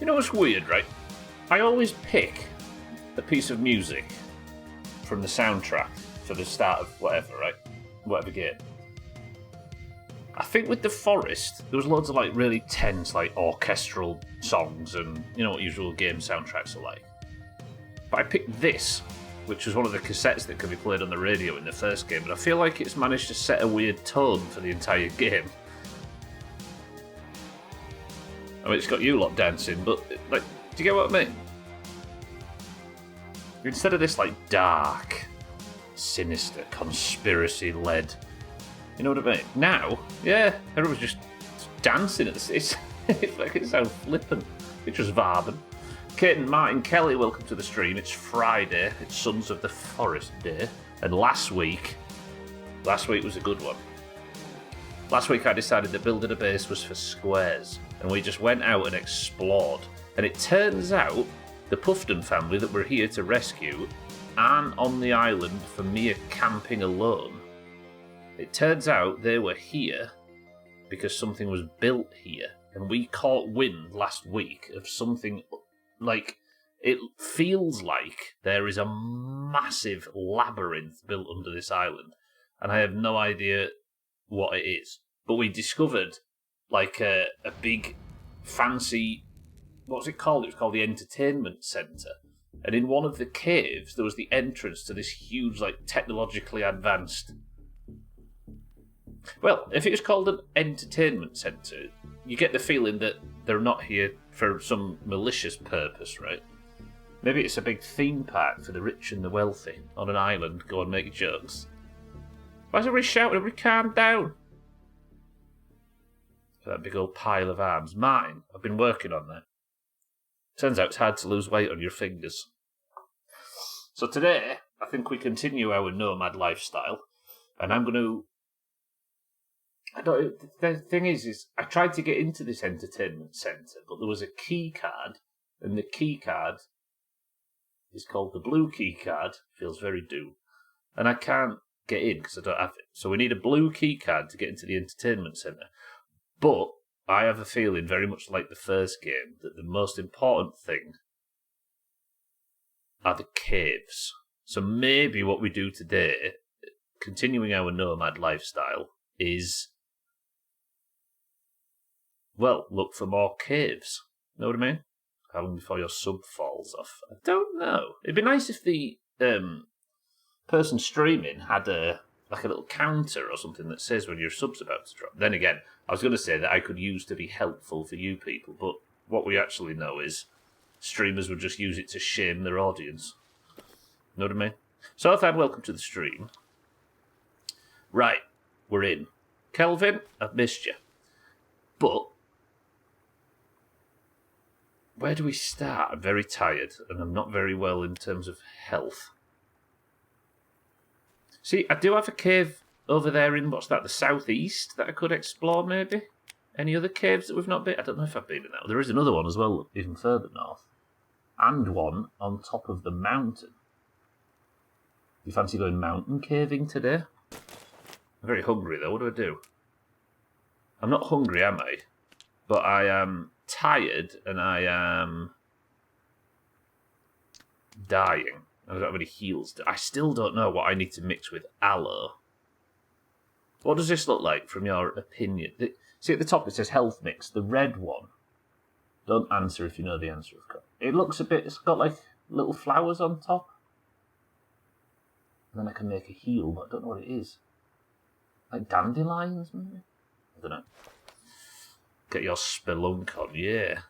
You know what's weird, right? I always pick a piece of music from the soundtrack for the start of whatever, right? Whatever game. I think with The Forest, there was loads of like really tense, like orchestral songs and you know what usual game soundtracks are like. But I picked this, which was one of the cassettes that could be played on the radio in the first game, and I feel like it's managed to set a weird tone for the entire game. I mean, it's got you lot dancing, but like, do you get what I mean? Instead of this like dark, sinister, conspiracy-led, you know what I mean? Now, yeah, everyone's just dancing at this. It's like it sounds flippant. It's just vibing. Kate and Martin Kelly, welcome to the stream. It's Friday. It's Sons of the Forest Day, and last week was a good one. Last week I decided that building a base was for squares, and we just went out and explored. And it turns out the Puffton family that we're here to rescue aren't on the island for mere camping alone. It turns out they were here because something was built here, and we caught wind last week of something like... It feels like there is a massive labyrinth built under this island, and I have no idea what it is. But we discovered like a big fancy, what's it called? It was called the entertainment centre. And in one of the caves there was the entrance to this huge, like, technologically advanced... Well, if it was called an entertainment centre, you get the feeling that they're not here for some malicious purpose, right? Maybe it's a big theme park for the rich and the wealthy on an island. Go and make jokes. Why is everybody shouting? Everybody calm down. That big old pile of arms. Martin, I've been working on that. Turns out it's hard to lose weight on your fingers. So today, I think we continue our nomad lifestyle, and I'm going to... The thing is I tried to get into this entertainment centre, but there was a key card, and the key card is called the blue key card. Feels very Doom. And I can't get in because I don't have it. So we need a blue key card to get into the entertainment centre. But I have a feeling, very much like the first game, that the most important thing are the caves. So maybe what we do today, continuing our nomad lifestyle, is, well, look for more caves. Know what I mean? How long before your sub falls off? I don't know. It'd be nice if the person streaming had a little counter or something that says when your sub's about to drop. Then again, I was going to say that I could use to be helpful for you people, but what we actually know is streamers would just use it to shame their audience. Know what I mean? So, Othan, welcome to the stream. Right, we're in. Kelvin, I've missed you. But where do we start? I'm very tired, and I'm not very well in terms of health. See, I do have a cave over there in, what's that, the southeast that I could explore, maybe? Any other caves that we've not been? I don't know if I've been in that. There is another one as well, even further north. And one on top of the mountain. You fancy going mountain caving today? I'm very hungry, though. What do I do? I'm not hungry, am I? But I am tired, and I am dying. I don't have any heals. I still don't know what I need to mix with aloe. What does this look like from your opinion? See at the top it says health mix. The red one. Don't answer if you know the answer, of course. It looks a bit... It's got like little flowers on top. And then I can make a heal, but I don't know what it is. Like dandelions, maybe? I don't know. Get your spelunk on, yeah.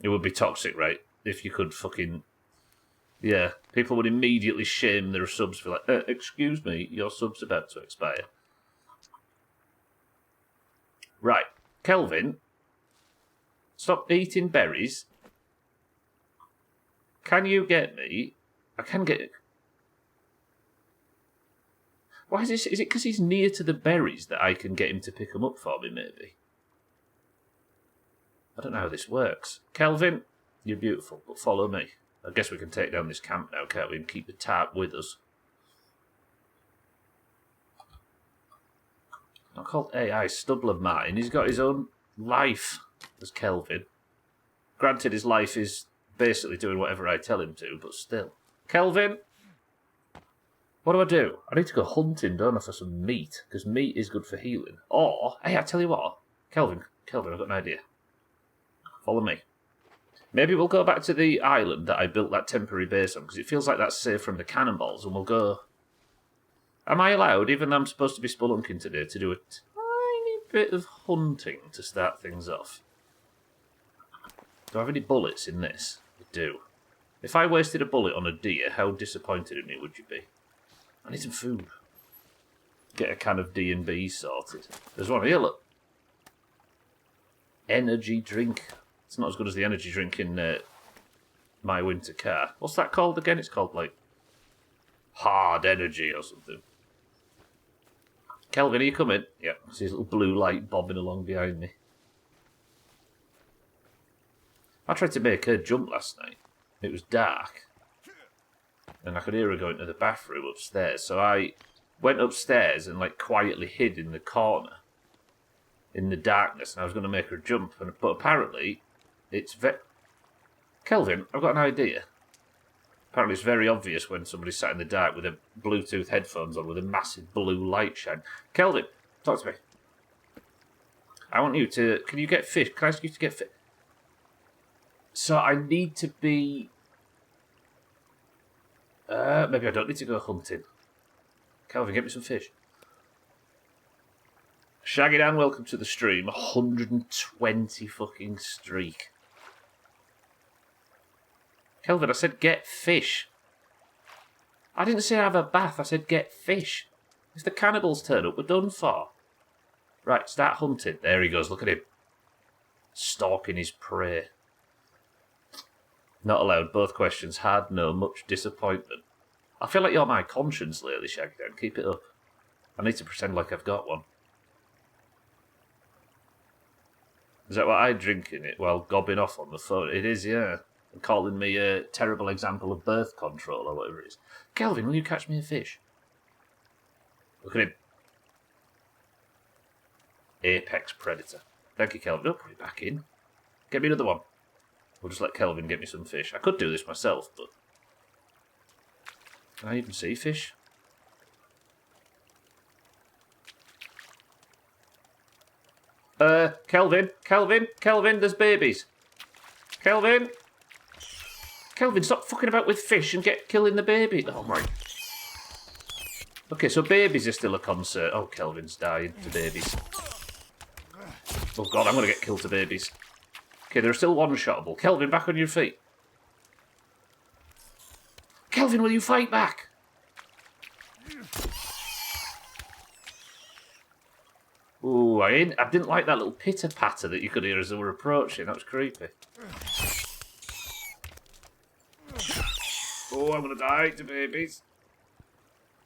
It would be toxic, right? If you could fucking... Yeah, people would immediately shame their subs for like, excuse me, your sub's about to expire. Right, Kelvin, stop eating berries. Can you get me... I can get... Why is this? Is it because he's near to the berries that I can get him to pick them up for me, maybe? I don't know how this works. Kelvin, you're beautiful, but follow me. I guess we can take down this camp now, can't we, and keep the tarp with us. Not called AI Stubbler Martin. He's got his own life as Kelvin. Granted, his life is basically doing whatever I tell him to, but still. Kelvin? What do? I need to go hunting, don't I, for some meat, because meat is good for healing. Or, hey, I tell you what. Kelvin, I've got an idea. Follow me. Maybe we'll go back to the island that I built that temporary base on, because it feels like that's safe from the cannonballs, and we'll go... Am I allowed, even though I'm supposed to be spelunking today, to do a tiny bit of hunting to start things off? Do I have any bullets in this? I do. If I wasted a bullet on a deer, how disappointed in me would you be? I need some food. Get a can of D&B sorted. There's one here, look. Energy drink. It's not as good as the energy drink in my winter car. What's that called again? It's called, like, hard energy or something. Kelvin, are you coming? Yeah, I see his little blue light bobbing along behind me. I tried to make her jump last night. It was dark. And I could hear her going to the bathroom upstairs. So I went upstairs and, like, quietly hid in the corner. In the darkness. And I was going to make her jump. But apparently, it's Kelvin, I've got an idea. Apparently it's very obvious when somebody's sat in the dark with a Bluetooth headphones on with a massive blue light shine. Kelvin, talk to me. I want you to... Can you get fish? Can I ask you to get fish? So I need to be... maybe I don't need to go hunting. Kelvin, get me some fish. Shaggy Dan, welcome to the stream. 120 fucking streak. Kelvin, I said get fish. I didn't say have a bath, I said get fish. If the cannibals turn up, we're done for. Right, start hunting. There he goes, look at him. Stalking his prey. Not allowed, both questions. Hard no, much disappointment. I feel like you're my conscience lately, Shaggy Dan. Keep it up. I need to pretend like I've got one. Is that what I drink in it while gobbing off on the phone? It is, yeah. And calling me a terrible example of birth control or whatever it is. Kelvin, will you catch me a fish? Look at him. Apex predator. Thank you, Kelvin. Oh, put it back in. Get me another one. We'll just let Kelvin get me some fish. I could do this myself, but... Can I even see fish? Kelvin, there's babies. Kelvin, stop fucking about with fish and get killing the baby. Oh my. Okay, so babies are still a concern. Oh, Kelvin's dying to babies. Oh god, I'm gonna get killed to babies. Okay, they're still one-shottable. Kelvin, back on your feet. Kelvin, will you fight back? Ooh, I didn't like that little pitter-patter that you could hear as they were approaching. That was creepy. Oh, I'm gonna die to babies.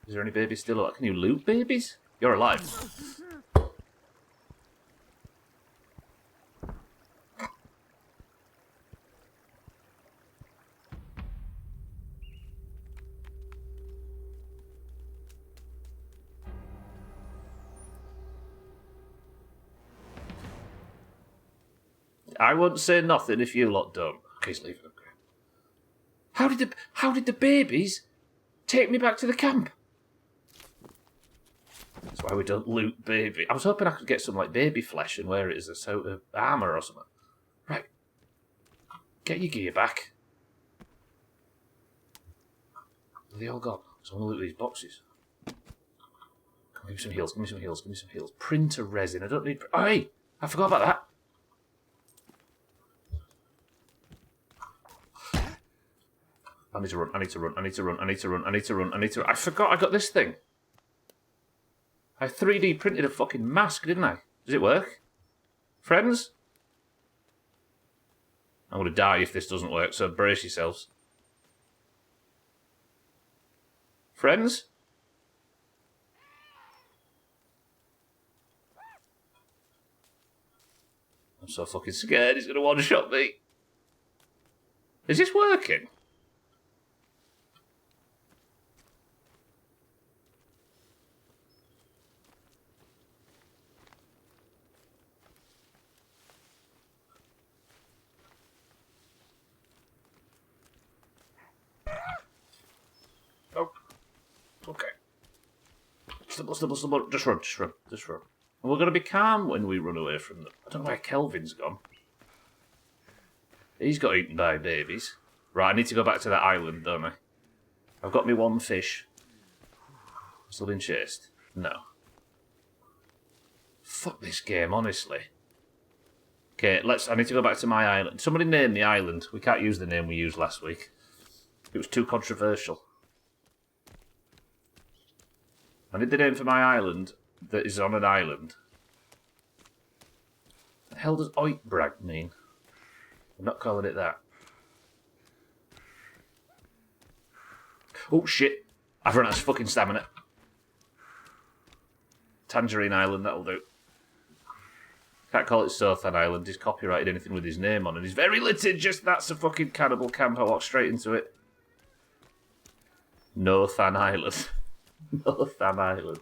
Is there any babies still alive? Can you loot babies? You're alive. I won't say nothing if you lot don't. Okay, he's leaving. How did the babies take me back to the camp? That's why we don't loot baby. I was hoping I could get some like baby flesh and wear it as a sort of armour or something. Right. Get your gear back. Are they all gone? So I'm gonna loot these boxes. Give me some heals, give me some heals, give me some heals. Printer resin. I don't need... Oh, hey! I forgot about that. I need to run, I need to run, I need to run, I need to run, I need to run, I need to run. I forgot I got this thing. I 3D printed a fucking mask, didn't I? Does it work? Friends? I'm going to die if this doesn't work, so brace yourselves. Friends? I'm so fucking scared he's going to one-shot me. Is this working? stubble. Just run. And we're going to be calm when we run away from them. I don't know where Kelvin's gone. He's got eaten by babies. Right, I need to go back to that island, don't I? I've got me one fish. Still been chased? No. Fuck this game, honestly. Okay, I need to go back to my island. Somebody name the island. We can't use the name we used last week. It was too controversial. I need the name for my island that is on an island. What the hell does Oitbrag mean? I'm not calling it that. Oh shit! I've run out of fucking stamina. Tangerine Island, that'll do. Can't call it Sothan Island. He's copyrighted anything with his name on, and he's very litigious. That's a fucking cannibal camp. I walked straight into it. Northan Island. Northan Island.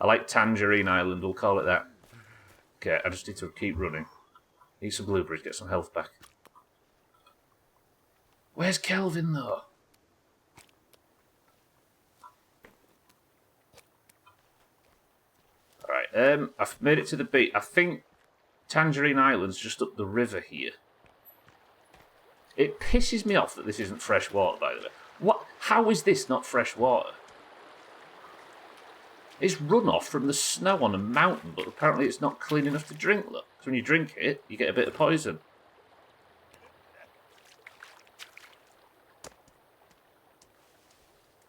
I like Tangerine Island. We'll call it that. Okay, I just need to keep running. Eat some blueberries, get some health back. Where's Kelvin, though? Alright, I've made it to the beach. I think Tangerine Island's just up the river here. It pisses me off that this isn't fresh water, by the way. What? How is this not fresh water? It's runoff from the snow on a mountain, but apparently it's not clean enough to drink, look. So when you drink it, you get a bit of poison.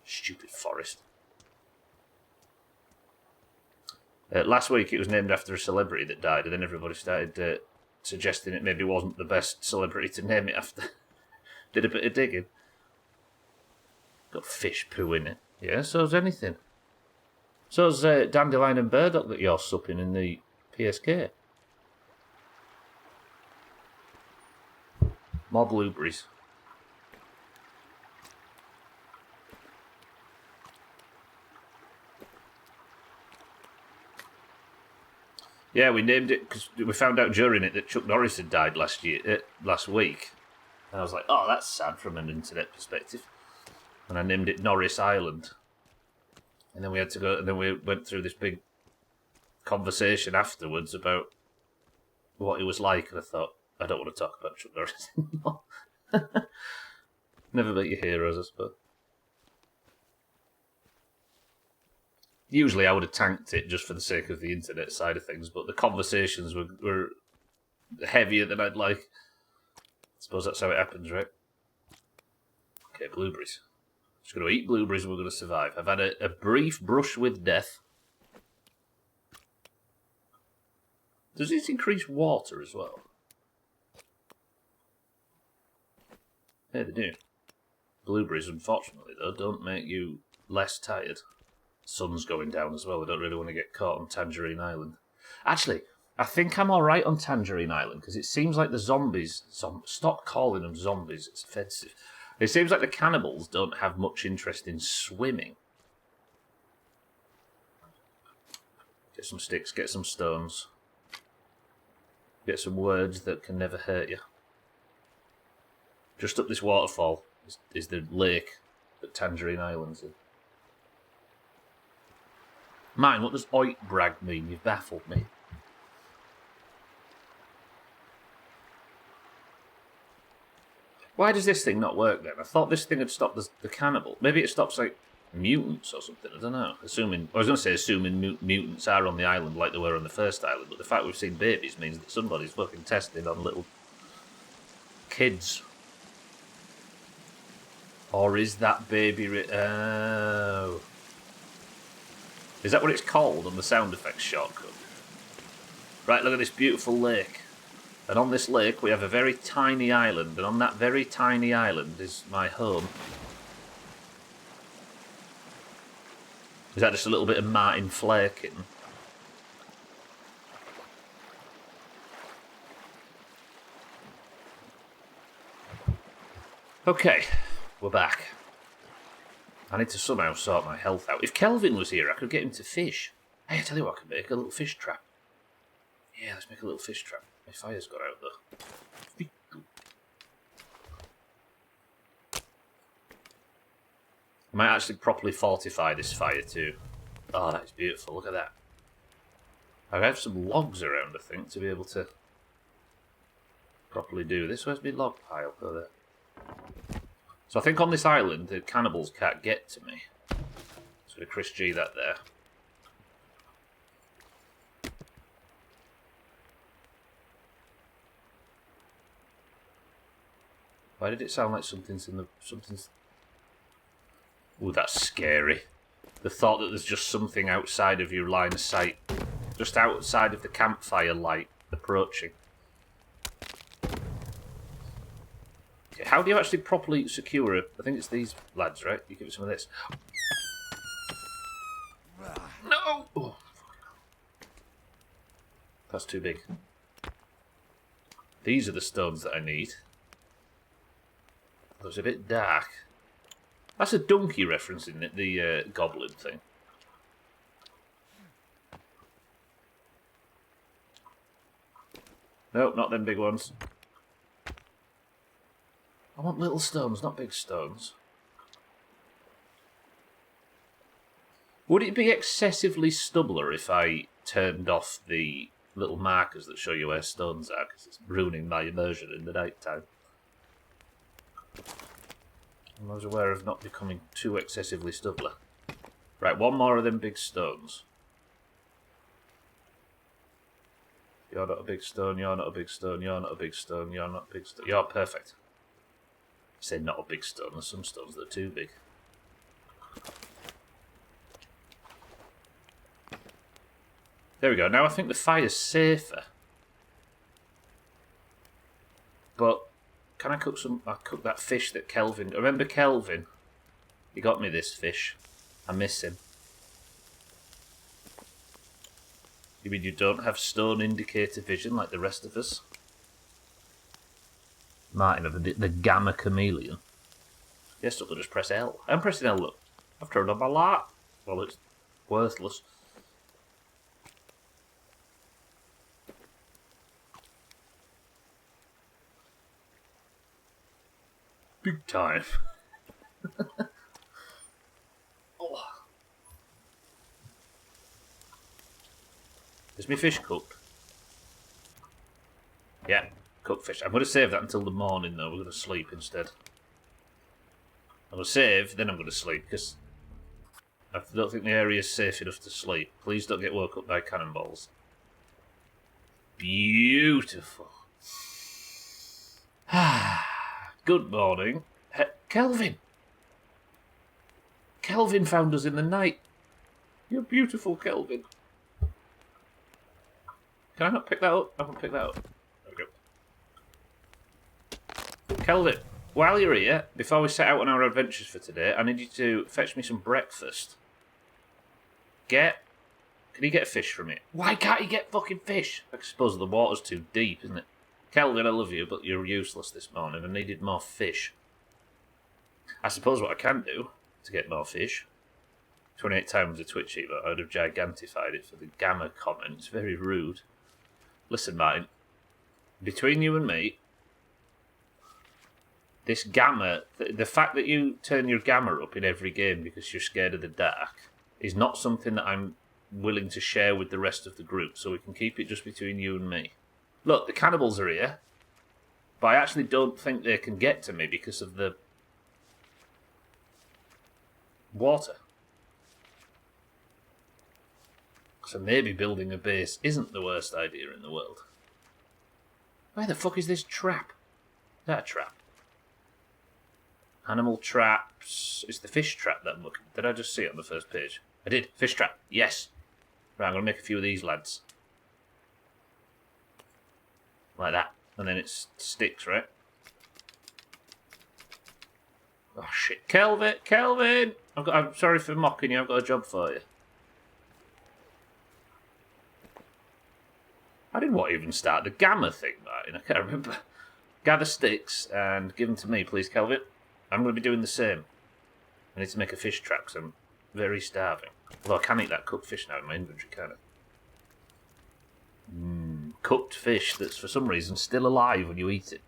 Stupid forest. Last week it was named after a celebrity that died, and then everybody started suggesting it maybe wasn't the best celebrity to name it after. Did a bit of digging. Got fish poo in it. Yeah, so's anything. So's dandelion and burdock that you're supping in the PSK. More blueberries. Yeah, we named it because we found out during it that Chuck Norris had died last week. And I was like, oh, that's sad from an internet perspective. And I named it Norris Island. And then we had to go, and then we went through this big conversation afterwards about what it was like. And I thought, I don't want to talk about Chuck Norris anymore. Never met your heroes, I suppose. Usually I would have tanked it just for the sake of the internet side of things, but the conversations were heavier than I'd like. I suppose that's how it happens, right? Okay, blueberries. Just going to eat blueberries and we're going to survive. I've had a brief brush with death. Does this increase water as well? Yeah, they do. Blueberries, unfortunately, though, don't make you less tired. Sun's going down as well. I don't really want to get caught on Tangerine Island. Actually, I think I'm alright on Tangerine Island, because it seems like the zombies... Stop calling them zombies, it's offensive. It seems like the cannibals don't have much interest in swimming. Get some sticks, get some stones. Get some words that can never hurt you. Just up this waterfall is the lake that Tangerine Island's in. Mine, what does Oitbrag mean? You've baffled me. Why does this thing not work then? I thought this thing had stopped the cannibal. Maybe it stops, like, mutants or something. I don't know. I was going to say assuming mutants are on the island like they were on the first island, but the fact we've seen babies means that somebody's fucking testing on little kids. Or is that baby... Oh... Is that what it's called on the sound effects shortcut? Right, look at this beautiful lake. And on this lake we have a very tiny island, and on that very tiny island is my home. Is that just a little bit of Martin Flakin? Okay, we're back. I need to somehow sort my health out. If Kelvin was here, I could get him to fish. Hey, I tell you what, I could make a little fish trap. Yeah, let's make a little fish trap. My fire's got out, though. I might actually properly fortify this fire too. Oh, that's beautiful. Look at that. I have some logs around, I think, to be able to properly do this. Where's my log pile? Go there. So I think on this island, the cannibals can't get to me. So Chris G that there. Why did it sound like something's in the... something's... Ooh, that's scary. The thought that there's just something outside of your line of sight. Just outside of the campfire light approaching. Okay, how do you actually properly secure it? I think it's these lads, right? You give it some of this. No! Oh, that's too big. These are the stones that I need. It was a bit dark. That's a donkey reference, isn't it? The goblin thing. Nope, not them big ones. I want little stones, not big stones. Would it be excessively stubbler if I turned off the little markers that show you where stones are? Because it's ruining my immersion in the night time. I was aware of not becoming too excessively stubbler. Right, one more of them big stones. You're not a big stone, you're not a big stone, you're not a big stone, you're not a big stone. You're perfect. I say not a big stone, there's some stones that are too big. There we go, now I think the fire's safer. But... can I cook some... I cook that fish that Kelvin... Remember Kelvin? He got me this fish. I miss him. You mean you don't have stone indicator vision like the rest of us? Martin of the Gamma Chameleon. Yes, look, I'll just press L. I'm pressing L, look. I've turned on my light. Well, it's worthless. Big time. Oh. Is my fish cooked? Yeah, cooked fish. I'm going to save that until the morning though. We're going to sleep instead. I'm going to save, then I'm going to sleep because I don't think the area is safe enough to sleep. Please don't get woke up by cannonballs. Beautiful. Good morning. Kelvin! Kelvin found us in the night. You're beautiful, Kelvin. Can I not pick that up? I can pick that up. There we go. Kelvin, while you're here, before we set out on our adventures for today, I need you to fetch me some breakfast. Can you get fish from it? Why can't you get fucking fish? I suppose the water's too deep, isn't it? Kelvin, I love you, but you're useless this morning. I needed more fish. I suppose what I can do to get more fish, 28 times the Twitch emote, I would have gigantified it for the Gamma comment. It's very rude. Listen, Martin, between you and me, this Gamma, the fact that you turn your Gamma up in every game because you're scared of the dark, is not something that I'm willing to share with the rest of the group, so we can keep it just between you and me. Look, the cannibals are here, but I actually don't think they can get to me because of the water. So maybe building a base isn't the worst idea in the world. Where the fuck is this trap? Is that a trap? Animal traps. It's the fish trap that I'm looking. Did I just see it on the first page? I did. Fish trap. Yes. Right, I'm going to make a few of these lads. Like that. And then it sticks, right? Oh, shit. Kelvin! Kelvin! I'm sorry for mocking you. I've got a job for you. I didn't want to even start the Gamma thing, Martin. I can't remember. Gather sticks and give them to me, please, Kelvin. I'm going to be doing the same. I need to make a fish trap because I'm very starving. Although I can eat that cooked fish now in my inventory, can't I? Cooked fish that's for some reason still alive when you eat it.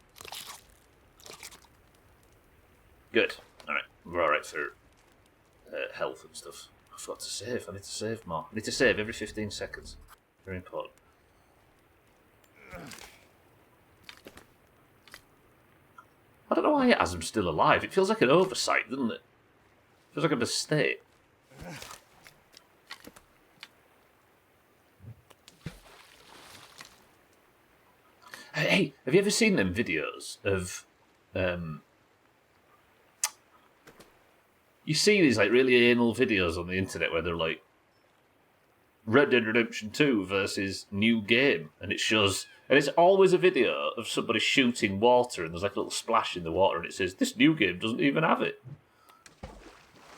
Good. Alright, we're alright for health and stuff. I forgot to save. I need to save more. I need to save every 15 seconds. Very important. I don't know why Azam's still alive. It feels like an oversight, doesn't it? It feels like a mistake. Hey, have you ever seen them videos of... you see these like really anal videos on the internet where they're like Red Dead Redemption 2 versus new game, and it shows, and it's always a video of somebody shooting water, and there's like a little splash in the water, and it says this new game doesn't even have it.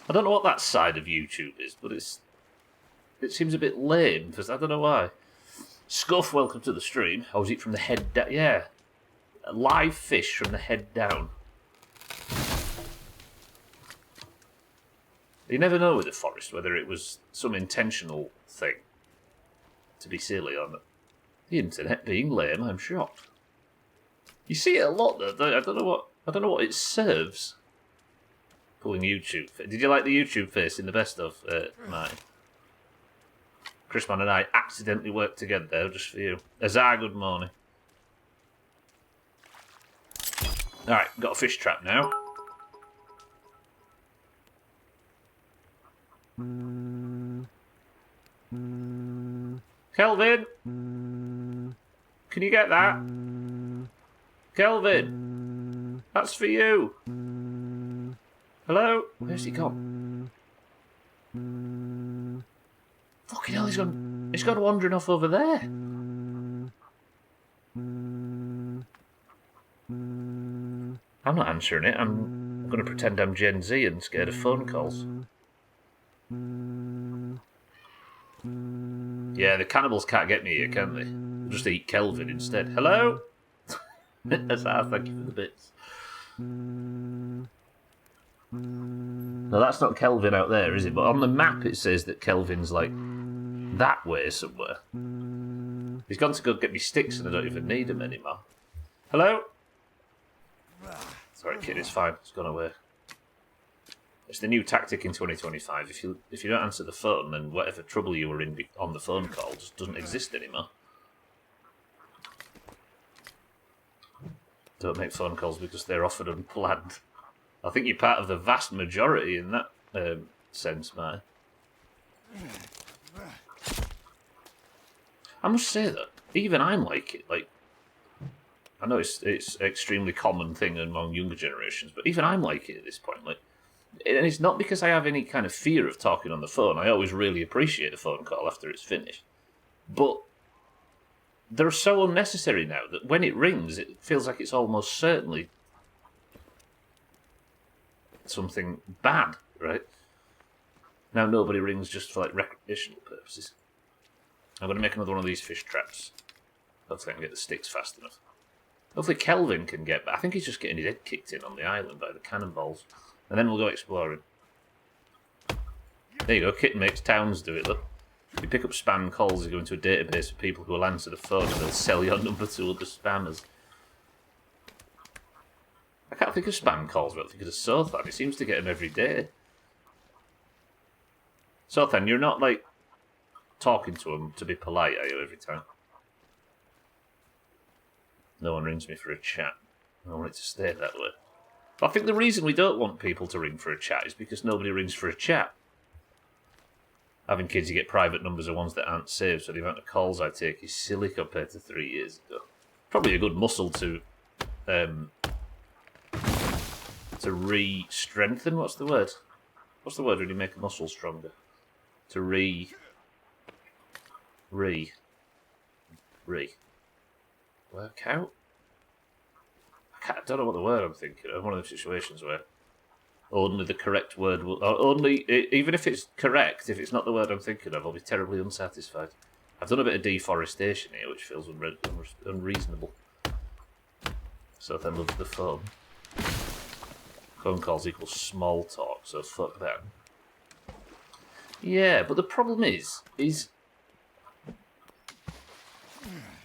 I don't know what that side of YouTube is, but it seems a bit lame because I don't know why. Scuff, welcome to the stream. I was eat from the head down. Yeah, a live fish from the head down. You never know with the forest whether it was some intentional thing to be silly or not. The internet being lame, I'm shocked. You see it a lot though. I don't know what it serves. Pulling YouTube. Did you like the YouTube face in the best of mine? Chrisman and I accidentally worked together there just for you. Azar, good morning. Alright, got a fish trap now. Kelvin! Can you get that? Kelvin! That's for you! Hello? Where's he gone? Fucking hell, he's gone wandering off over there. I'm not answering it. I'm going to pretend I'm Gen Z and scared of phone calls. Yeah, the cannibals can't get me here, can they? They'll just eat Kelvin instead. Hello? Azar, thank you for the bits. No, that's not Kelvin out there, is it? But on the map it says that Kelvin's like that way somewhere. He's gone to go get me sticks and I don't even need them anymore. Hello? Sorry, kid, it's fine. It's gone away. It's the new tactic in 2025. If you don't answer the phone, then whatever trouble you were in on the phone call just doesn't exist anymore. Don't make phone calls because they're offered unplanned. I think you're part of the vast majority in that sense, mate. I must say that even I'm like it. Like, I know it's an extremely common thing among younger generations, but even I'm like it at this point. Like, and it's not because I have any kind of fear of talking on the phone. I always really appreciate a phone call after it's finished. But they're so unnecessary now that when it rings, it feels like it's almost certainly something bad, right? Now nobody rings just for like recreational purposes. I'm going to make another one of these fish traps. Hopefully I can get the sticks fast enough. Hopefully Kelvin can get back. I think he's just getting his head kicked in on the island by the cannonballs. And then we'll go exploring. There you go, Kitten makes towns do it, look. You pick up spam calls, you go into a database of people who will answer the phone and they'll sell your number to other spammers. I can't think of spam calls, but I think of Sothan. He seems to get them every day. Sothan, you're not, like, talking to him to be polite, are you, every time? No one rings me for a chat. I want it to stay that way. But I think the reason we don't want people to ring for a chat is because nobody rings for a chat. Having kids, you get private numbers of ones that aren't saved, so the amount of calls I take is silly compared to 3 years ago. Probably a good muscle to re-strengthen. What's the word? What's the word when you make a muscle stronger? To work out? I don't know what the word I'm thinking of. One of those situations where only the correct word will... Or only, even if it's correct, if it's not the word I'm thinking of, I'll be terribly unsatisfied. I've done a bit of deforestation here, which feels unreasonable. So then loves the phone. Phone calls equals small talk, so fuck that. Yeah, but the problem is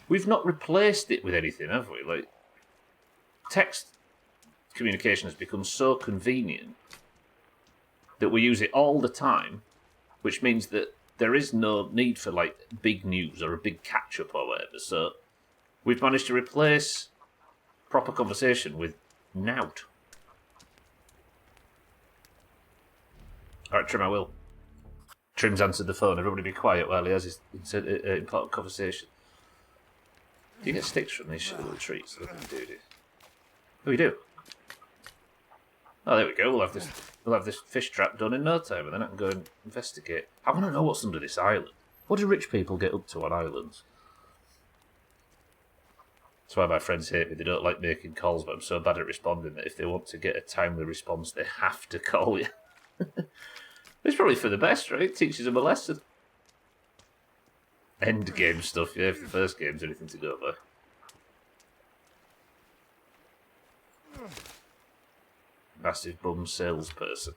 we've not replaced it with anything, have we? Like, text communication has become so convenient that we use it all the time, which means that there is no need for like big news or a big catch-up or whatever. So we've managed to replace proper conversation with nout. Alright, Trim, I will. Trim's answered the phone. Everybody be quiet while he has his important conversation. Do you get sticks from these little trees? Oh, you do? Oh, there we go. We'll have this fish trap done in no time, and then I can go and investigate. I want to know what's under this island. What do rich people get up to on islands? That's why my friends hate me. They don't like making calls, but I'm so bad at responding that if they want to get a timely response, they have to call you. It's probably for the best, right? It teaches them a lesson. End game stuff, yeah, if the first game's anything to go by. Massive bum salesperson.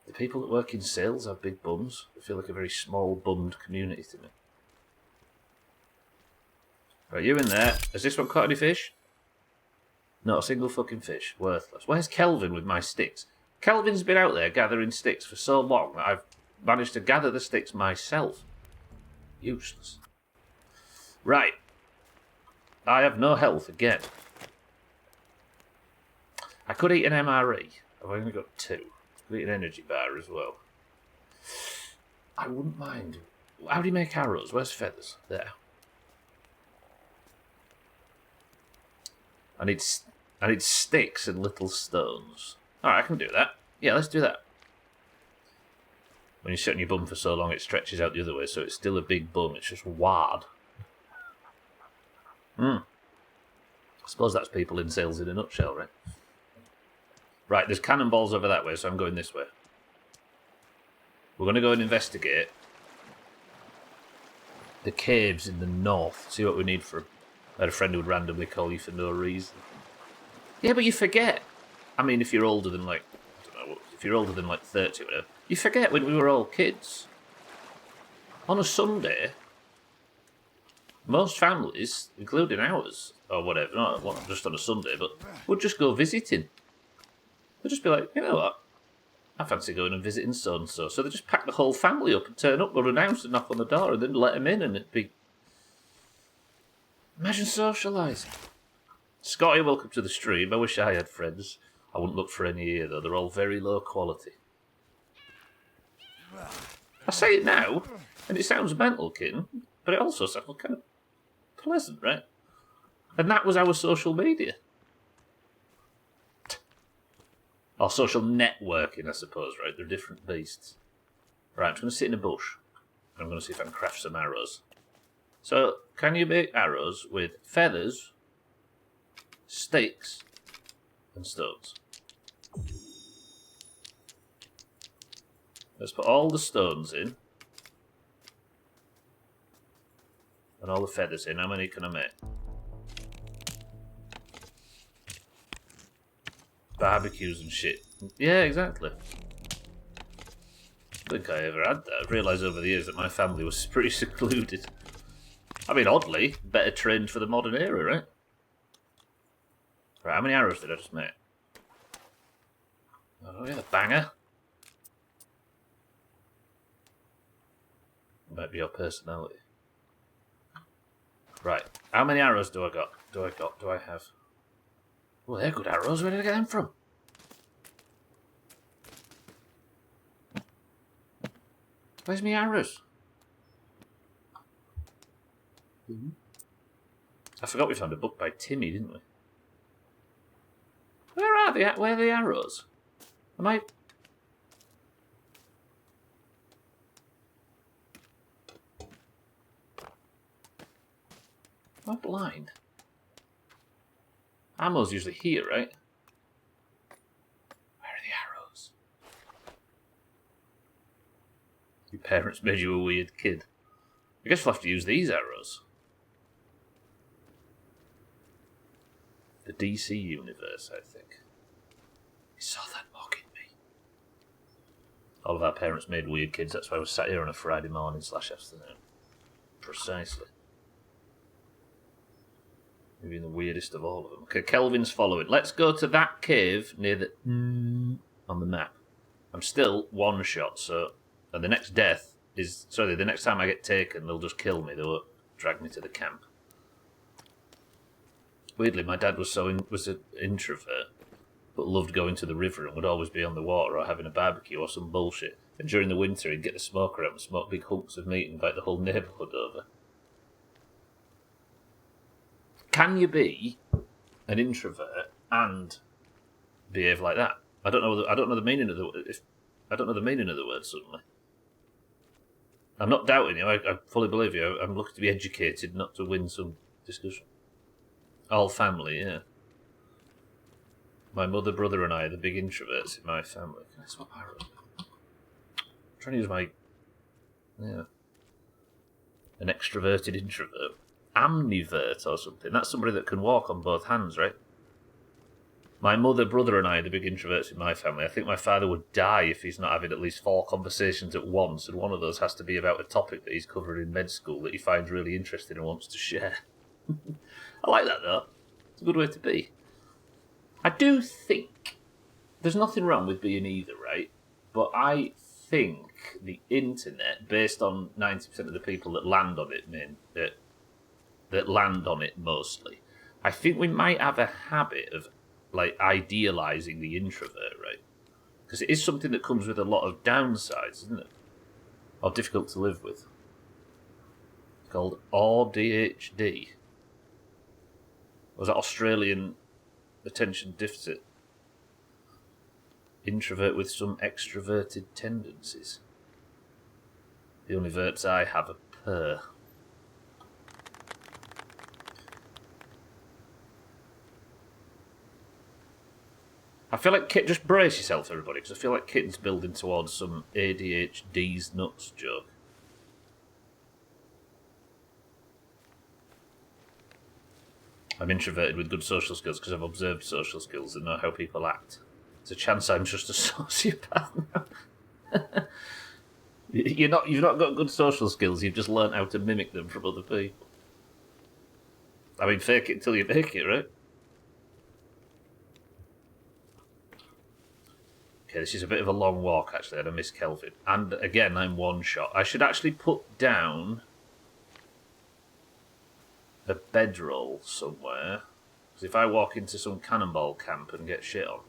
The people that work in sales have big bums. They feel like a very small bummed community to me. Right, you in there. Has this one caught any fish? Not a single fucking fish. Worthless. Where's Kelvin with my sticks? Kelvin's been out there gathering sticks for so long that I've managed to gather the sticks myself. Useless. Right. I have no health again. I could eat an MRE. I've only got 2. I could eat an energy bar as well. I wouldn't mind. How do you make arrows? Where's feathers? There. I need sticks and little stones. Alright, I can do that. Yeah, let's do that. When you sit on your bum for so long, it stretches out the other way, so it's still a big bum. It's just wad. I suppose that's people in sales in a nutshell, right? Right, there's cannonballs over that way, so I'm going this way. We're going to go and investigate the caves in the north. See what we need for... I had a friend who would randomly call you for no reason. Yeah, but you forget. I mean, if you're older than, like... I don't know, if you're older than, like, 30 or whatever, you forget when we were all kids. On a Sunday, most families, including ours, or whatever, not just on a Sunday, but would just go visiting. They'd just be like, you know what? I fancy going and visiting so-and-so. So they just pack the whole family up and turn up, go announce and knock on the door and then let them in, and it'd be... Imagine socialising. Scotty, welcome to the stream. I wish I had friends. I wouldn't look for any here, though. They're all very low quality. I say it now, and it sounds mental, kitten, but it also sounds kind of pleasant, right? And that was our social media. Or social networking, I suppose, right? They're different beasts. Right, I'm just going to sit in a bush. I'm going to see if I can craft some arrows. So, can you make arrows with feathers, sticks, and stones? Let's put all the stones in. And all the feathers in. How many can I make? Barbecues and shit. Yeah, exactly. I don't think I ever had that. I've realised over the years that my family was pretty secluded. I mean, oddly, better trained for the modern era, right? Right, how many arrows did I just make? Oh, yeah, a banger. Might be your personality. Right, how many arrows do I got? Do I have? Well, they're good arrows. Where did I get them from? Where's my arrows? I forgot we found a book by Timmy, didn't we? Where are they? Where are the arrows? Am I... Am I blind? Ammo's usually here, right? Where are the arrows? Your parents made you a weird kid. I guess we'll have to use these arrows. The DC universe, I think. You saw that mocking me. All of our parents made weird kids, that's why we're sat here on a Friday morning / afternoon. Precisely. Maybe the weirdest of all of them. Okay, Kelvin's following. Let's go to that cave near the... on the map. I'm still one shot, so... And the next death is... Sorry, the next time I get taken, they'll just kill me. They won't drag me to the camp. Weirdly, my dad was an introvert, but loved going to the river and would always be on the water or having a barbecue or some bullshit. And during the winter, he'd get the smoker out and smoke big hunks of meat and invite the whole neighbourhood over. Can you be an introvert and behave like that? I don't know the meaning of the word suddenly. I'm not doubting you. I fully believe you. I'm looking to be educated, not to win some discussion. All family, yeah. My mother, brother, and I are the big introverts in my family. That's what I wrote. I'm trying to use my... Yeah. An extroverted introvert. Amnivert or something. That's somebody that can walk on both hands, right? My mother, brother, and I are the big introverts in my family. I think my father would die if he's not having at least 4 conversations at once, and one of those has to be about a topic that he's covered in med school that he finds really interesting and wants to share. I like that, though. It's a good way to be. I do think there's nothing wrong with being either, right? But I think the internet, based on 90% of the people that land on it, that land on it mostly, I think we might have a habit of like idealising the introvert, right? Because it is something that comes with a lot of downsides, isn't it? Or difficult to live with. It's called ADHD. Was that Australian attention deficit? Introvert with some extroverted tendencies. The only verts I have are purr. I feel like just brace yourself, everybody, because I feel like Kitten's building towards some ADHD's nuts joke. I'm introverted with good social skills because I've observed social skills and know how people act. There's a chance I'm just a sociopath now. You've not got good social skills. You've just learnt how to mimic them from other people. I mean, fake it until you make it, right? Okay, this is a bit of a long walk, actually, and I miss Kelvin. And again, I'm one shot. I should actually put down a bedroll somewhere. Because if I walk into some cannonball camp and get shit on,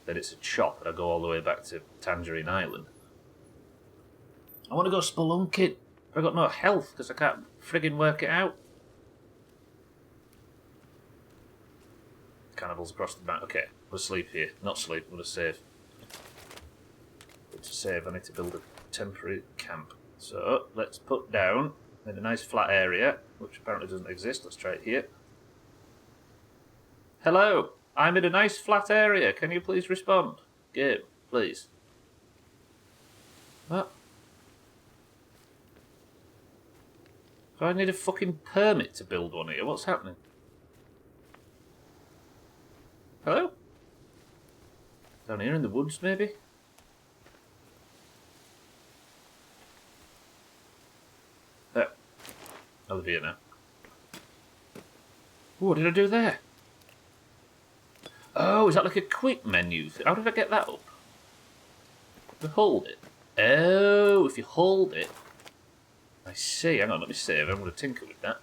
then it's a chop and I go all the way back to Tangerine Island. I want to go spelunking. I've got no health because I can't friggin' work it out. Cannibals across the map. Okay, we'll sleep here. Not sleep, I'm going to save. To save, I need to build a temporary camp. So, let's put down in a nice flat area, which apparently doesn't exist. Let's try it here. Hello, I'm in a nice flat area. Can you please respond? Game, please. What? Do I need a fucking permit to build one here? What's happening? Hello? Down here in the woods, maybe? There. I'll live here now. Ooh, what did I do there? Oh, is that like a quick menu? How did I get that up? If you hold it. Oh, if you hold it. I see. Hang on, let me save. I'm going to tinker with that.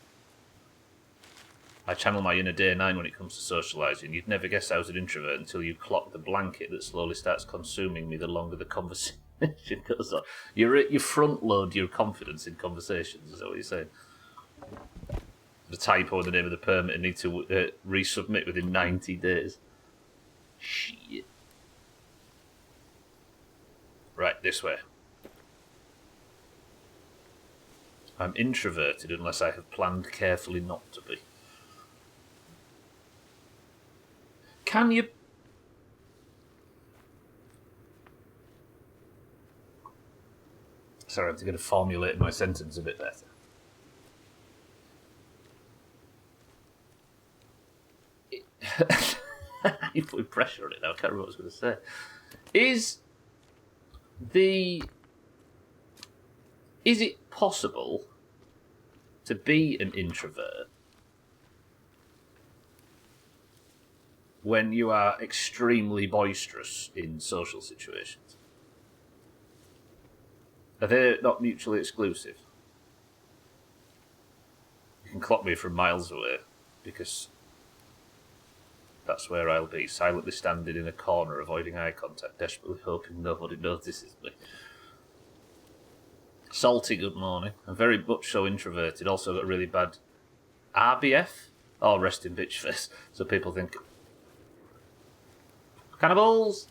I channel my inner day 9 when it comes to socialising. You'd never guess I was an introvert until you clock the blanket that slowly starts consuming me the longer the conversation goes on. You front load your confidence in conversations, is that what you're saying? The typo in the name of the permit and need to resubmit within 90 days. Shit. Right, this way. I'm introverted unless I have planned carefully not to be. Can you... Sorry, I'm going to formulate my sentence a bit better. You put pressure on it now. I can't remember what I was going to say. Is it possible to be an introvert when you are extremely boisterous in social situations? Are they not mutually exclusive? You can clock me from miles away, because that's where I'll be, silently standing in a corner, avoiding eye contact, desperately hoping nobody notices me. Salty, good morning. I'm very much so introverted, also got a really bad RBF? Oh, resting bitch face. So people think, cannibals!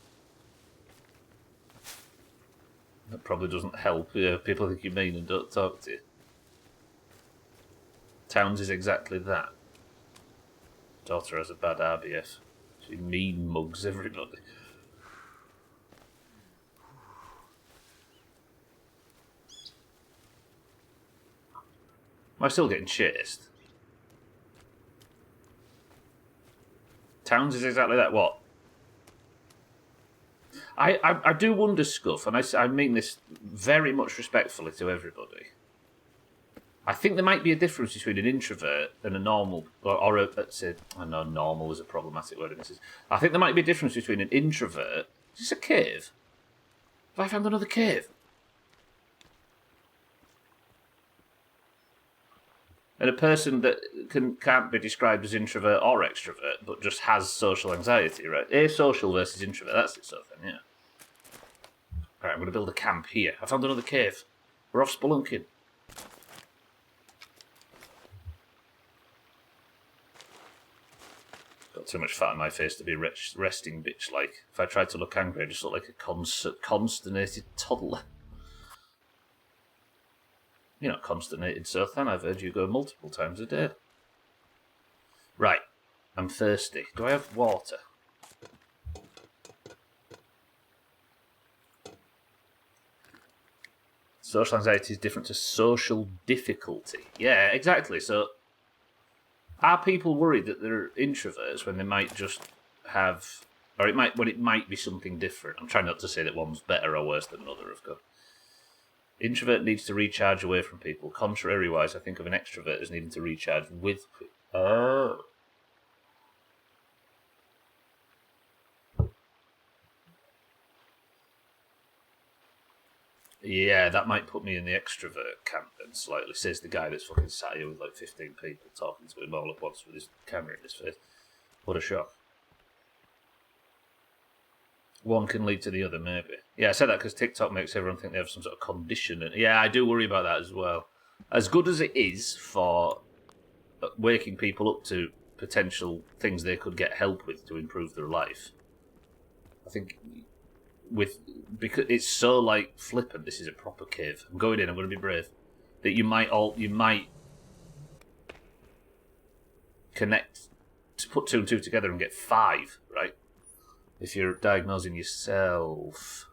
That probably doesn't help. Yeah, people think you're mean and don't talk to you. Towns is exactly that. Daughter has a bad RBF. She mean mugs everybody. Am I still getting chased? Towns is exactly that. What? I do wonder, Scuff, and I mean this very much respectfully to everybody. I think there might be a difference between an introvert and a normal, or let's say, I know normal is a problematic word in this. I think there might be a difference between an introvert. Is this a cave? Have I found another cave? And a person that can't be described as introvert or extrovert, but just has social anxiety, right? Asocial versus introvert, that's it, sort of thing, yeah. Right, I'm going to build a camp here. I found another cave. We're off spelunking. Got too much fat on my face to be resting bitch-like. If I tried to look angry, I just look like a consternated toddler. You're not consternated, Sothan. I've heard you go multiple times a day. Right. I'm thirsty. Do I have water? Social anxiety is different to social difficulty. Yeah, exactly. So, are people worried that they're introverts when they might just have... Or it might be something different. I'm trying not to say that one's better or worse than another, of course. Introvert needs to recharge away from people. Contrary-wise, I think of an extrovert as needing to recharge with people. Oh. Yeah, that might put me in the extrovert camp then, slightly, says the guy that's fucking sat here with like 15 people talking to him all at once with his camera in his face. What a shock. One can lead to the other, maybe. Yeah, I said that because TikTok makes everyone think they have some sort of condition. And yeah, I do worry about that as well. As good as it is for waking people up to potential things they could get help with to improve their life, I think because it's so like flippant. This is a proper cave. I'm going in. I'm going to be brave. That you might connect to put two and two together and get 5, right? If you're diagnosing yourself.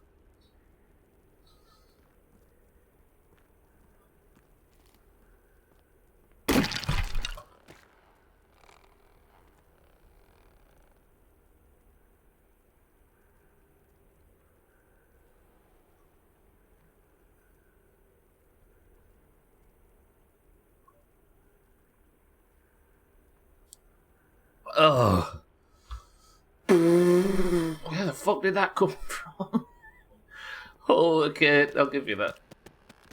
Oh. Where the fuck did that come from? Oh, okay, I'll give you that.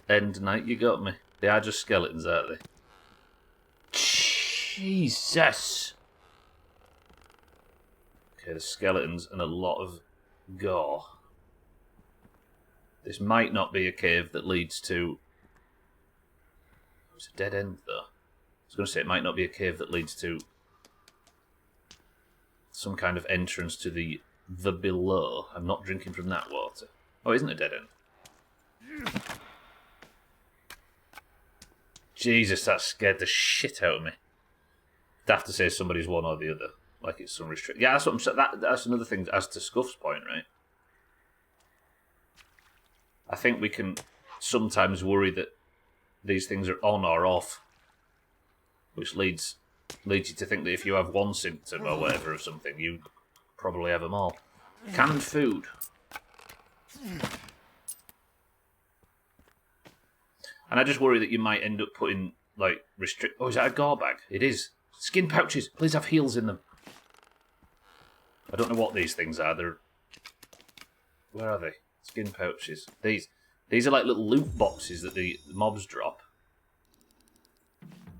End night, you got me. They are just skeletons, aren't they? Jesus! Okay, the skeletons and a lot of gore. This might not be a cave that leads to... It's a dead end, though. I was going to say it might not be a cave that leads to some kind of entrance to the below. I'm not drinking from that water. Oh, isn't it a dead end? Jesus, that scared the shit out of me. I'd have to say somebody's one or the other. Like it's some restrict. Yeah, that's what I'm saying. That's another thing as to Scuff's point, right? I think we can sometimes worry that these things are on or off, which leads you to think that if you have one symptom or whatever of something, you probably have them all. Canned food. And I just worry that you might end up putting, like, Oh, is that a gore bag? It is. Skin pouches. Please have heels in them. I don't know what these things are. They're... Where are they? Skin pouches. These are like little loot boxes that the mobs drop.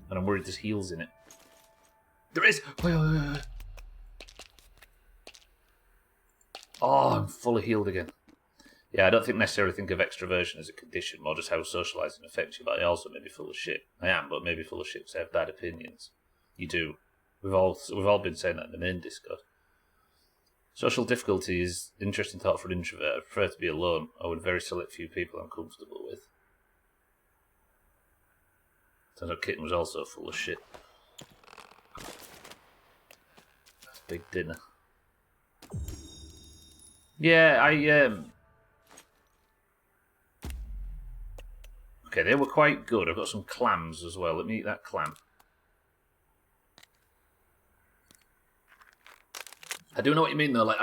And I'm worried there's heals in it. There is! Wait. Oh, I'm fully healed again. Yeah, I don't necessarily think of extroversion as a condition, more just how socialising affects you, but I also may be full of shit. I am, but maybe full of shit because I have bad opinions. You do. We've all been saying that in the main Discord. Social difficulty is an interesting thought for an introvert. I prefer to be alone, or with a very select few people I'm comfortable with. Turns out Kitten was also full of shit. That's a big dinner. Yeah, Okay, they were quite good. I've got some clams as well. Let me eat that clam. I do know what you mean, though.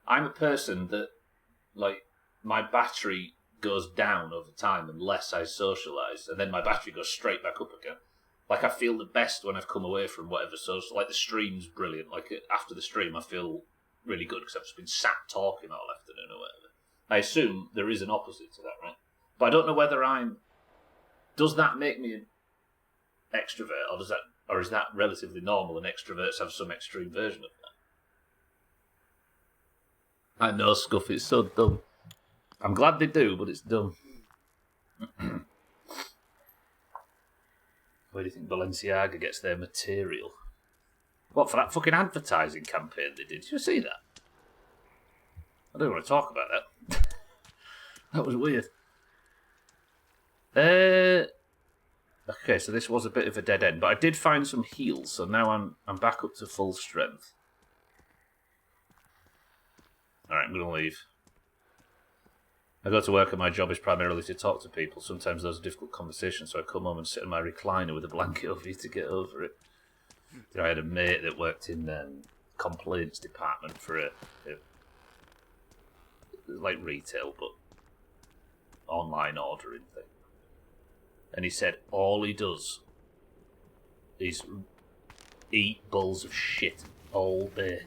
I'm a person that, like, my battery goes down over time unless I socialise, and then my battery goes straight back up again. Like, I feel the best when I've come away from whatever social... Like, the stream's brilliant. Like, after the stream, I feel really good because I've just been sat talking all afternoon or whatever. I assume there is an opposite to that, right? But I don't know whether does that make me an extrovert, or is that relatively normal and extroverts have some extreme version of that? I know, Scuff, it's so dumb. I'm glad they do, but it's dumb. Where do you think Balenciaga gets their material? What, for that fucking advertising campaign they did? Did you see that? I don't want to talk about that. That was weird. Okay, so this was a bit of a dead end, but I did find some heals, so now I'm back up to full strength. Alright, I'm going to leave. I go to work and my job is primarily to talk to people. Sometimes those are difficult conversations, so I come home and sit in my recliner with a blanket over you to get over it. I had a mate that worked in complaints department for a like retail, but online ordering thing. And he said all he does is eat bowls of shit all day.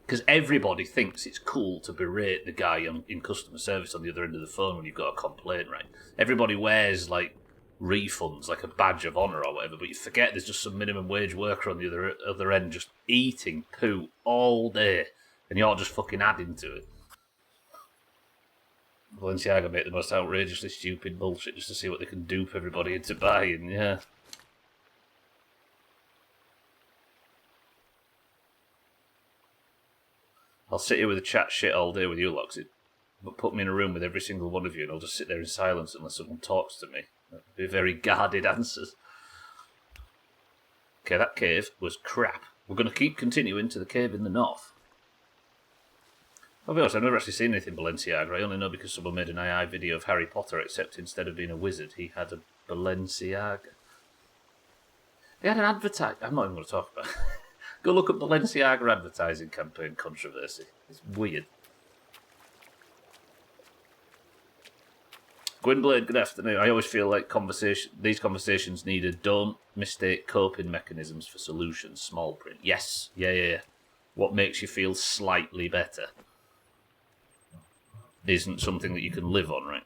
Because everybody thinks it's cool to berate the guy in customer service on the other end of the phone when you've got a complaint, right? Everybody wears, like, refunds, like a badge of honour or whatever, but you forget there's just some minimum wage worker on the other end just eating poo all day, and you're just fucking adding to it. Balenciaga make the most outrageously stupid bullshit just to see what they can dupe everybody into buying, yeah. I'll sit here with a chat shit all day with you lot, but put me in a room with every single one of you and I'll just sit there in silence unless someone talks to me. That'd be very guarded answers. Okay, that cave was crap. We're going to keep continuing to the cave in the north. I'll be honest, I've never actually seen anything Balenciaga. I only know because someone made an AI video of Harry Potter, except instead of being a wizard, he had a Balenciaga. He had an advertise. I'm not even going to talk about it. Go look up Balenciaga advertising campaign controversy. It's weird. Gwynblade, good afternoon. I always feel like these conversations need a don't mistake coping mechanisms for solutions, small print. Yes, yeah. What makes you feel slightly better isn't something that you can live on, right?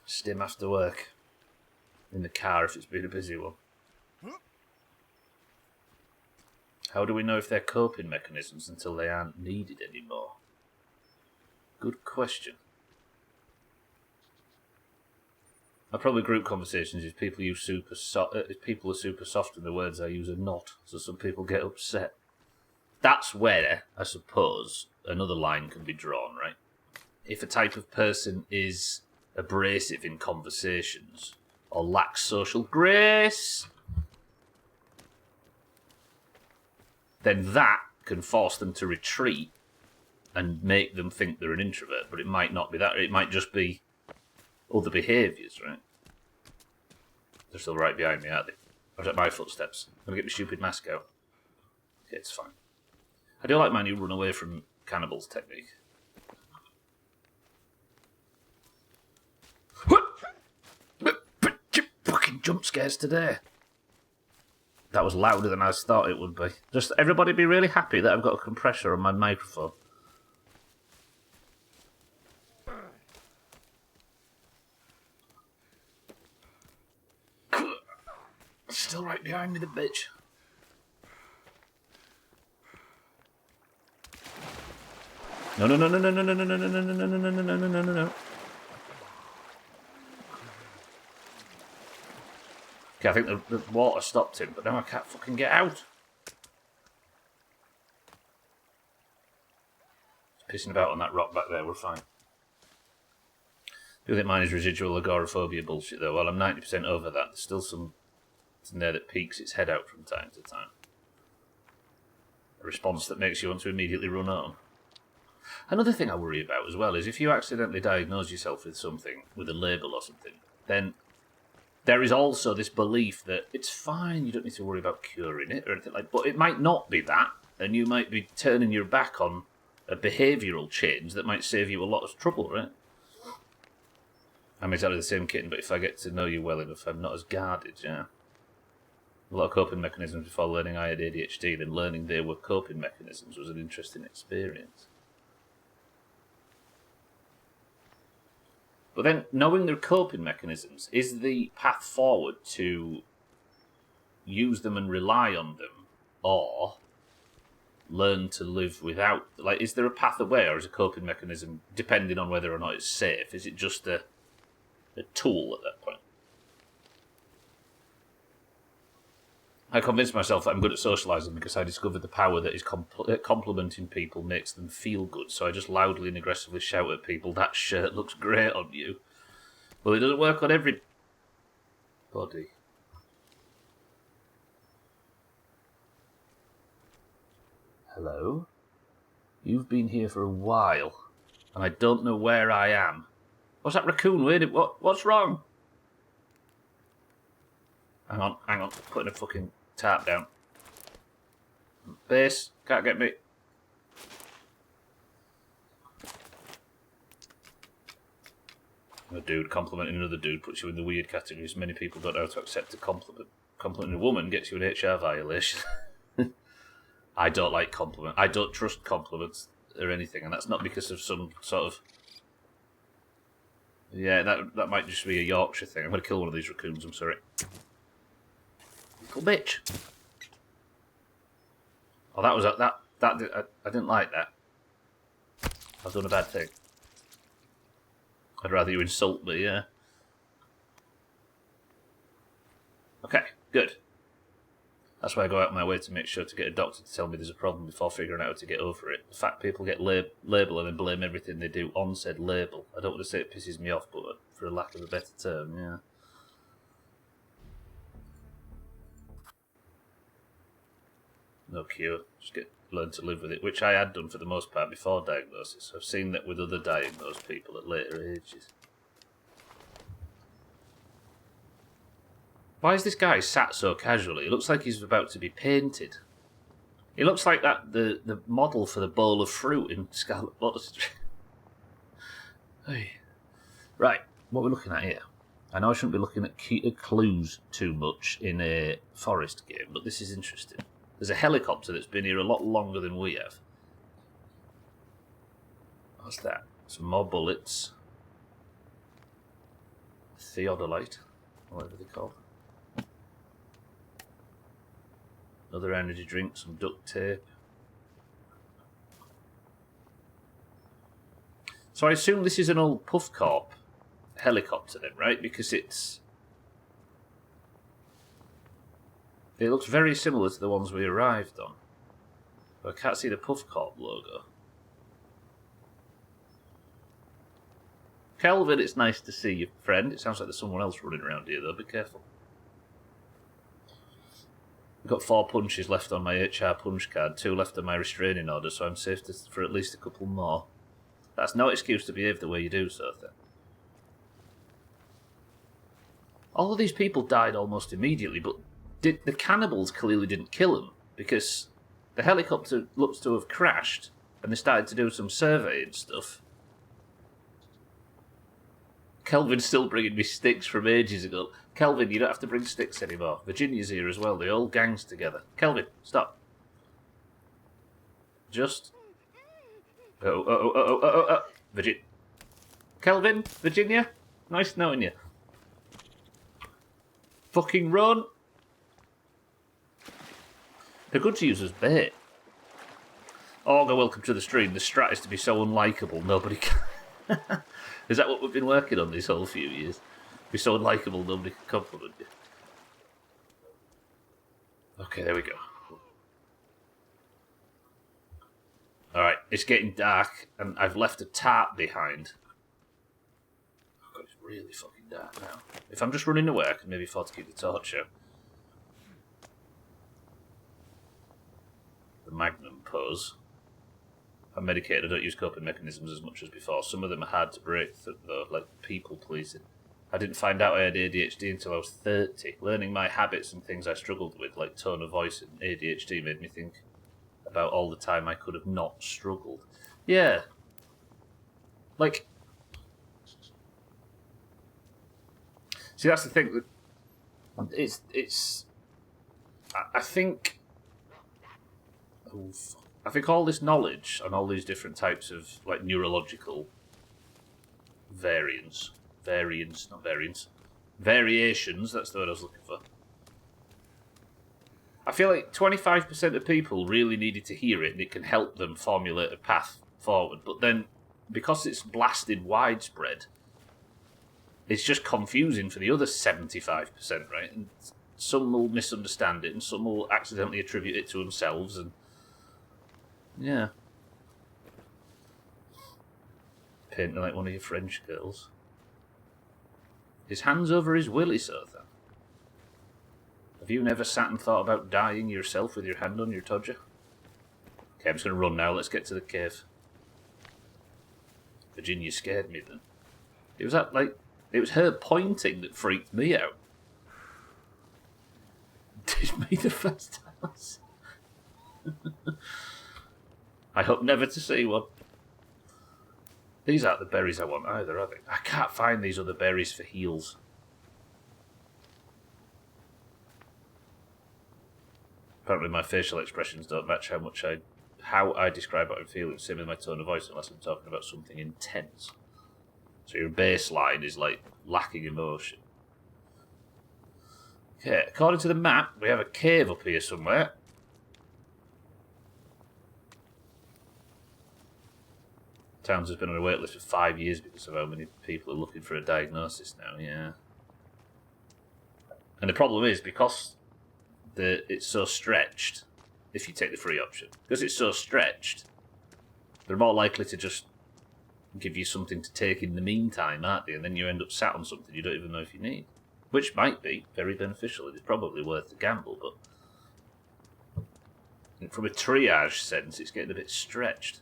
Stim after work. In the car if it's been a busy one. How do we know if they're coping mechanisms until they aren't needed anymore? Good question. I probably group conversations is people are super soft and the words I use are not, so some people get upset. That's where, I suppose, another line can be drawn, right? If a type of person is abrasive in conversations or lacks social grace, then that can force them to retreat and make them think they're an introvert. But it might not be that. It might just be other behaviours, right? They're still right behind me, aren't they? Or at my footsteps. I'm going to get my stupid mask out. Okay, it's fine. I do like my new run away from cannibals technique. Fucking jump scares today. That was louder than I thought it would be. Just everybody be really happy that I've got a compressor on my microphone. Still right behind me, the bitch. No. Okay, I think the water stopped him, but now I can't fucking get out. It's pissing about on that rock back there, we're fine. I do think mine is residual agoraphobia bullshit, though. While I'm 90% over that, there's still some in there that peeks its head out from time to time. A response that makes you want to immediately run home. Another thing I worry about as well is if you accidentally diagnose yourself with something, with a label or something, then there is also this belief that it's fine, you don't need to worry about curing it or anything like that. But it might not be that, and you might be turning your back on a behavioural change that might save you a lot of trouble, right? I'm exactly the same kitten, but if I get to know you well enough, I'm not as guarded, yeah. A lot of coping mechanisms before learning I had ADHD, then learning they were coping mechanisms was an interesting experience. But then, knowing they're coping mechanisms, is the path forward to use them and rely on them, or learn to live without? Like, is there a path away, or is a coping mechanism, depending on whether or not it's safe, is it just a tool at that point? I convinced myself that I'm good at socialising because I discovered the power that is complimenting people makes them feel good, so I just loudly and aggressively shout at people, "That shirt looks great on you." Well, it doesn't work on every body. Hello? You've been here for a while, and I don't know where I am. What's that raccoon weird? What's wrong? Hang on. Putting a fucking tarp down. Base, can't get me. A dude complimenting another dude puts you in the weird categories. Many people don't know how to accept a compliment. Complimenting a woman gets you an HR violation. I don't like compliments. I don't trust compliments or anything, and that's not because of some sort of... Yeah, that might just be a Yorkshire thing. I'm going to kill one of these raccoons, I'm sorry. Little bitch. Oh, that was... I didn't like that. I've done a bad thing. I'd rather you insult me, yeah. Okay, good. That's why I go out of my way to make sure to get a doctor to tell me there's a problem before figuring out how to get over it. The fact people get label and then blame everything they do on said label. I don't want to say it pisses me off, but for a lack of a better term, yeah. No cure. Just learn to live with it, which I had done for the most part before diagnosis. I've seen that with other diagnosed people at later ages. Why is this guy sat so casually? It looks like he's about to be painted. He looks like the model for the bowl of fruit in Scarlet Monastery. Hey. Right, what are we looking at here? I know I shouldn't be looking at clues too much in a forest game, but this is interesting. There's a helicopter that's been here a lot longer than we have. What's that? Some more bullets. Theodolite, whatever they're called. Another energy drink, some duct tape. So I assume this is an old Puff Corp helicopter then, right? Because it looks very similar to the ones we arrived on. But I can't see the Puff Corp logo. Kelvin, it's nice to see you, friend. It sounds like there's someone else running around here, though. Be careful. I've got 4 punches left on my HR punch card, 2 left on my restraining order, so I'm safe for at least a couple more. That's no excuse to behave the way you do, Sotha. All of these people died almost immediately, but the cannibals clearly didn't kill them, because the helicopter looks to have crashed, and they started to do some surveying stuff. Kelvin's still bringing me sticks from ages ago. Kelvin, you don't have to bring sticks anymore. Virginia's here as well. The whole gang's together. Kelvin, stop. Just... Oh. Virginia. Kelvin, Virginia, nice knowing you. Fucking run. They're good to use as bait. Augur, welcome to the stream. The strat is to be so unlikable, nobody can... Is that what we've been working on this whole few years? Be so unlikable, nobody can compliment you. Okay, there we go. Alright, it's getting dark, and I've left a tarp behind. Oh God, it's really fucking dark now. If I'm just running away, I can maybe afford to keep the torch out. The Magnum pose. I'm medicated, I don't use coping mechanisms as much as before. Some of them are hard to break, though, like people pleasing. I didn't find out I had ADHD until I was 30. Learning my habits and things I struggled with, like tone of voice and ADHD, made me think about all the time I could have not struggled. Yeah. Like... See, that's the thing. It's... I think... Oh, fuck. I think all this knowledge and all these different types of like neurological variations, that's the word I was looking for. I feel like 25% of people really needed to hear it and it can help them formulate a path forward. But then, because it's blasted widespread, it's just confusing for the other 75%, right? And some will misunderstand it and some will accidentally attribute it to themselves and yeah. Painting like one of your French girls. His hand's over his willy, Sotha. Have you never sat and thought about dying yourself with your hand on your todger? Okay, I'm just going to run now. Let's get to the cave. Virginia scared me then. It was her pointing that freaked me out. Did me the first time. I hope never to see one. These aren't the berries I want either, are they? I can't find these other berries for heals. Apparently my facial expressions don't match how I describe what I'm feeling, same with my tone of voice, unless I'm talking about something intense. So your baseline is like lacking emotion. Okay, according to the map, we have a cave up here somewhere. Towns has been on a wait list for 5 years because of how many people are looking for a diagnosis now, yeah. And the problem is, because it's so stretched, if you take the free option, because it's so stretched, they're more likely to just give you something to take in the meantime, aren't they? And then you end up sat on something you don't even know if you need. Which might be very beneficial. It's probably worth the gamble, but from a triage sense, it's getting a bit stretched.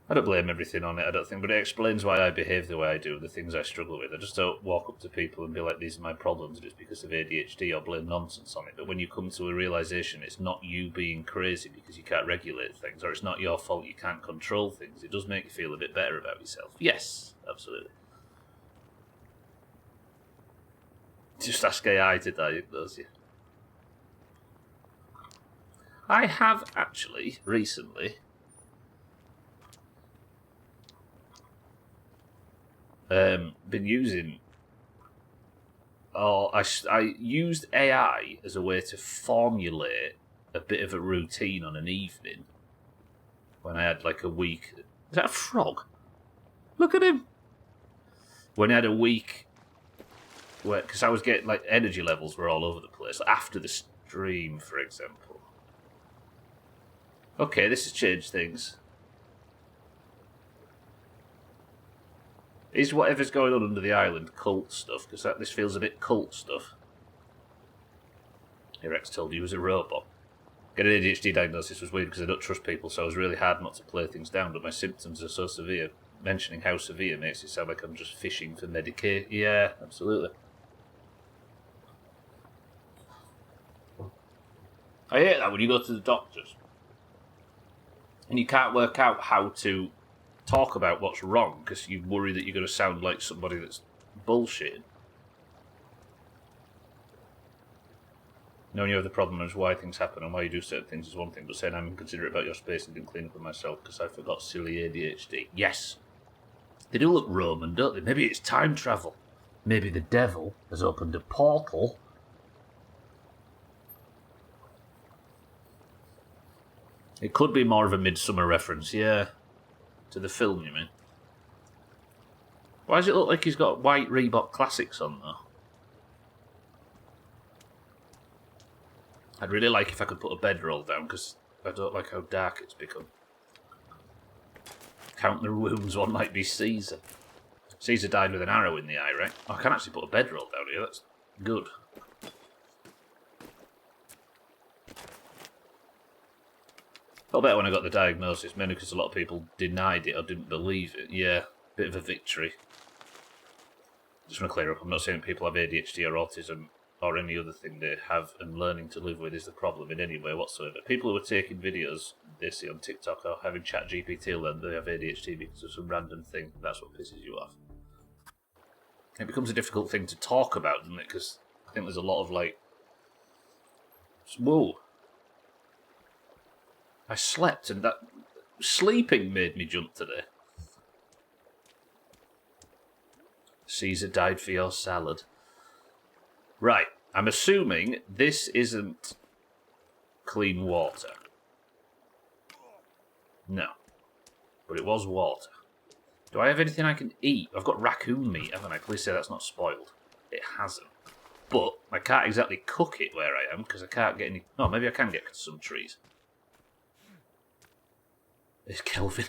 I don't blame everything on it, I don't think, but it explains why I behave the way I do, the things I struggle with. I just don't walk up to people and be like, these are my problems, just because of ADHD, or blame nonsense on it. But when you come to a realisation it's not you being crazy because you can't regulate things, or it's not your fault you can't control things, it does make you feel a bit better about yourself. Yes, absolutely. Just ask AI to diagnose you. I have actually, recently... been using, I used AI as a way to formulate a bit of a routine on an evening when I had like a week. Is that a frog? Look at him. When I had a week where, because I was getting like energy levels were all over the place after the stream, for example. Okay, this has changed things. Is whatever's going on under the island cult stuff? Because this feels a bit cult stuff. Rex told you he was a robot. Getting an ADHD diagnosis was weird because I don't trust people, so it was really hard not to play things down, but my symptoms are so severe. Mentioning how severe makes it sound like I'm just fishing for Medicaid. Yeah, absolutely. I hate that when you go to the doctors. And you can't work out how to talk about what's wrong because you worry that you're going to sound like somebody that's bullshitting. Knowing you have the problem is why things happen and why you do certain things is one thing, but saying I'm inconsiderate about your space and didn't clean up for myself because I forgot silly ADHD. Yes. They do look Roman, don't they? Maybe it's time travel. Maybe the devil has opened a portal. It could be more of a Midsummer reference, yeah. To the film, you mean? Why does it look like he's got white Reebok Classics on, though? I'd really like if I could put a bedroll down, because I don't like how dark it's become. Count the wounds, one might be Caesar. Caesar died with an arrow in the eye, right? Oh, I can actually put a bedroll down here, that's good. Felt better when I got the diagnosis, mainly because a lot of people denied it or didn't believe it. Yeah, bit of a victory. Just want to clear up, I'm not saying people have ADHD or autism or any other thing they have, and learning to live with is the problem in any way whatsoever. People who are taking videos they see on TikTok or having ChatGPT learn they have ADHD because of some random thing, that's what pisses you off. It becomes a difficult thing to talk about, doesn't it? Because I think there's a lot of like... Whoa. I slept and that... Sleeping made me jump today. Caesar died for your salad. Right, I'm assuming this isn't clean water. No. But it was water. Do I have anything I can eat? I've got raccoon meat, haven't I? Please say that's not spoiled. It hasn't. But I can't exactly cook it where I am, because I can't get any... Oh, maybe I can get some trees. There's Kelvin.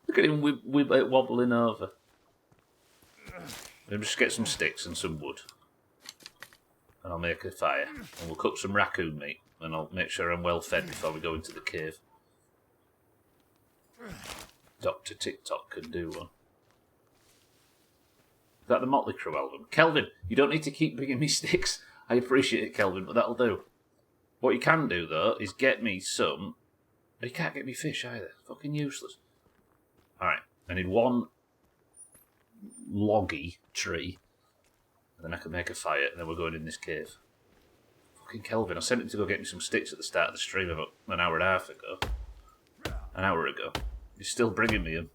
Look at him wobbling over. I'll just get some sticks and some wood. And I'll make a fire. And we'll cook some raccoon meat. And I'll make sure I'm well fed before we go into the cave. Dr. TikTok can do one. Is that the Motley Crue album? Kelvin, you don't need to keep bringing me sticks. I appreciate it, Kelvin, but that'll do. What you can do, though, is get me some... You can't get me fish either. Fucking useless. Alright, I need one loggy tree. And then I can make a fire, and then we're going in this cave. Fucking Kelvin, I sent him to go get me some sticks at the start of the stream about an hour and a half ago. An hour ago. He's still bringing me them.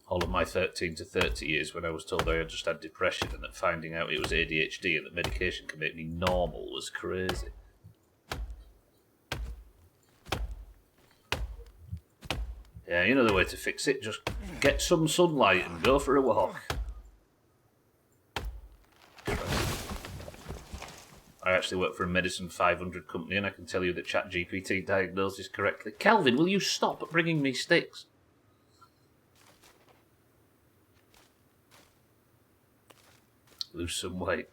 All of my 13 to 30 years when I was told I had just had depression and that finding out it was ADHD and that medication can make me normal was crazy. Yeah, you know the way to fix it. Just get some sunlight and go for a walk. I actually work for a Medicine 500 company and I can tell you that ChatGPT diagnosed this correctly. Calvin, will you stop bringing me sticks? Lose some weight.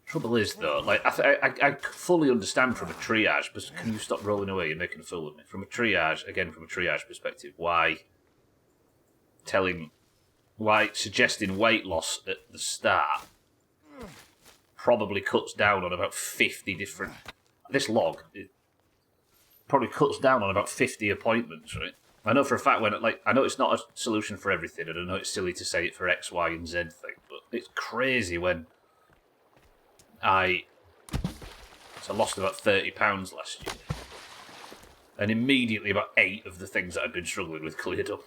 Trouble is, though, like I fully understand from a triage, but can you stop rolling away? You're making a fool of me. From a triage perspective, why suggesting weight loss at the start probably cuts down on about 50 different... This log, it probably cuts down on about 50 appointments, right? I know for a fact I know it's not a solution for everything, and I know it's silly to say it for X, Y, and Z thing, but it's crazy when I lost about 30 pounds last year. And immediately about 8 of the things that I'd been struggling with cleared up.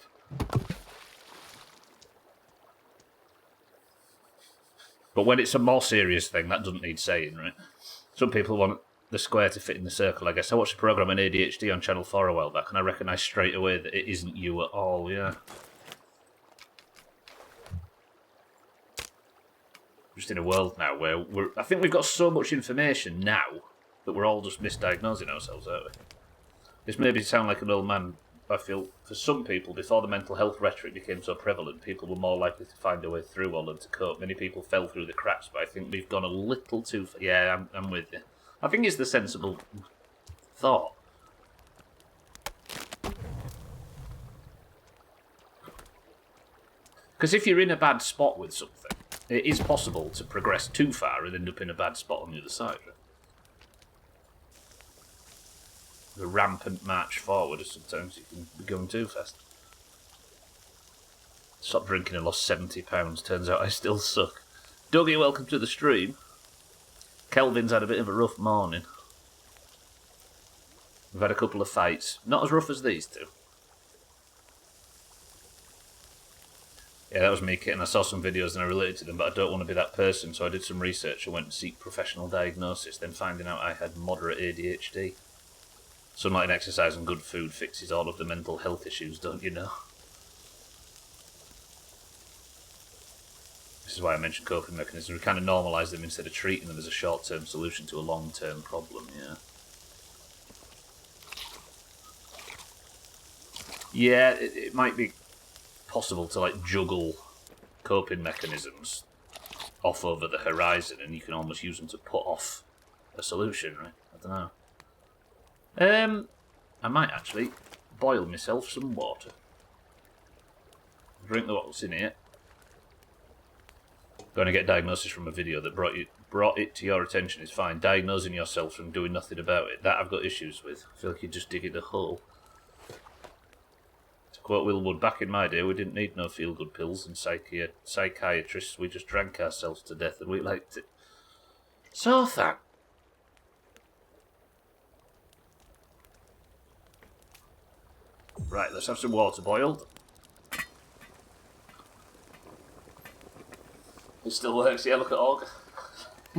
But when it's a more serious thing, that doesn't need saying, right? Some people want the square to fit in the circle, I guess. I watched a programme on ADHD on Channel 4 a while back, and I recognised straight away that it isn't you at all, yeah. Just in a world now where I think we've got so much information now that we're all just misdiagnosing ourselves, aren't we? This maybe sound like an old man. I feel for some people, before the mental health rhetoric became so prevalent, people were more likely to find a way through or learn to cope. Many people fell through the cracks, but I think we've gone a little too far. Yeah, I'm with you. I think it's the sensible thought. Because if you're in a bad spot with something, it is possible to progress too far and end up in a bad spot on the other side. Right? The rampant march forward, sometimes you can be going too fast. Stopped drinking and lost £70. Turns out I still suck. Dougie, welcome to the stream. Kelvin's had a bit of a rough morning. We've had a couple of fights. Not as rough as these two. Yeah, that was me, Kit, and I saw some videos and I related to them, but I don't want to be that person, so I did some research and went to seek professional diagnosis, then finding out I had moderate ADHD. Sunlight and exercise and good food fixes all of the mental health issues, don't you know? This is why I mentioned coping mechanisms. We kind of normalise them instead of treating them as a short-term solution to a long-term problem, yeah. Yeah, it might be possible to like juggle coping mechanisms off over the horizon, and you can almost use them to put off a solution, right? I don't know. I might actually boil myself some water. Drink the what's in here. Going to get diagnosis from a video that brought it to your attention is fine. Diagnosing yourself from doing nothing about it, that I've got issues with. I feel like you're just digging a hole. To quote Will Wood, back in my day, we didn't need no feel-good pills and psychiatrists. We just drank ourselves to death and we liked it. So that. Right, let's have some water boiled. It still works, yeah, look at Olga.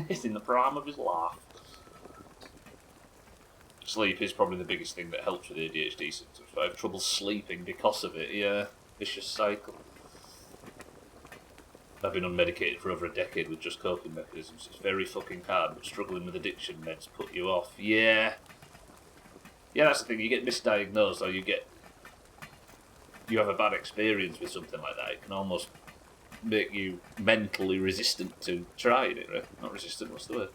He's in the prime of his life. Sleep is probably the biggest thing that helps with ADHD symptoms. I have trouble sleeping because of it, yeah. Vicious cycle. I've been unmedicated for over a decade with just coping mechanisms. It's very fucking hard, but struggling with addiction meds put you off. Yeah. Yeah, that's the thing. You get misdiagnosed or you have a bad experience with something like that. It can almost make you mentally resistant to trying it, right? Not resistant, what's the word?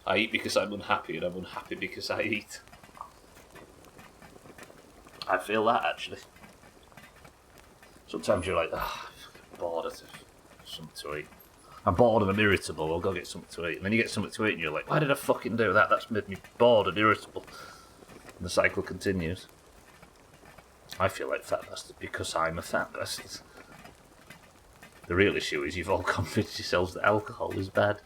I eat because I'm unhappy, and I'm unhappy because I eat. I feel that, actually. Sometimes you're like, I'm bored of something to eat. I'm bored and I'm irritable, I'll go get something to eat. And then you get something to eat and you're like, why did I fucking do that? That's made me bored and irritable. And the cycle continues. I feel like fat bastard because I'm a fat bastard. The real issue is you've all convinced yourselves that alcohol is bad.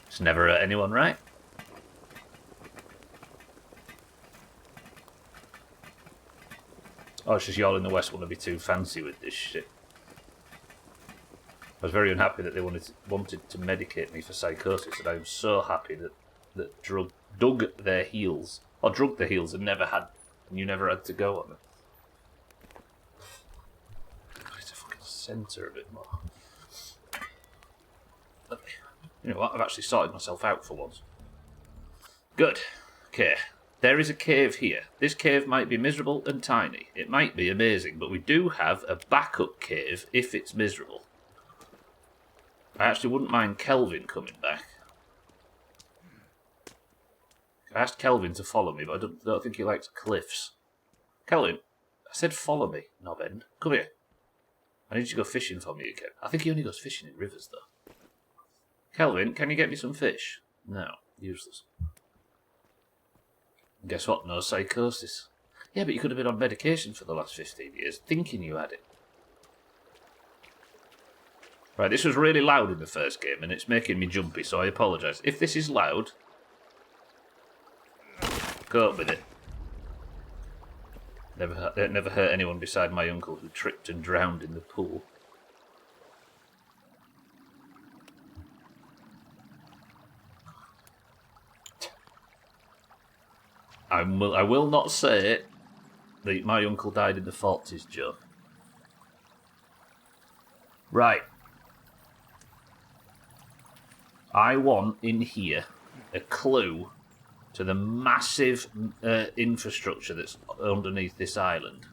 It's never hurt anyone, right? Oh, it's just y'all in the West want to be too fancy with this shit. I was very unhappy that they wanted to medicate me for psychosis, and I'm so happy that dug their heels and you never had to go on it. I need to fucking centre a bit more. You know what? I've actually sorted myself out for once. Good. Okay. There is a cave here. This cave might be miserable and tiny. It might be amazing, but we do have a backup cave if it's miserable. I actually wouldn't mind Kelvin coming back. I asked Kelvin to follow me, but I don't think he likes cliffs. Kelvin, I said follow me, knobend. Come here. I need you to go fishing for me again. I think he only goes fishing in rivers, though. Kelvin, can you get me some fish? No, useless. And guess what? No psychosis. Yeah, but you could have been on medication for the last 15 years, thinking you had it. Right, this was really loud in the first game, and it's making me jumpy, so I apologise. If this is loud, go up with it. Never hurt anyone beside my uncle who tripped and drowned in the pool. I will not say that my uncle died in the 40s, Joe. Right. I want in here a clue to the massive infrastructure that's underneath this island.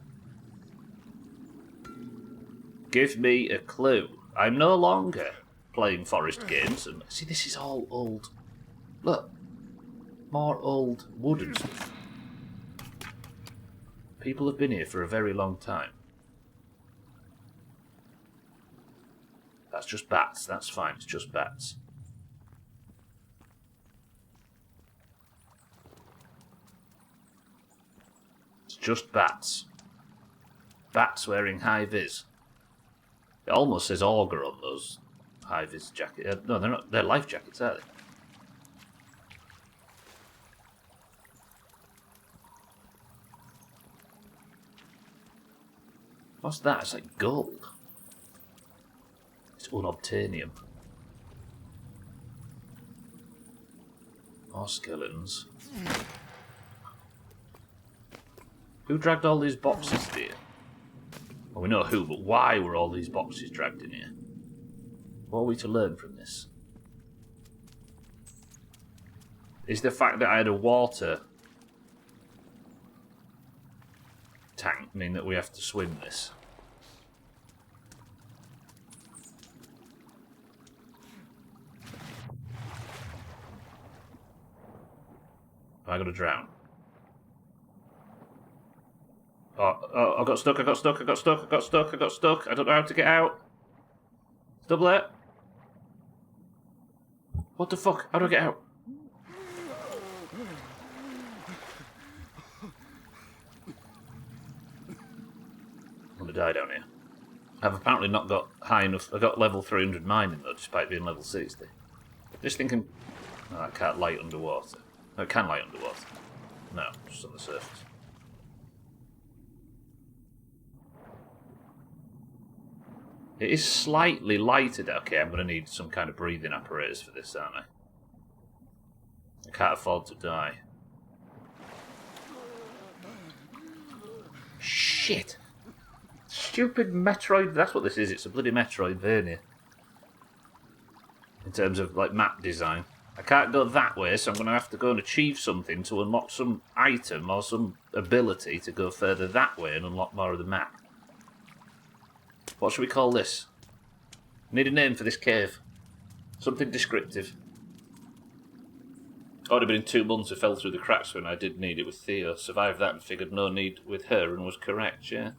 Give me a clue. I'm no longer playing forest games. And see, this is all old. Look. More old wooden stuff. People have been here for a very long time. That's just bats. That's fine. It's just bats. It's just bats. Bats wearing high-vis. It almost says auger on those high-vis jackets. No, they're not. They're life jackets, aren't they? What's that? It's like gold. It's unobtainium. More skeletons. Who dragged all these boxes here? Well, we know who, but why were all these boxes dragged in here? What are we to learn from this? Is the fact that I had a water tank mean that we have to swim this? Am I going to drown? Oh, I got stuck, I got stuck, I got stuck, I got stuck, I got stuck. I don't know how to get out. Double it. What the fuck? How do I get out? I'm going to die down here. I've apparently not got high enough. I got level 300 mining though, despite being level 60. Just thinking... Oh, I can't light underwater. No, it can light underwater. No, just on the surface. It is slightly lighted. Okay, I'm going to need some kind of breathing apparatus for this, aren't I? I can't afford to die. Shit! Stupid Metroid... That's what this is. It's a bloody Metroidvania. In terms of, like, map design. I can't go that way, so I'm going to have to go and achieve something to unlock some item or some ability to go further that way and unlock more of the map. What should we call this? I need a name for this cave. Something descriptive. Already been in 2 months. I fell through the cracks when I did need it with Theo. Survived that and figured no need with her and was correct, yeah.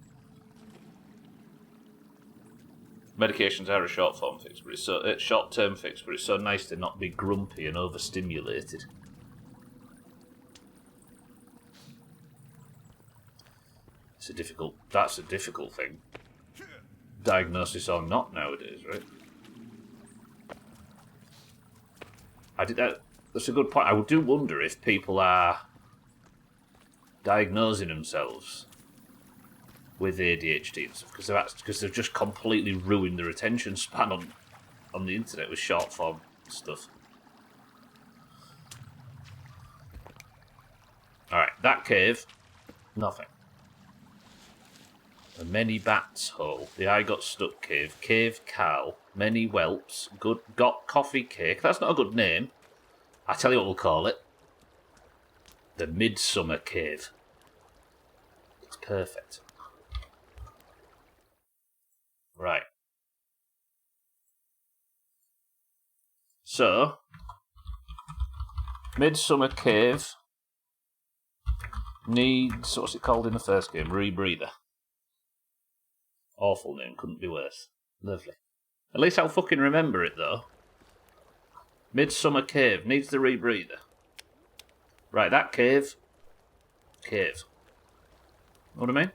Medications are a short-form fix, but it's so short-term fix, but it's so nice to not be grumpy and overstimulated. It's a difficult. That's a difficult thing. Diagnosis or not nowadays, right? I did that. That's a good point. I do wonder if people are diagnosing themselves with ADHD and stuff because they've just completely ruined their attention span on the internet with short form stuff. Alright, that cave, nothing. A many bats hole, the I got stuck cave, cave Carl, many whelps, got coffee cake. That's not a good name. I tell you what we'll call it. The Midsummer Cave. It's perfect. Right. So, Midsummer Cave needs, what's it called in the first game? Rebreather. Awful name, couldn't be worse. Lovely. At least I'll fucking remember it though. Midsummer Cave needs the rebreather. Right, that cave. Cave. Know what I mean?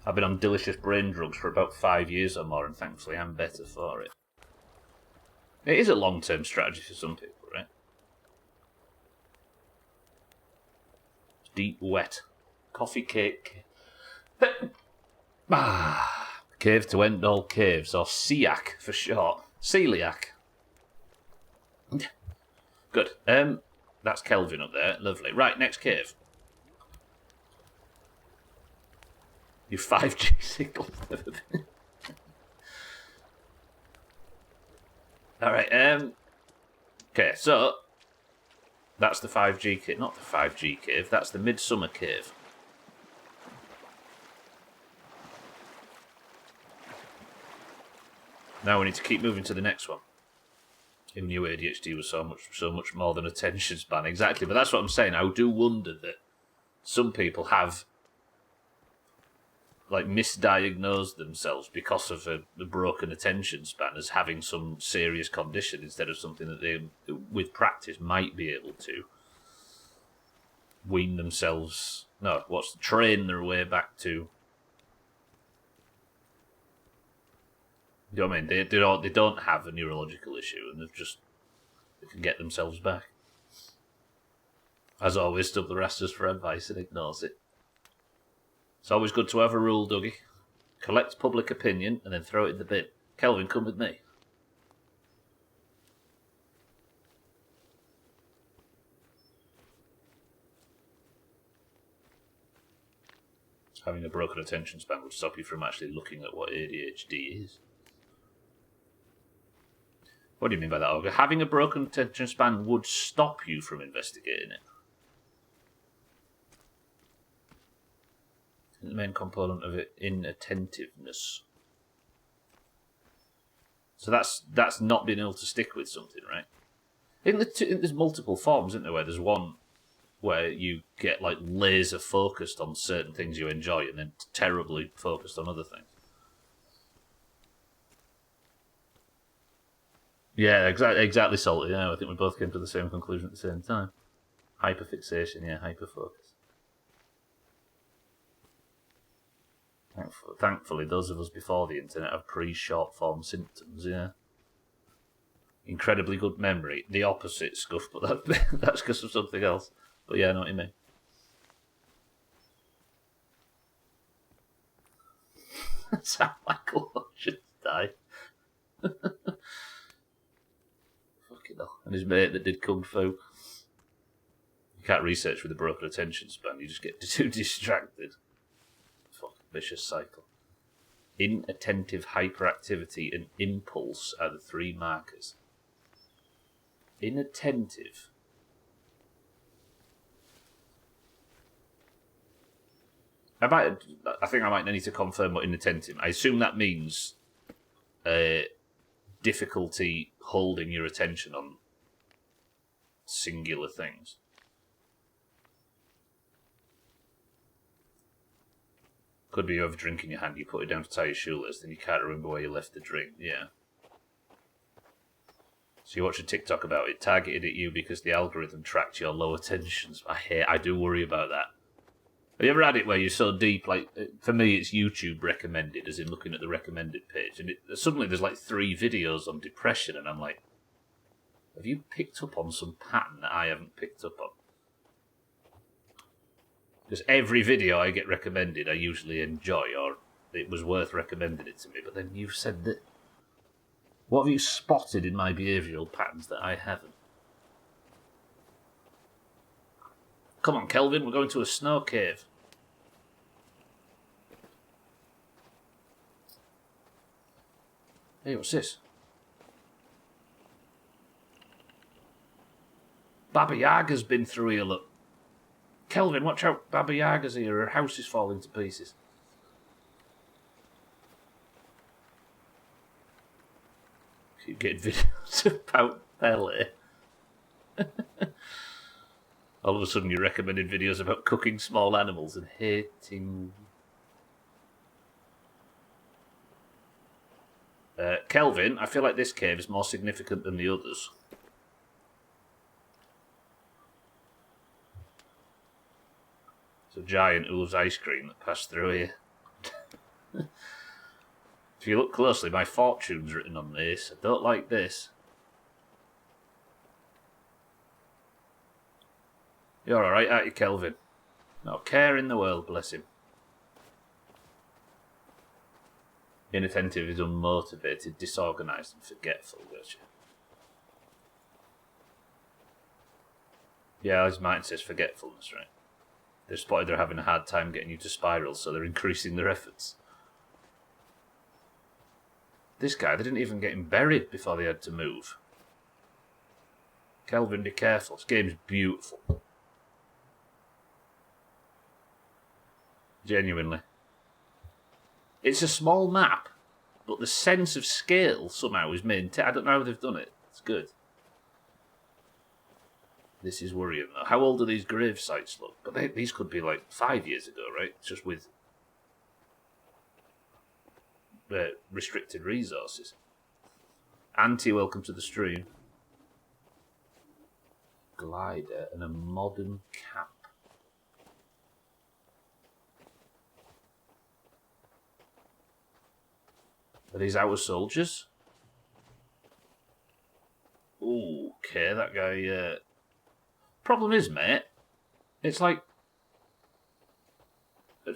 I've been on delicious brain drugs for about 5 years or more, and thankfully I'm better for it. It is a long-term strategy for some people, right? Deep wet. Coffee cake. Cave to end all caves, or SEAC for short. Celiac. Good. That's Kelvin up there. Lovely. Right, next cave. Your 5G signal. Alright, okay, so that's the 5G cave, not the 5G cave, that's the Midsummer Cave. Now we need to keep moving to the next one. Who knew ADHD was so much more than attention span? Exactly, but that's what I'm saying. I do wonder that some people have like misdiagnosed themselves because of a broken attention span as having some serious condition instead of something that they, with practice, might be able to wean themselves. No, train their way back to. You know what I mean? They don't have a neurological issue, and they can get themselves back. As always, stub the rasters for advice and ignores it. It's always good to have a rule, Dougie. Collect public opinion and then throw it in the bin. Kelvin, come with me. Having a broken attention span would stop you from actually looking at what ADHD is. What do you mean by that, Olga? Having a broken attention span would stop you from investigating it. The main component of it, inattentiveness. So that's not being able to stick with something, right? There's multiple forms, isn't there? Where there's one where you get like laser focused on certain things you enjoy, and then terribly focused on other things. Yeah, exactly, Salty. Yeah, I think we both came to the same conclusion at the same time. Hyperfixation, yeah, hyperfocus. Thankfully, those of us before the internet have pre-short form symptoms, yeah. Incredibly good memory. The opposite, Scuff, but that's because of something else. But yeah, I know what you mean. That's how Michael should die. Fucking hell. And his mate that did Kung Fu. You can't research with a broken attention span, you just get too distracted. Vicious cycle. Inattentive hyperactivity and impulse are the three markers. Inattentive. I think I might need to confirm what inattentive. I assume that means difficulty holding your attention on singular things. Could be you have a drink in your hand, you put it down to tie your shoelace, then you can't remember where you left the drink. Yeah. So you watch a TikTok about it, targeted at you because the algorithm tracked your low attentions. I do worry about that. Have you ever had it where you're so deep, like, for me it's YouTube recommended, as in looking at the recommended page, and suddenly there's like 3 videos on depression, and I'm like, have you picked up on some pattern that I haven't picked up on? Because every video I get recommended I usually enjoy, or it was worth recommending it to me, but then you've said that. What have you spotted in my behavioural patterns that I haven't? Come on, Kelvin, we're going to a snow cave. Hey, what's this? Baba Yaga's been through here, look. Kelvin, watch out, Baba Yaga's here, her house is falling to pieces. Keep getting videos about Pele. All of a sudden you're recommending videos about cooking small animals and hating... Kelvin, I feel like this cave is more significant than the others. It's a giant who loves ice cream that passed through here. If you look closely, my fortune's written on this. I don't like this. You're alright, aren't you, Kelvin? No care in the world, bless him. Inattentive is unmotivated, disorganised and forgetful, gotcha. Yeah, as Martin says, forgetfulness, right? They've spotted they're having a hard time getting you to spiral, so they're increasing their efforts. This guy, they didn't even get him buried before they had to move. Kelvin, be careful. This game's beautiful. Genuinely. It's a small map, but the sense of scale somehow is maintained. I don't know how they've done it. It's good. This is worrying, though. How old do these grave sites look? But these could be like 5 years ago, right? Just with... restricted resources. Auntie, welcome to the stream. Glider and a modern cap. Are these our soldiers? Ooh, okay, that guy... Problem is, mate, it's like a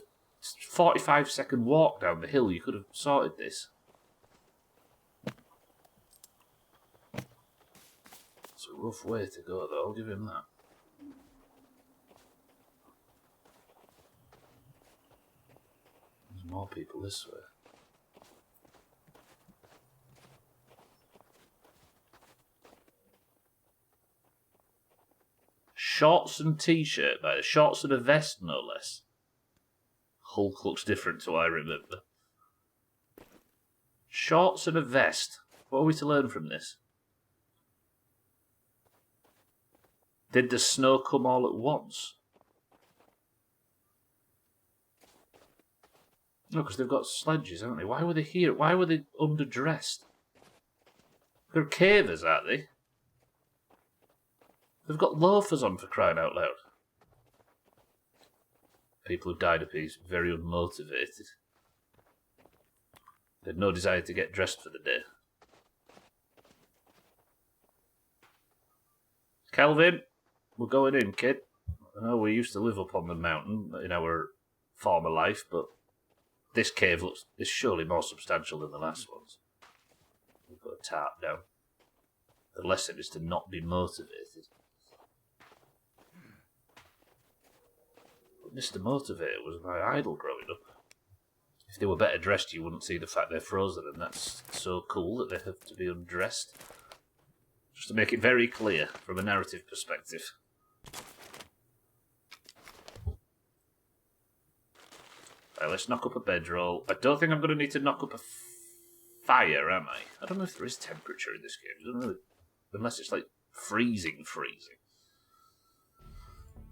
45-second walk down the hill. You could have sorted this. It's a rough way to go, though. I'll give him that. There's more people this way. Shorts and t-shirt, by the shorts and a vest, no less. Hulk looks different to what I remember. Shorts and a vest. What are we to learn from this? Did the snow come all at once? No, because they've got sledges, haven't they? Why were they here? Why were they underdressed? They're cavers, aren't they? They've got loafers on, for crying out loud. People who died appear very unmotivated. They had no desire to get dressed for the day. Kelvin, we're going in, kid. I know we used to live up on the mountain in our former life, but this cave is surely more substantial than the last ones. We've got a tarp down. The lesson is to not be motivated. Mr. Motivator was my idol growing up. If they were better dressed, you wouldn't see the fact they're frozen, and that's so cool that they have to be undressed. Just to make it very clear from a narrative perspective. Right, let's knock up a bedroll. I don't think I'm going to need to knock up a fire, am I? I don't know if there is temperature in this game. I don't know, unless it's like freezing.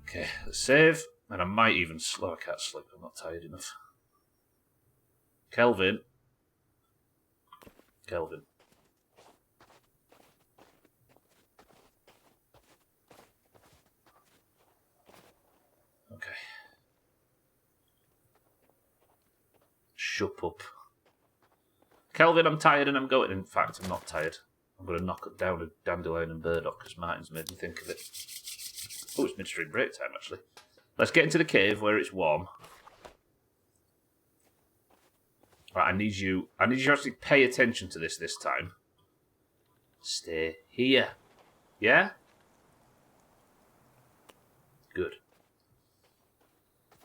Okay, let's save. And I might even slow. I can't sleep. I'm not tired enough. Kelvin. Okay. Shut up. Kelvin, I'm tired and I'm going. In fact, I'm not tired. I'm going to knock down a dandelion and burdock because Martin's made me think of it. Oh, it's midstream break time, actually. Let's get into the cave where it's warm. Right, I need you to actually pay attention to this time. Stay here. Yeah? Good.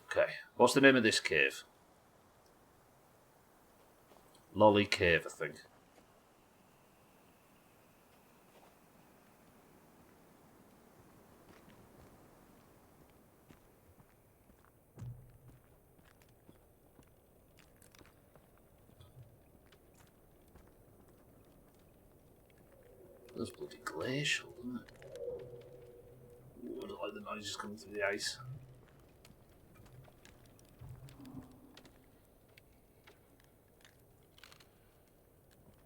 Okay, what's the name of this cave? Lolly Cave, I think. That's bloody glacial, isn't it? Ooh, I don't like the noises coming through the ice.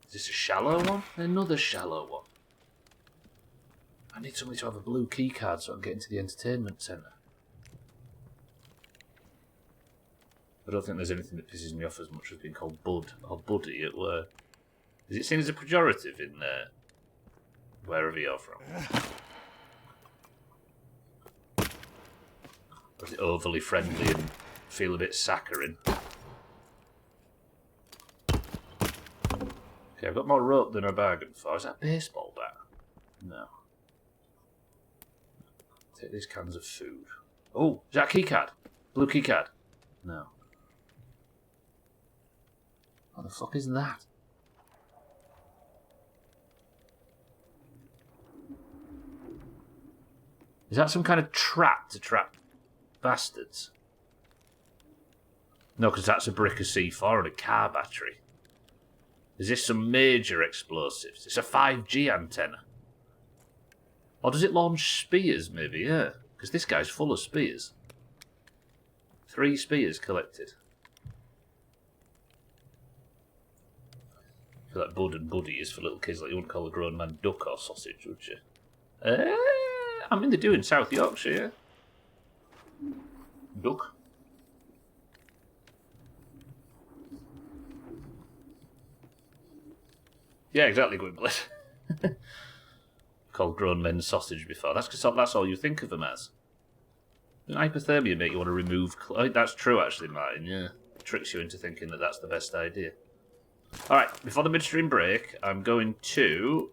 Is this a shallow one? Another shallow one. I need somebody to have a blue key card so I can get into the entertainment centre. I don't think there's anything that pisses me off as much as being called bud or buddy at work. Is it seen as a pejorative in wherever you're from? Or is it overly friendly and feel a bit saccharine? Okay, I've got more rope than I bargained for. Is that a baseball bat? No. Take these cans of food. Oh, is that a key card? Blue key card? No. What the fuck is that? Is that some kind of trap to trap bastards? No, because that's a brick of C4 and a car battery. Is this some major explosives? It's a 5G antenna. Or does it launch spears, maybe? Yeah, because this guy's full of spears. 3 spears collected. Like bud and buddy is for little kids. Like you wouldn't call a grown man duck or sausage, would you? I mean, they do in South Yorkshire, yeah. Duck. Yeah, exactly, Gwynplaine. Called grown men sausage before. That's because that's all you think of them as. Hypothermia make you want to remove... that's true, actually, Martin, yeah. It tricks you into thinking that that's the best idea. Alright, before the midstream break, I'm going to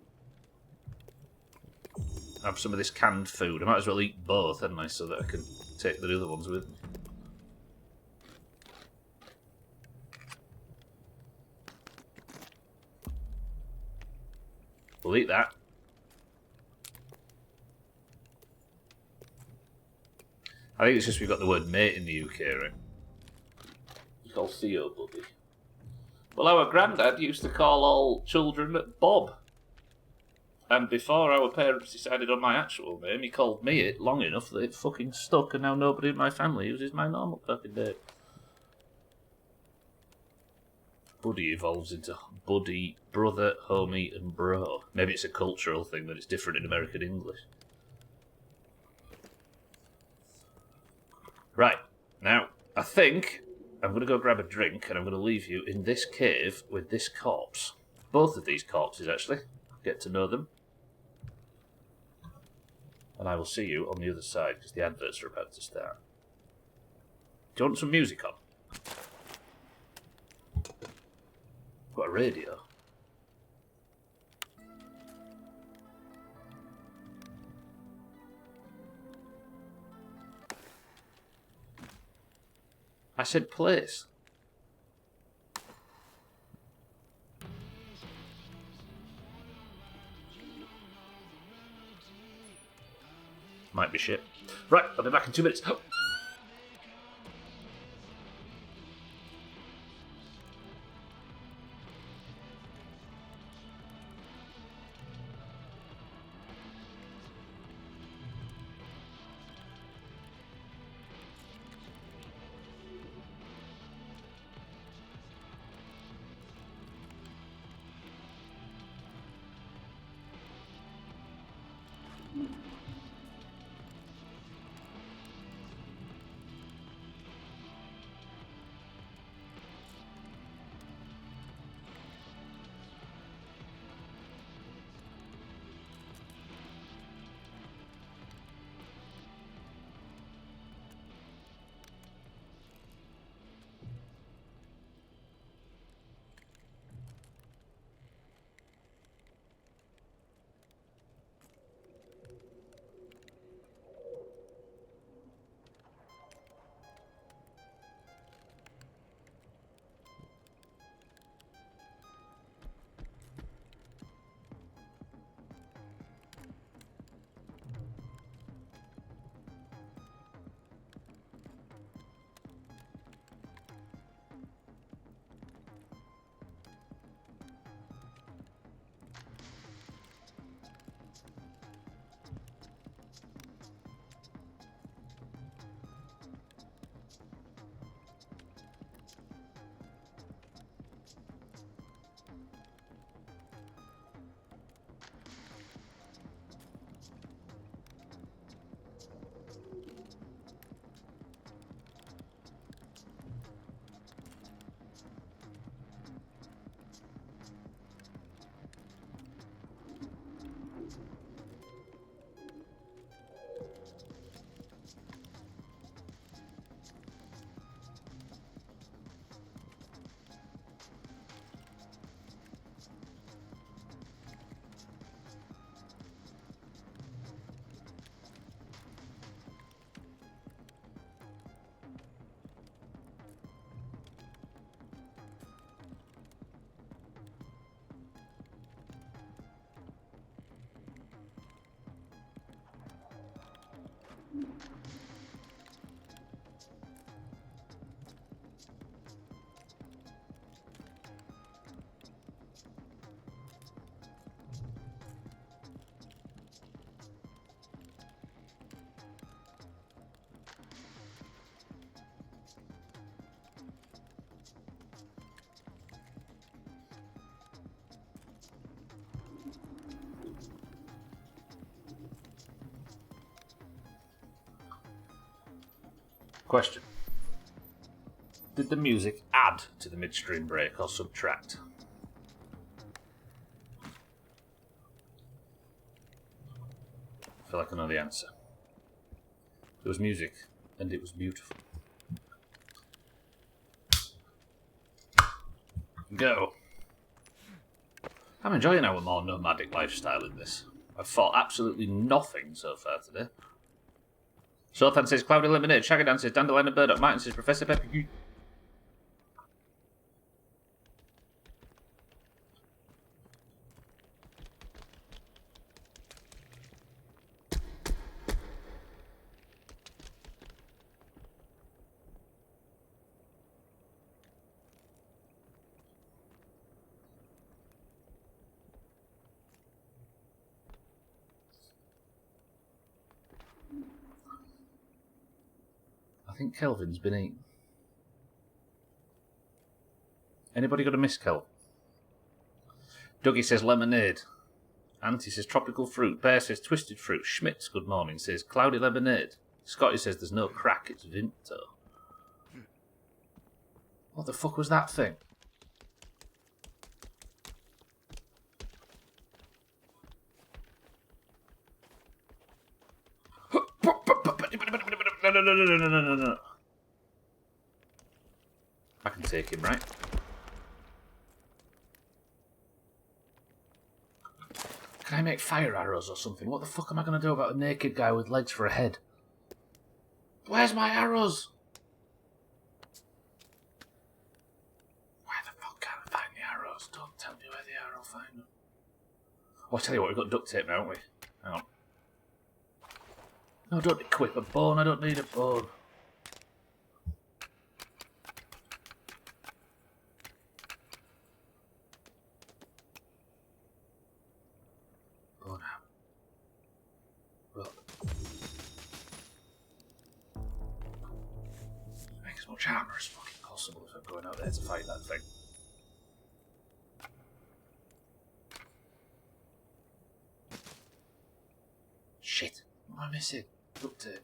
have some of this canned food. I might as well eat both, hadn't I, so that I can take the other ones with me. We'll eat that. I think it's just we've got the word mate in the UK, right? You call Theo Buddy. Well, our granddad used to call all children Bob. And before our parents decided on my actual name, he called me it long enough that it fucking stuck, and now nobody in my family uses my normal fucking name. Buddy evolves into buddy, brother, homie, and bro. Maybe it's a cultural thing that it's different in American English. Right, now, I think I'm going to go grab a drink and I'm going to leave you in this cave with this corpse. Both of these corpses, actually. Get to know them. And I will see you on the other side because the adverts are about to start. Do you want some music on? Got a radio. I said place. Might be shit. Right, I'll be back in 2 minutes. Question. Did the music add to the midstream break or subtract? I feel like I know the answer. There was music, and it was beautiful. Go. I'm enjoying our more nomadic lifestyle in this. I've fought absolutely nothing so far today. Sothan says Cloudy Lemonade, Shagadan says Dandelion and Burdock, Martin says Professor Pepper. I think Kelvin's been eaten. Anybody got a miss, Kel? Dougie says lemonade. Auntie says tropical fruit. Bear says twisted fruit. Schmitz, good morning, says cloudy lemonade. Scotty says there's no crack, it's Vinto. What the fuck was that thing? No. I can take him, right? Can I make fire arrows or something? What the fuck am I going to do about a naked guy with legs for a head? Where's my arrows? Where the fuck can I find the arrows? Don't tell me where the arrow find them. Oh, I'll tell you what, we've got duct tape now, haven't we? Hang on. No, don't equip a bone. I don't need a bone. Bone out. Well. Make as much armour as fucking possible if I'm going out there to fight that thing. Shit. What am I missing? Duct tape.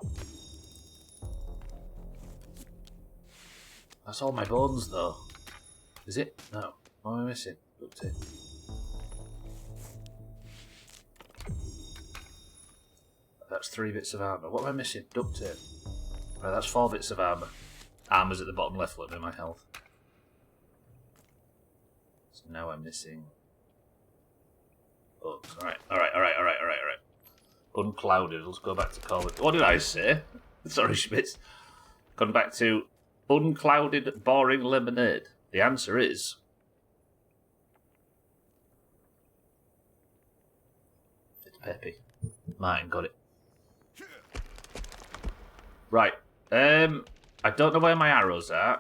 That's all my bones, though. Is it? No. What am I missing? Duct tape. That's 3 bits of armour. What am I missing? Duct tape. Right, that's 4 bits of armour. Armour's at the bottom left, look at my health. So now I'm missing... Oh, alright. Unclouded. Let's go back to call it. What did I say? Sorry, Schmitz. Gone back to unclouded, boring lemonade. The answer is... It's Peppy. Martin got it. Right. I don't know where my arrows are.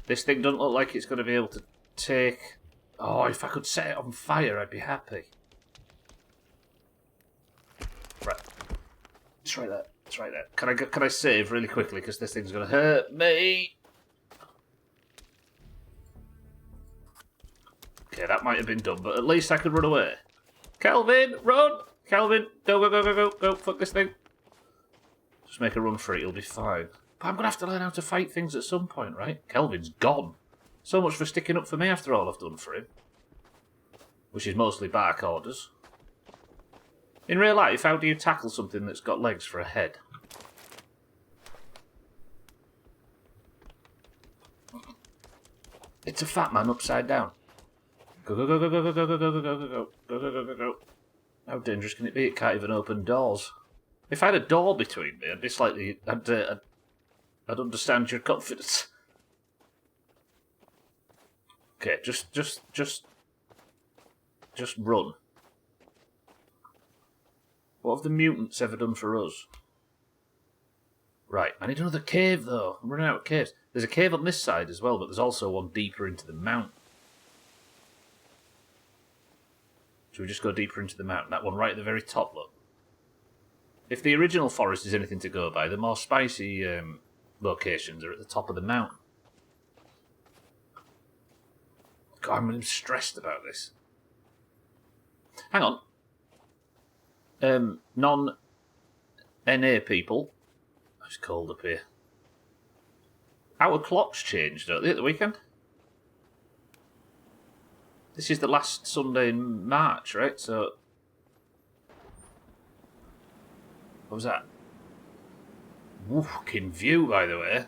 This thing doesn't look like it's going to be able to take... Oh, if I could set it on fire, I'd be happy. Right. Try that. Try that. Can I save really quickly because this thing's going to hurt me? Okay, that might have been done, but at least I could run away. Kelvin, run! Kelvin, go! Fuck this thing. Just make a run for it. You'll be fine. But I'm going to have to learn how to fight things at some point, right? Kelvin's gone. So much for sticking up for me after all I've done for him. Which is mostly bark orders. In real life, how do you tackle something that's got legs for a head? It's a fat man upside down. Go. How dangerous can it be? It can't even open doors. If I had a door between me, I'd be slightly... I'd understand your confidence. Okay, just run. What have the mutants ever done for us? Right, I need another cave, though. I'm running out of caves. There's a cave on this side as well, but there's also one deeper into the mountain. Should we just go deeper into the mountain? That one right at the very top, look. If the original forest is anything to go by, the more spicy locations are at the top of the mountain. God, I'm stressed about this. Hang on. Non-NA people, It's cold up here. Our clocks changed, don't they, at the weekend? This is the last Sunday in March, right? So... What was that? Fucking view, by the way.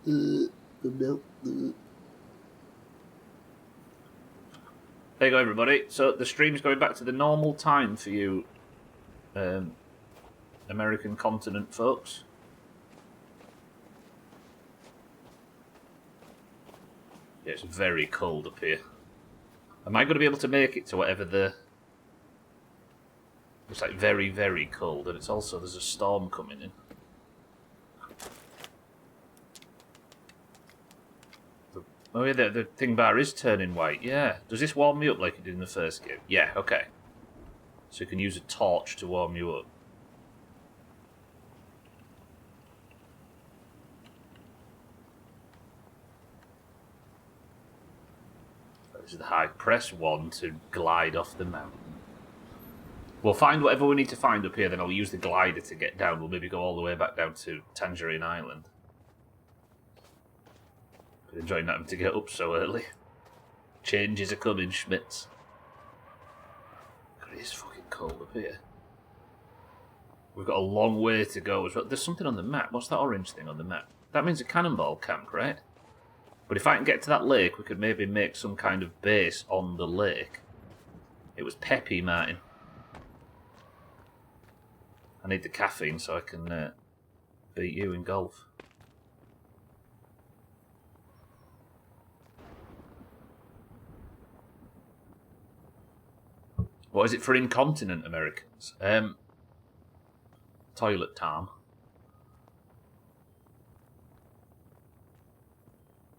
There you go, everybody. So the stream's going back to the normal time for you American continent folks. Yeah, it's very cold up here. Am I going to be able to make it to whatever the... It's like very, very cold, and it's also, there's a storm coming in. Oh yeah, the thing bar is turning white, yeah. Does this warm me up like it did in the first game? Yeah, okay. So you can use a torch to warm you up. This is the high. Press 1 to glide off the mountain. We'll find whatever we need to find up here, then I'll use the glider to get down. We'll maybe go all the way back down to Tangerine Island. Been enjoying having to get up so early. Changes are coming, Schmitz. God, it is fucking cold up here. We've got a long way to go as well. There's something on the map. What's that orange thing on the map? That means a cannonball camp, right? But if I can get to that lake, we could maybe make some kind of base on the lake. It was peppy, Martin. I need the caffeine so I can beat you in golf. What is it for incontinent Americans? Toilet time.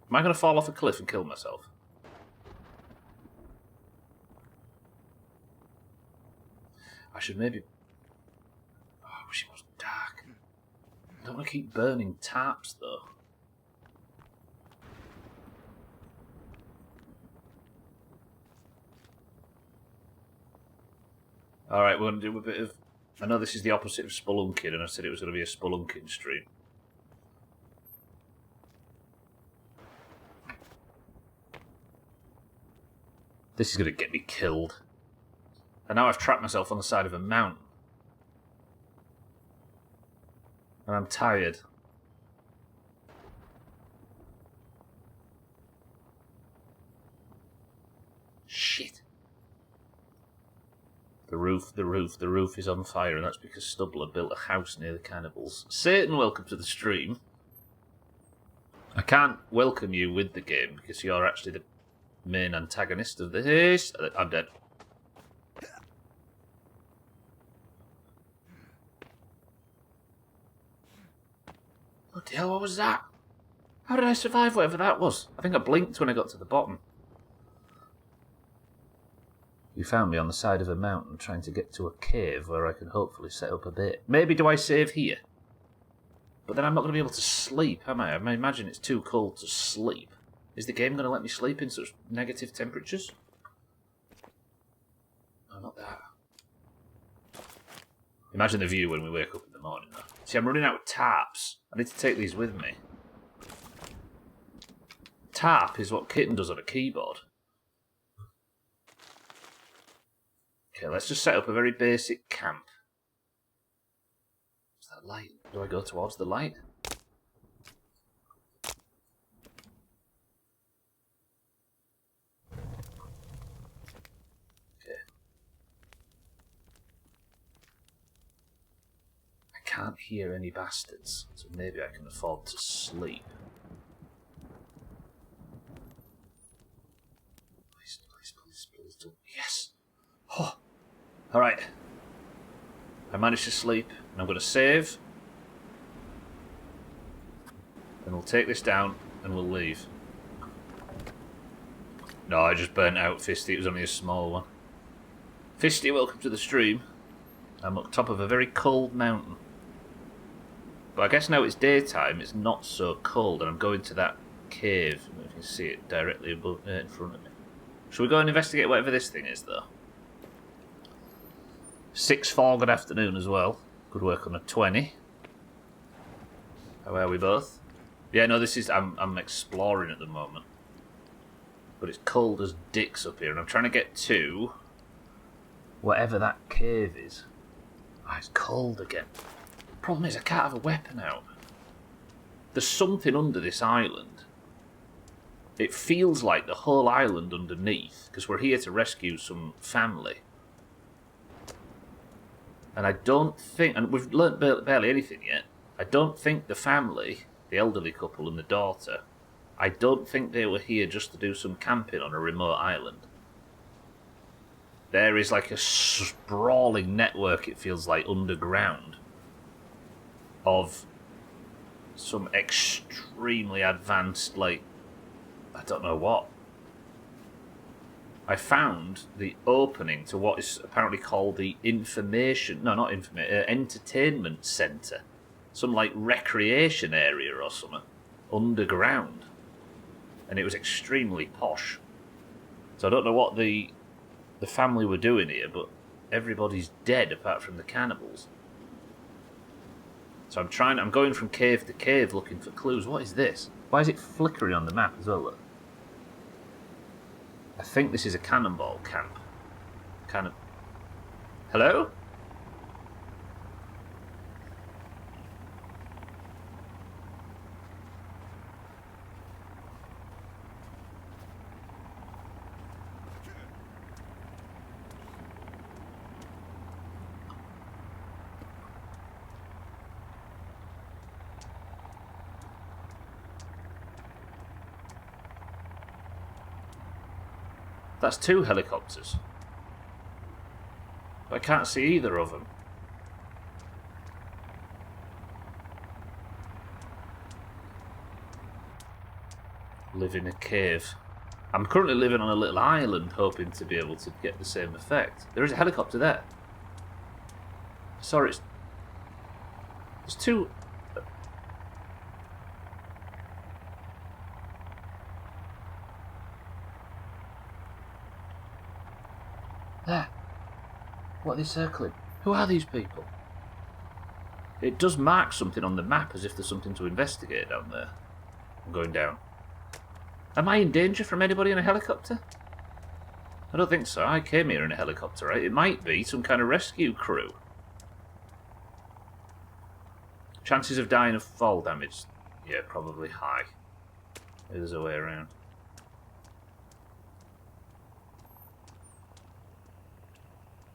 Am I going to fall off a cliff and kill myself? I should maybe... Oh, I wish it was dark. I don't want to keep burning taps, though. Alright, we're going to do a bit of... I know this is the opposite of spelunking, and I said it was going to be a spelunking stream. This is going to get me killed. And now I've trapped myself on the side of a mountain. And I'm tired. Shit. The roof is on fire, and that's because Stubbler built a house near the cannibals. Satan, welcome to the stream. I can't welcome you with the game, because you're actually the main antagonist of this. I'm dead. What the hell, what was that? How did I survive whatever that was? I think I blinked when I got to the bottom. You found me on the side of a mountain trying to get to a cave where I can hopefully set up a bit. Maybe do I save here? But then I'm not going to be able to sleep, am I? I imagine it's too cold to sleep. Is the game going to let me sleep in such negative temperatures? No, not that. Imagine the view when we wake up in the morning, though. See, I'm running out of tarps. I need to take these with me. Tarp is what Kitten does on a keyboard. Okay, let's just set up a very basic camp. What's that light? Do I go towards the light? Okay. I can't hear any bastards, so maybe I can afford to sleep. Please, please, please, please don't. Yes! Oh! Alright. I managed to sleep, and I'm going to save. And we'll take this down, and we'll leave. No, I just burnt out Fisty. It was only a small one. Fisty, welcome to the stream. I'm up top of a very cold mountain. But I guess now it's daytime, it's not so cold, and I'm going to that cave. I don't know if you can see it directly above, in front of me. Shall we go and investigate whatever this thing is, though? 6-4, good afternoon as well. Good work on a 20. How are we both? Yeah, no, this is... I'm exploring at the moment. But it's cold as dicks up here, and I'm trying to get to... whatever that cave is. Oh, it's cold again. Problem is, I can't have a weapon out. There's something under this island. It feels like the whole island underneath, because we're here to rescue some family. And I don't think... and we've learnt barely anything yet. I don't think the family, the elderly couple and the daughter, I don't think they were here just to do some camping on a remote island. There is like a sprawling network, it feels like, underground of some extremely advanced, like, I don't know what. I found the opening to what is apparently called the entertainment centre. Some, like, recreation area or something. Underground. And it was extremely posh. So I don't know what the family were doing here, but everybody's dead apart from the cannibals. So I'm going from cave to cave looking for clues. What is this? Why is it flickering on the map as well, look? I think this is a cannonball camp. Hello? That's 2 helicopters. But I can't see either of them. Live in a cave. I'm currently living on a little island, hoping to be able to get the same effect. There is a helicopter there. Sorry, there's 2... There. What are they circling? Who are these people? It does mark something on the map as if there's something to investigate down there. I'm going down. Am I in danger from anybody in a helicopter? I don't think so. I came here in a helicopter, right? It might be some kind of rescue crew. Chances of dying of fall damage? Yeah, probably high. There's a way around.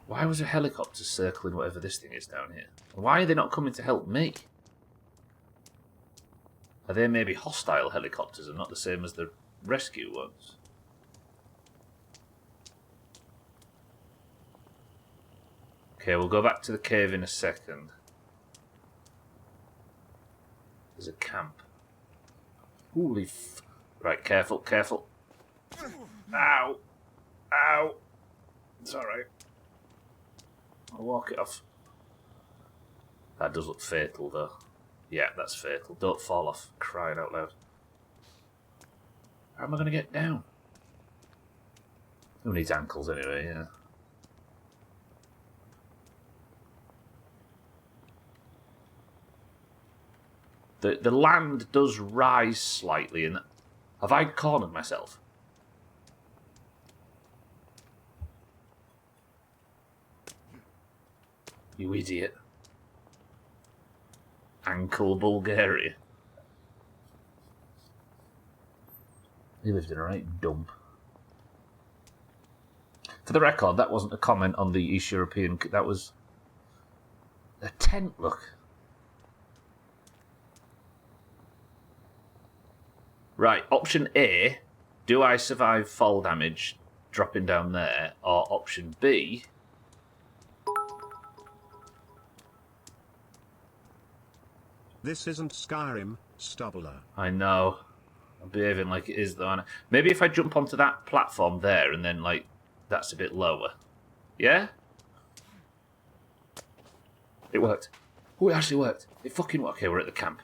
Why was a helicopter circling whatever this thing is down here? Why are they not coming to help me? Are they maybe hostile helicopters and not the same as the rescue ones? Okay, we'll go back to the cave in a second. There's a camp. Holy f... Right, careful, careful. Ow! Ow! It's alright. I'll walk it off. That does look fatal, though. Yeah, that's fatal. Don't fall off. Crying out loud. How am I going to get down? Who needs ankles anyway, yeah. The land does rise slightly, and have I cornered myself? You idiot. Ankle Bulgaria. He lived in a right dump. For the record, that wasn't a comment on the East European... That was a tent, look. Right, option A, do I survive fall damage dropping down there? Or option B... This isn't Skyrim, Stubbler. I know. I'm behaving like it is, though, aren't I? Maybe if I jump onto that platform there and then, like, that's a bit lower. Yeah? It worked. Oh, it actually worked. It fucking worked. Okay, we're at the camp.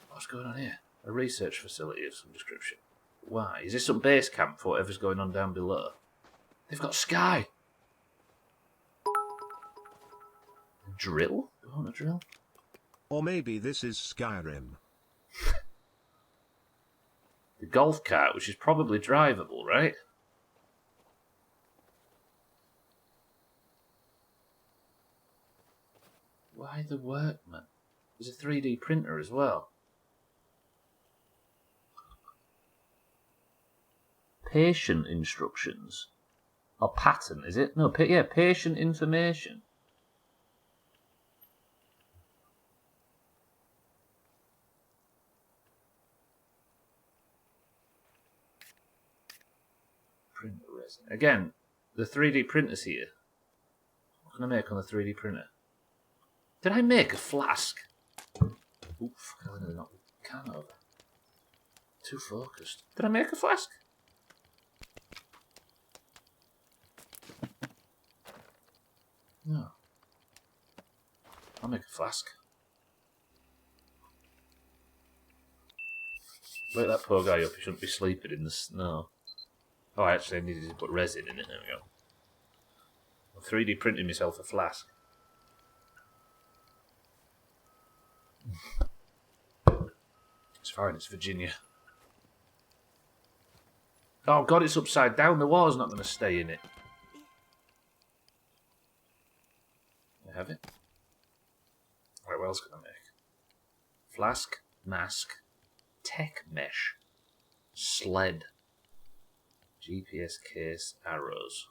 What's going on here? A research facility of some description. Why? Is this some base camp for whatever's going on down below? They've got Sky. Drill? Do I want a drill? Or maybe this is Skyrim. The golf cart, which is probably drivable, right? Why the workman? There's a 3D printer as well. Patient instructions. Or pattern, is it? No, yeah, patient information. Printer resin. Again, the 3D printer's here. What can I make on the 3D printer? Did I make a flask? Oof, I nearly knocked the can over. Too focused. Did I make a flask? No. I'll make a flask. Wake that poor guy up, he shouldn't be sleeping in the snow. Oh, I actually needed to put resin in it, there we go. I'm 3D printing myself a flask. It's fine, it's Virginia. Oh god, it's upside down, the water's not going to stay in it. I have it. Right, what else can I make? Flask, mask, tech mesh, sled, GPS case, arrows.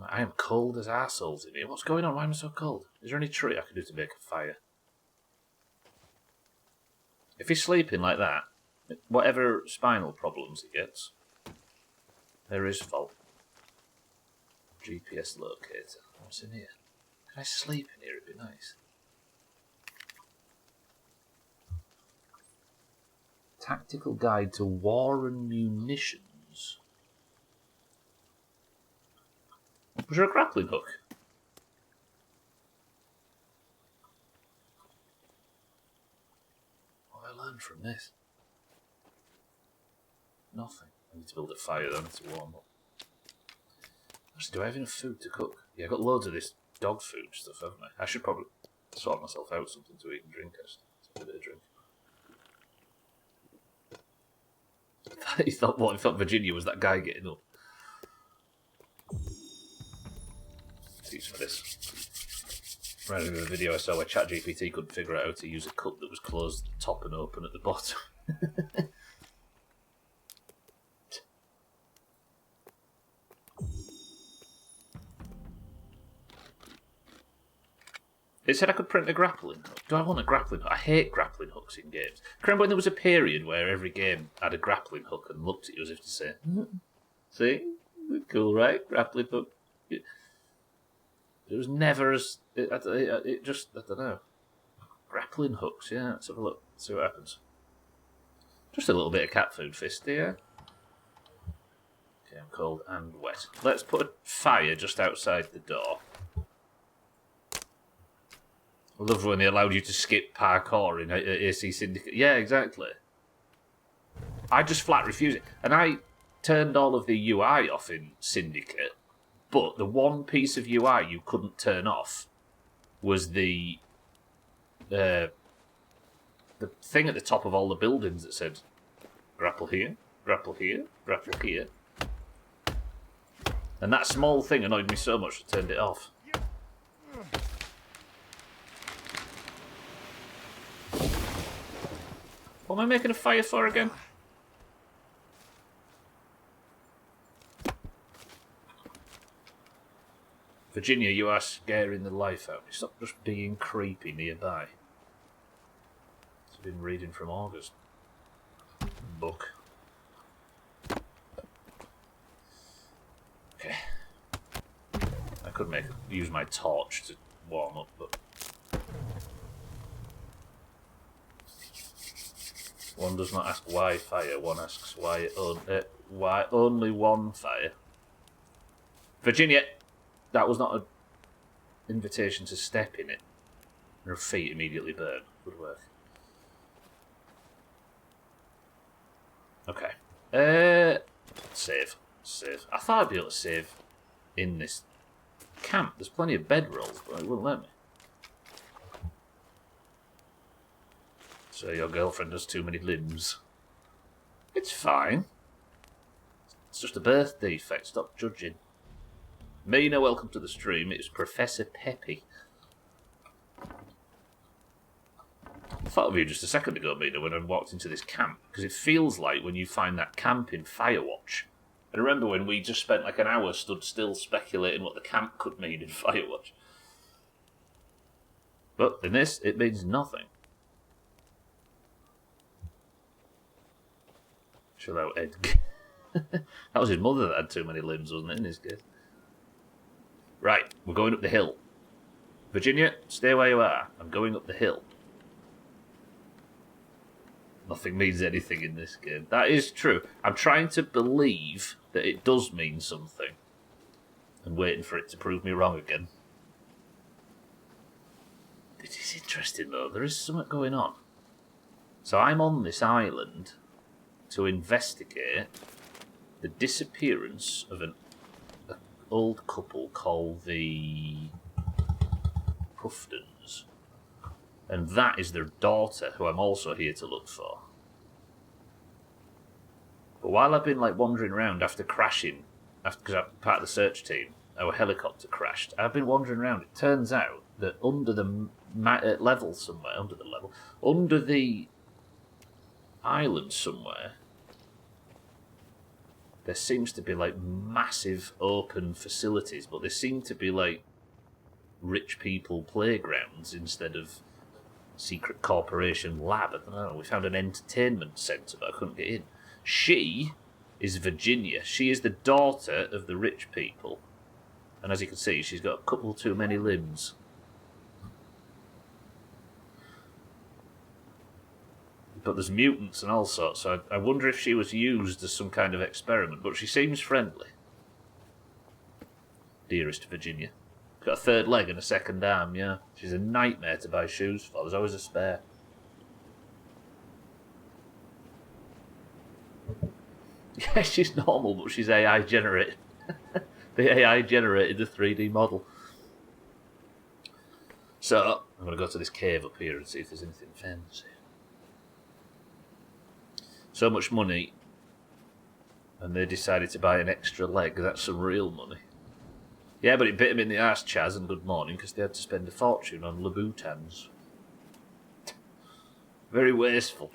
I am cold as arseholes in here. What's going on? Why am I so cold? Is there any tree I can do to make a fire? If he's sleeping like that, whatever spinal problems he gets, they're his fault. GPS locator. What's in here? Can I sleep in here? It'd be nice. Tactical guide to war and munitions. Was there a grappling hook? What have I learned from this? Nothing. I need to build a fire though, I need to warm up. Actually, do I have enough food to cook? Yeah, I've got loads of this dog food stuff, haven't I? I should probably sort myself out something to eat and drink. A bit of drink. He thought, what? He thought Virginia was that guy getting up. Use for this. Reminded me of a video I saw where ChatGPT couldn't figure out how to use a cup that was closed at the top and open at the bottom. It said I could print a grappling hook. Do I want a grappling hook? I hate grappling hooks in games. Remember when there was a period where every game had a grappling hook and looked at you as if to say, see? Cool, right? Grappling hook. It was never as... It just... I don't know. Grappling hooks, yeah. Let's have a look. See what happens. Just a little bit of cat food fist here. Okay, I'm cold and wet. Let's put a fire just outside the door. I love when they allowed you to skip parkour in AC Syndicate. Yeah, exactly. I just flat refuse it. And I turned all of the UI off in Syndicate, but the one piece of UI you couldn't turn off was the thing at the top of all the buildings that said, grapple here, grapple here, grapple here. And that small thing annoyed me so much I turned it off. What am I making a fire for again? Virginia, you are scaring the life out of me. Stop just being creepy nearby. I've been reading from August. Book. Okay. I could use my torch to warm up, but... One does not ask why fire, one asks why only one fire. Virginia! That was not an invitation to step in it. Her feet immediately burn. Good work. Okay. Save. I thought I'd be able to save in this camp. There's plenty of bedrolls, but it wouldn't let me. So your girlfriend has too many limbs. It's fine. It's just a birth defect. Stop judging. Mina, welcome to the stream. It's Professor Peppy. I thought of you just a second ago, Mina, when I walked into this camp, because it feels like when you find that camp in Firewatch. I remember when we just spent like an hour stood still speculating what the camp could mean in Firewatch. But in this, it means nothing. Chill out, Ed. That was his mother that had too many limbs, wasn't it, in his case? Right, we're going up the hill. Virginia, stay where you are. I'm going up the hill. Nothing means anything in this game. That is true. I'm trying to believe that it does mean something. I'm waiting for it to prove me wrong again. It is interesting, though. There is something going on. So I'm on this island to investigate the disappearance of an old couple called the Puftons. And that is their daughter, who I'm also here to look for. But while I've been like wandering around after crashing, because I'm part of the search team, our helicopter crashed, I've been wandering around. It turns out that under the level somewhere, under the island somewhere, there seems to be like massive open facilities, but they seem to be like rich people playgrounds instead of secret corporation lab. I don't know. We found an entertainment centre, but I couldn't get in. She is Virginia. She is the daughter of the rich people. And as you can see, she's got a couple too many limbs. But there's mutants and all sorts, so I wonder if she was used as some kind of experiment. But she seems friendly. Dearest Virginia. Got a third leg and a second arm, yeah. She's a nightmare to buy shoes for. There's always a spare. Yeah, she's normal, but she's AI generated. The AI generated the 3D model. So, I'm going to go to this cave up here and see if there's anything fancy. So much money, and they decided to buy an extra leg. That's some real money. Yeah, but it bit them in the arse, Chaz, and good morning, because they had to spend a fortune on Louboutins. Very wasteful.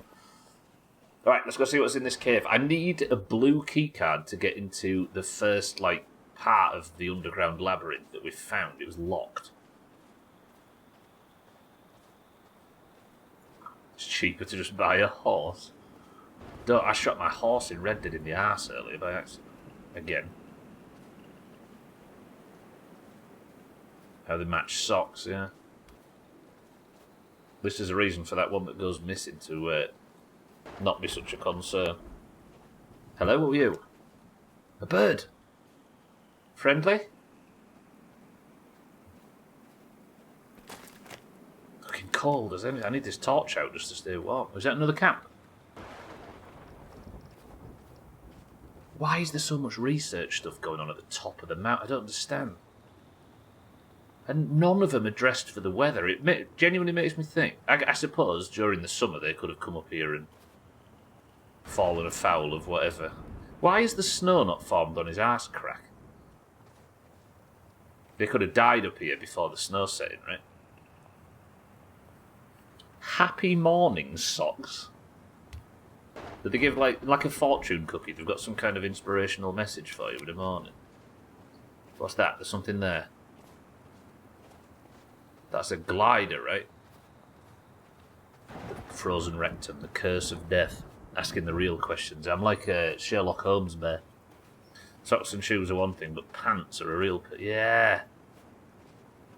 Alright, let's go see what's in this cave. I need a blue keycard to get into the first, like, part of the underground labyrinth that we found. It was locked. It's cheaper to just buy a horse. I shot my horse in Red Dead in the arse earlier by accident. Again. How they match socks, yeah. This is a reason for that one that goes missing to not be such a concern. Hello, what were you? A bird. Friendly? Fucking cold, as anything. I need this torch out just to stay warm. Is that another camp? Why is there so much research stuff going on at the top of the mountain? I don't understand. And none of them are dressed for the weather. It genuinely makes me think. I suppose during the summer they could have come up here and fallen afoul of whatever. Why is the snow not formed on his arse crack? They could have died up here before the snow set in, right? Happy morning socks. Did they give like a fortune cookie? They've got some kind of inspirational message for you in the morning. What's that? There's something there. That's a glider, right? The frozen rectum, the curse of death. Asking the real questions. I'm like a Sherlock Holmes bear. Socks and shoes are one thing, but pants are a real... Yeah.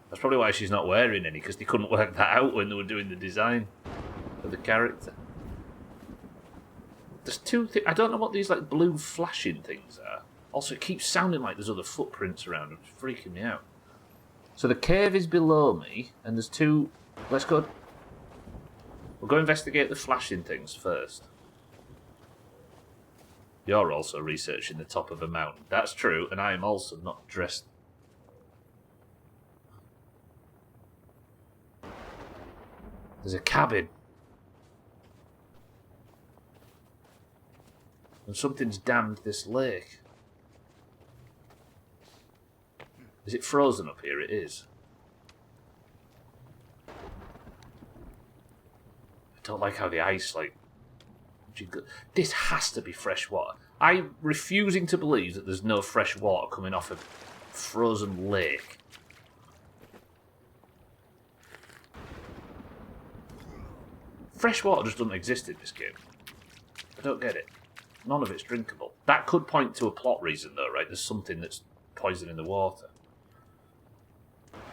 That's probably why she's not wearing any, because they couldn't work that out when they were doing the design of the character. There's two things... I don't know what these like blue flashing things are. Also, it keeps sounding like there's other footprints around. It's freaking me out. So the cave is below me, and there's two... Let's go... We'll go investigate the flashing things first. You're also researching the top of a mountain. That's true, and I am also not dressed... There's a cabin. And something's dammed this lake. Is it frozen up here? It is. I don't like how the ice, like... This has to be fresh water. I'm refusing to believe that there's no fresh water coming off a frozen lake. Fresh water just doesn't exist in this game. I don't get it. None of it's drinkable. That could point to a plot reason, though, right? There's something that's poisoning the water.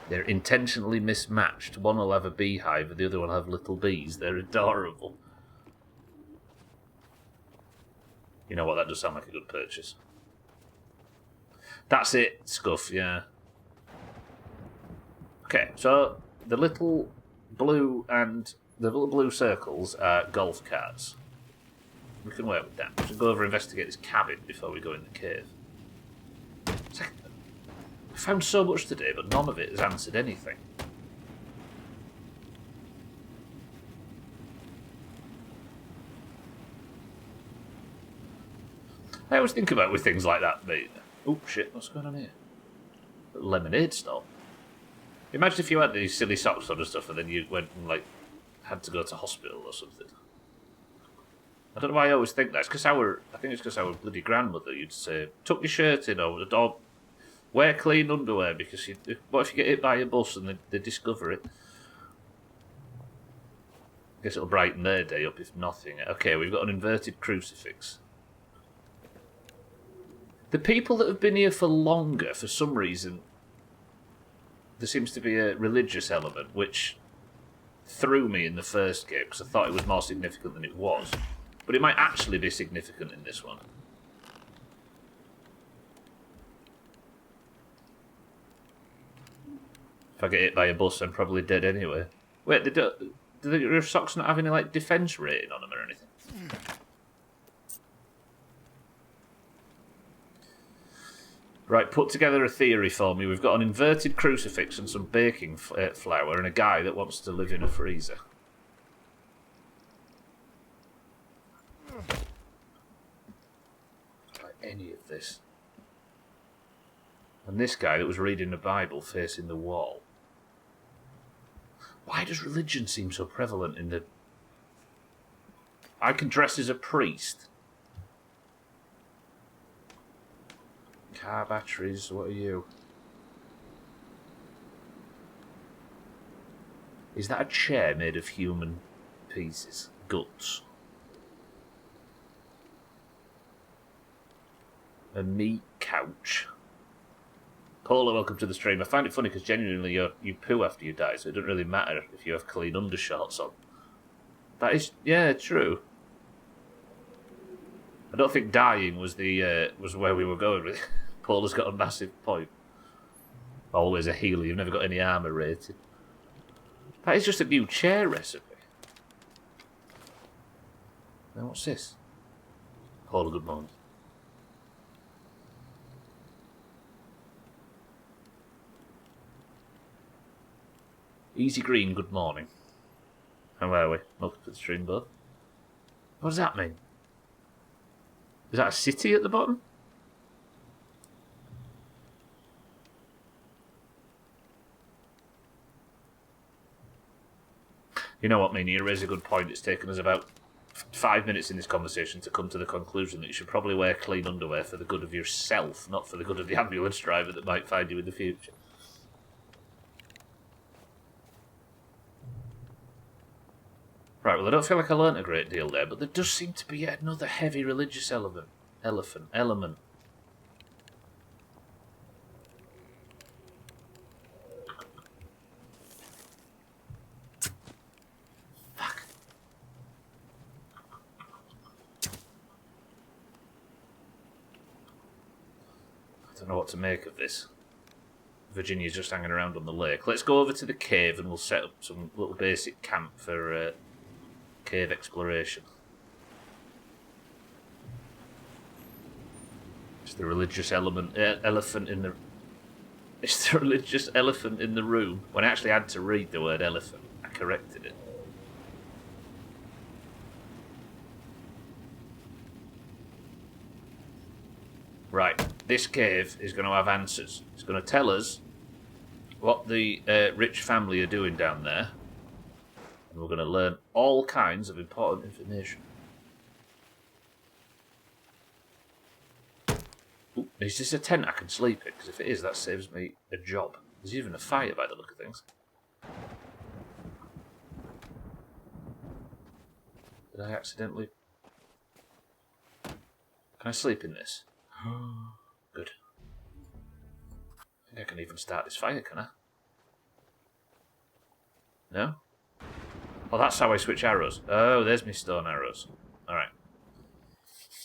They're intentionally mismatched. One will have a beehive and the other will have little bees. They're adorable. You know what? That does sound like a good purchase. That's it, Scuff, yeah. Okay, so the little blue circles are golf carts. We can work with that. We should go over and investigate this cabin before we go in the cave. I found so much today, but none of it has answered anything. I always think about with things like that, mate. Oh shit, what's going on here? A lemonade stall. Imagine if you had these silly socks on and stuff and then you went and like had to go to hospital or something. I don't know why I always think that. It's because I think it's because our bloody grandmother used to say, tuck your shirt in over the dog, wear clean underwear, because what if you get hit by a bus and they discover it? I guess it'll brighten their day up if nothing. Okay, we've got an inverted crucifix. The people that have been here for longer, for some reason, there seems to be a religious element, which threw me in the first game, because I thought it was more significant than it was. But it might actually be significant in this one. If I get hit by a bus, I'm probably dead anyway. Wait, do your socks not have any like defense rating on them or anything? Right, put together a theory for me. We've got an inverted crucifix and some baking flour and a guy that wants to live in a freezer. Like any of this. And this guy that was reading the Bible facing the wall. Why does religion seem so prevalent in the... I can dress as a priest. Car batteries, what are you? Is that a chair made of human pieces? Guts? A meat couch? Paula, welcome to the stream. I find it funny because genuinely you poo after you die, so it doesn't really matter if you have clean undershorts on. That is, yeah, true. I don't think dying was was where we were going with it. Paula's got a massive point. Always a healer, you've never got any armour rated. That is just a new chair recipe. Now what's this? Paula, good morning. Easy Green, good morning. How are we? Welcome to the stream, bud. What does that mean? Is that a city at the bottom? You know what, Meanie, you raise a good point. It's taken us about 5 minutes in this conversation to come to the conclusion that you should probably wear clean underwear for the good of yourself, not for the good of the ambulance driver that might find you in the future. Right, well, I don't feel like I learnt a great deal there, but there does seem to be yet another heavy religious element. Fuck. I don't know what to make of this. Virginia's just hanging around on the lake. Let's go over to the cave and we'll set up some little basic camp for cave exploration. It's the religious elephant in the... It's the religious elephant in the room. When I actually had to read the word elephant, I corrected it. Right, this cave is going to have answers. It's going to tell us what the rich family are doing down there. And we're going to learn all kinds of important information. Ooh, is this a tent I can sleep in? Because if it is, that saves me a job. There's even a fire by the look of things. Did I accidentally... Can I sleep in this? Good. I think I can even start this fire, can I? No? Oh, that's how I switch arrows. Oh, there's my stone arrows. Alright.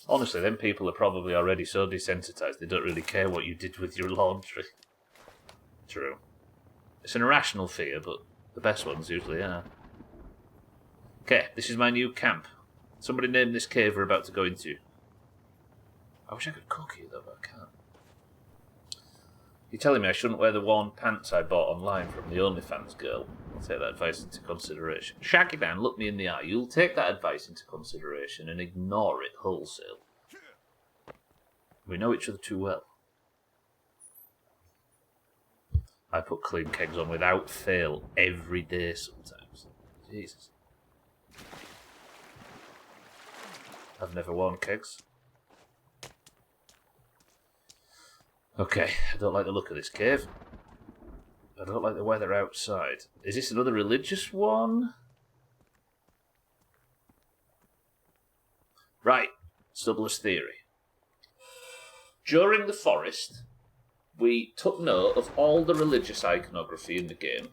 Honestly, them people are probably already so desensitized they don't really care what you did with your laundry. True. It's an irrational fear, but the best ones usually are. Okay, this is my new camp. Somebody name this cave we're about to go into. I wish I could cook here though, but I can't. You're telling me I shouldn't wear the worn pants I bought online from the OnlyFans girl? I'll take that advice into consideration. Shaggy Dan, look me in the eye. You'll take that advice into consideration and ignore it wholesale. We know each other too well. I put clean kegs on without fail every day sometimes. Jesus. I've never worn kegs. Okay, I don't like the look of this cave. I don't like the weather outside. Is this another religious one? Right, Stubbler's theory. During the forest, we took note of all the religious iconography in the game,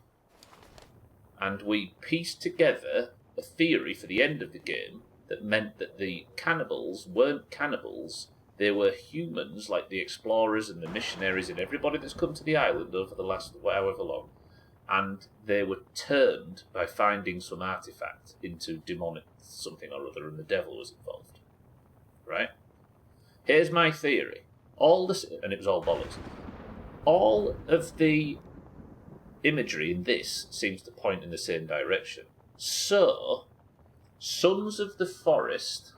and we pieced together a theory for the end of the game that meant that the cannibals weren't cannibals. They were humans, like the explorers and the missionaries and everybody that's come to the island over the last however long. And they were turned by finding some artifact into demonic something or other, and the devil was involved. Right? Here's my theory. And it was all bollocks. All of the imagery in this seems to point in the same direction. So, Sons of the Forest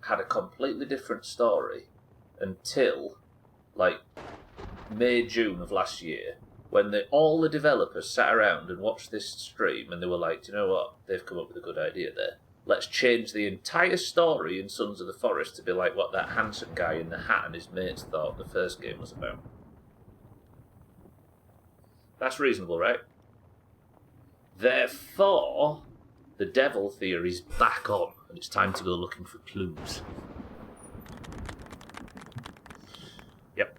had a completely different story until, like, May, June of last year, when all the developers sat around and watched this stream and they were like, do you know what, they've come up with a good idea there. Let's change the entire story in Sons of the Forest to be like what that handsome guy in the hat and his mates thought the first game was about. That's reasonable, right? Therefore, the devil theory's back on, and it's time to go looking for clues. Yep.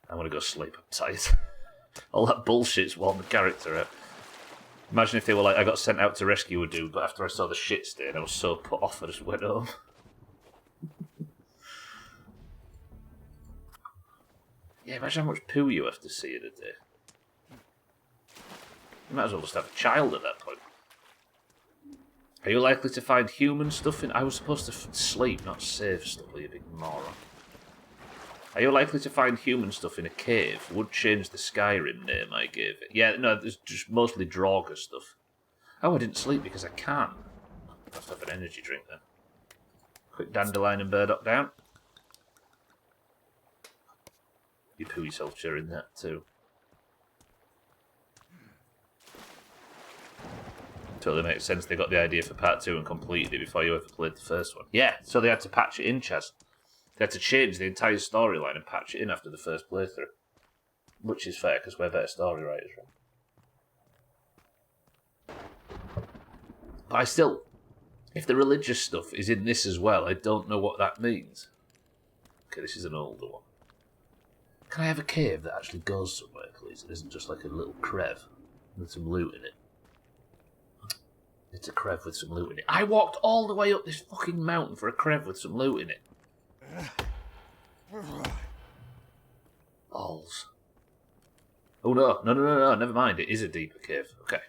I'm gonna go sleep. I'm tired. All that bullshit's worn the character out. Imagine if they were like, I got sent out to rescue a dude, but after I saw the shit stain, I was so put off I just went home. Yeah, imagine how much poo you have to see in a day. You might as well just have a child at that point. Are you likely to find human stuff in... I was supposed to sleep, not save stuff, you big moron. Are you likely to find human stuff in a cave? Would change the Skyrim name I gave it. Yeah, no, there's just mostly Draugr stuff. Oh, I didn't sleep because I can't. I have to have an energy drink then. Quick dandelion and burdock down. You poo yourself during that too. Totally makes sense. They got the idea for part 2 and completed it before you ever played the first one. Yeah, so they had to patch it in, Chaz. They had to change the entire storyline and patch it in after the first playthrough. Which is fair, because we're better story writers, right? But I still... If the religious stuff is in this as well, I don't know what that means. Okay, this is an older one. Can I have a cave that actually goes somewhere, please? It isn't just like a little crev with some loot in it. It's a crev with some loot in it. I walked all the way up this fucking mountain for a crev with some loot in it. Balls. Oh no, no, never mind. It is a deeper cave. Okay.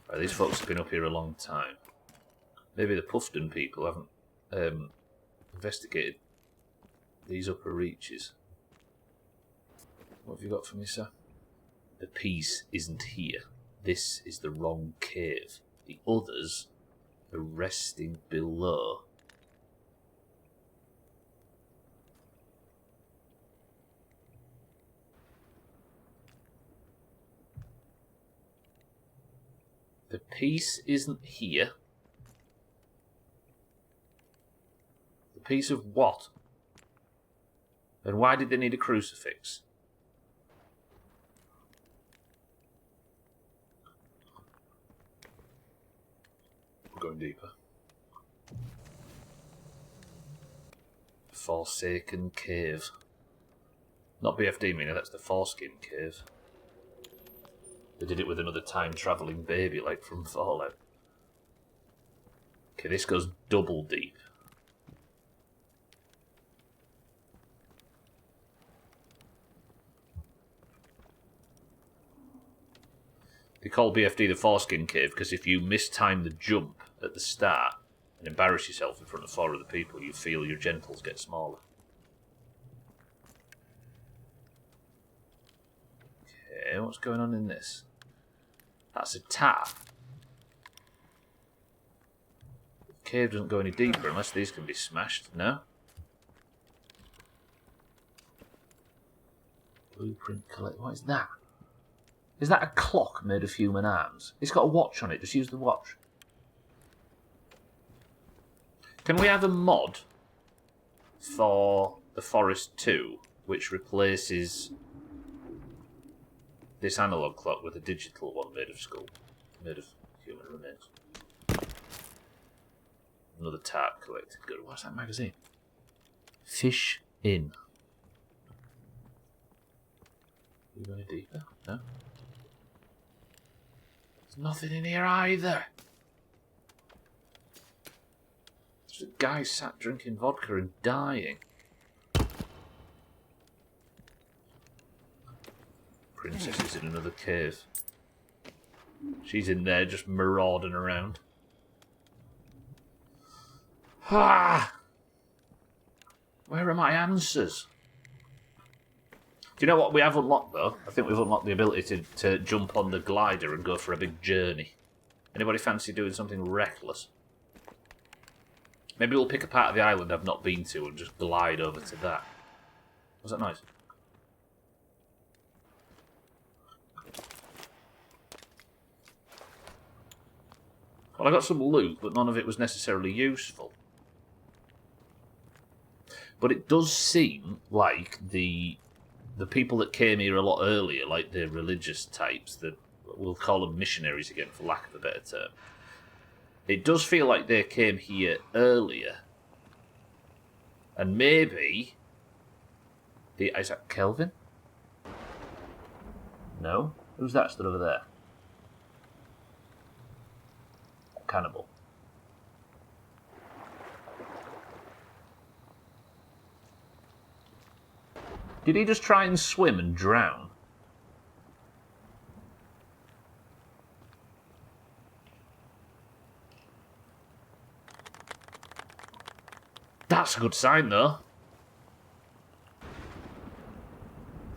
Right, these folks have been up here a long time. Maybe the Puffton people haven't investigated these upper reaches. What have you got for me, sir? The piece isn't here. This is the wrong cave. The others Resting below. The piece isn't here. The piece of what? And why did they need a crucifix? We're going deeper. Forsaken Cave. Not BFD, meaning that's the Foreskin Cave. They did it with another time-travelling baby, like from Fallout. Okay, this goes double deep. They call BFD the Foreskin Cave because if you mistime the jump at the start and embarrass yourself in front of 4 other people, you feel your genitals get smaller. Okay, what's going on in this? That's a tap. The cave doesn't go any deeper unless these can be smashed, no? Blueprint collect. What is that? Is that a clock made of human arms? It's got a watch on it. Just use the watch. Can we have a mod for the Forest 2 which replaces this analog clock with a digital one made of skull, made of human remains? Another tap collected. Good. What's that magazine? Fish in. Are you going deeper? No? There's nothing in here either. There's a guy sat drinking vodka and dying. Princess is in another cave. She's in there just marauding around. Ah! Where are my answers? Do you know what we have unlocked, though? I think we've unlocked the ability to jump on the glider and go for a big journey. Anybody fancy doing something reckless? Maybe we'll pick a part of the island I've not been to and just glide over to that. Was that nice? Well, I got some loot, but none of it was necessarily useful. But it does seem like the people that came here a lot earlier, like the religious types, we'll call them missionaries again for lack of a better term. It does feel like they came here earlier. And maybe... Is that Kelvin? No? Who's that stood over there? Cannibal. Did he just try and swim and drown? That's a good sign, though.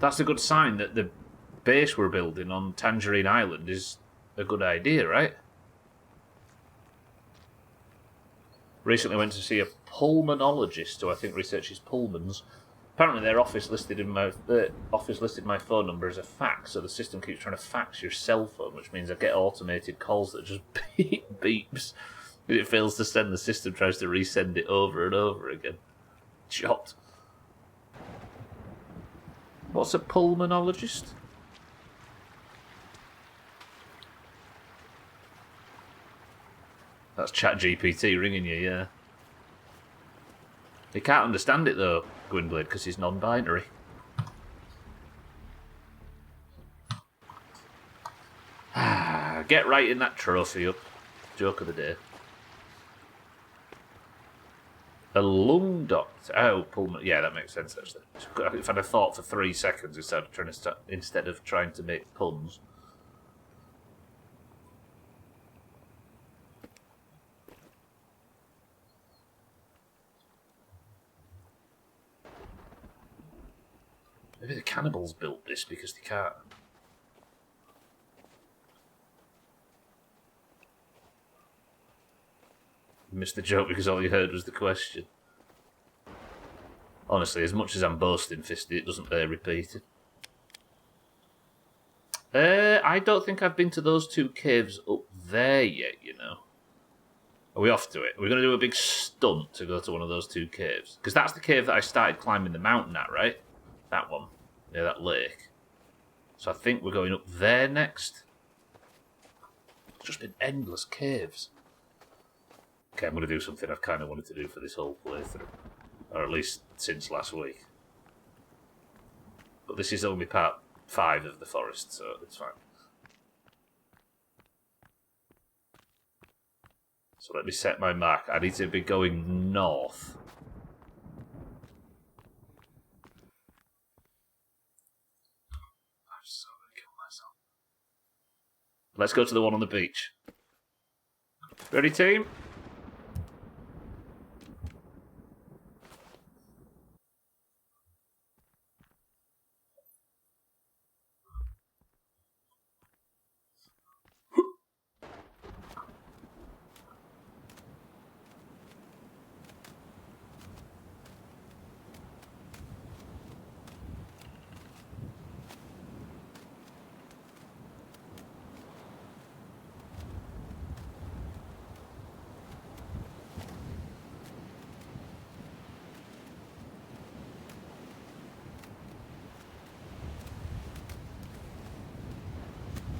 That's a good sign that the base we're building on Tangerine Island is a good idea, right? Recently went to see a pulmonologist who I think researches pulmons. Apparently their office listed my phone number as a fax, so the system keeps trying to fax your cell phone, which means I get automated calls that just beeps. If it fails to send, the system tries to resend it over and over again. Chopped. What's a pulmonologist? That's ChatGPT ringing you, yeah. He can't understand it though, Gwynblade, because he's non-binary. Get writing that trophy up. Joke of the day. A lung doctor. Oh, pulmon. Yeah, that makes sense actually. If I'd have thought for 3 seconds instead of trying to make puns. Maybe the cannibals built this because they can't. You missed the joke because all you heard was the question. Honestly, as much as I'm boasting, Fisty, it doesn't bear repeating. I don't think I've been to those two caves up there yet, you know. Are we off to it? We're going to do a big stunt to go to one of those two caves. Because that's the cave that I started climbing the mountain at, right? That one. Yeah, that lake. So I think we're going up there next. It's just been endless caves. Okay, I'm going to do something I've kind of wanted to do for this whole playthrough. Or at least since last week. But this is only part 5 of the forest, so it's fine. So let me set my mark. I need to be going north. I'm so going to kill myself. Let's go to the one on the beach. Ready, team?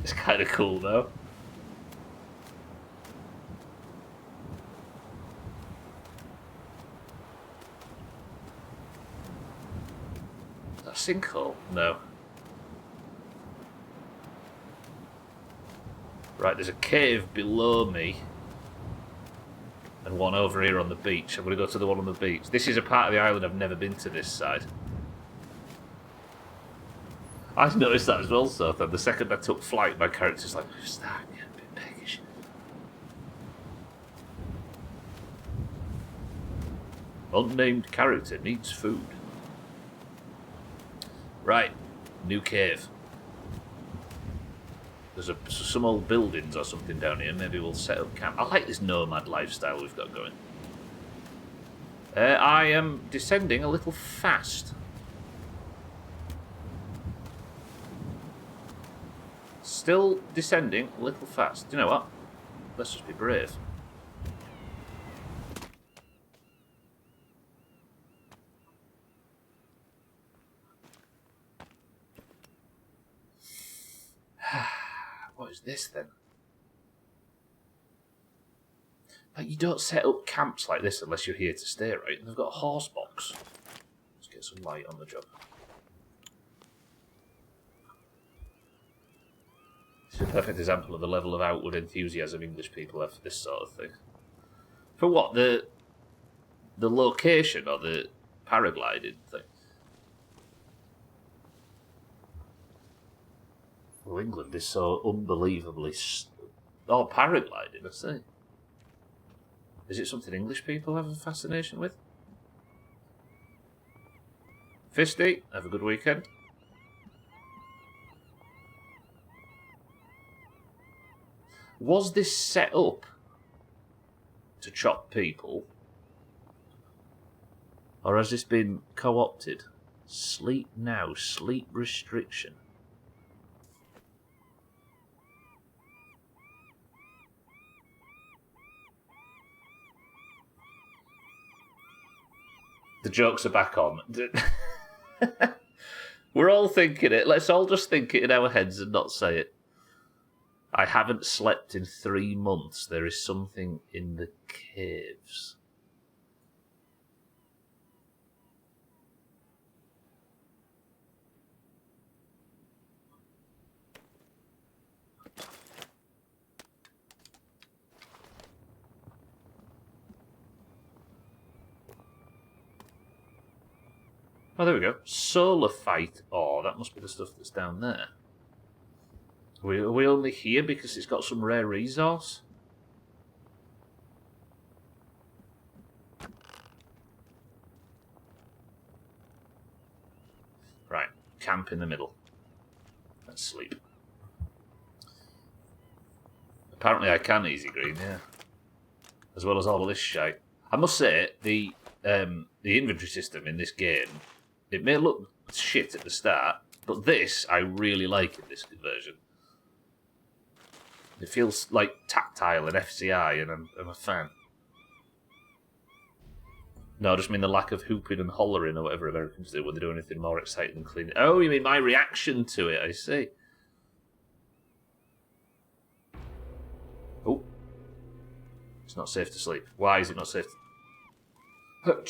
It's kind of cool, though. Is that a sinkhole? No. Right, there's a cave below me. And one over here on the beach. I'm going to go to the one on the beach. This is a part of the island I've never been to this side. I noticed that as well, so the second I took flight, my character's like, who's that? Yeah, a bit peckish. Unnamed character needs food. Right, new cave. There's some old buildings or something down here. Maybe we'll set up camp. I like this nomad lifestyle we've got going. I am descending a little fast. Still descending a little fast. Do you know what? Let's just be brave. What is this then? Like, you don't set up camps like this unless you're here to stay, right? And they've got a horse box. Let's get some light on the job. It's a perfect example of the level of outward enthusiasm English people have for this sort of thing. For what? The location or the paragliding thing? Well, England is so unbelievably... Oh, paragliding, I see. Is it something English people have a fascination with? Fisty, have a good weekend. Was this set up to chop people? Or has this been co-opted? Sleep now, sleep restriction. The jokes are back on. We're all thinking it. Let's all just think it in our heads and not say it. I haven't slept in 3 months. There is something in the caves. Oh, there we go. Solar fight ore. That must be the stuff that's down there. Are we only here because it's got some rare resource? Right. Camp in the middle. Let's sleep. Apparently I can easy green, yeah. as well as all of this shite. I must say, the inventory system in this game, it may look shit at the start, but this I really like in this version. It feels like tactile and FCI, and I'm a fan. No, I just mean the lack of hooping and hollering or whatever Americans do when they do anything more exciting than cleaning. Oh, you mean my reaction to it, I see. Oh. It's not safe to sleep. Why is it not safe to...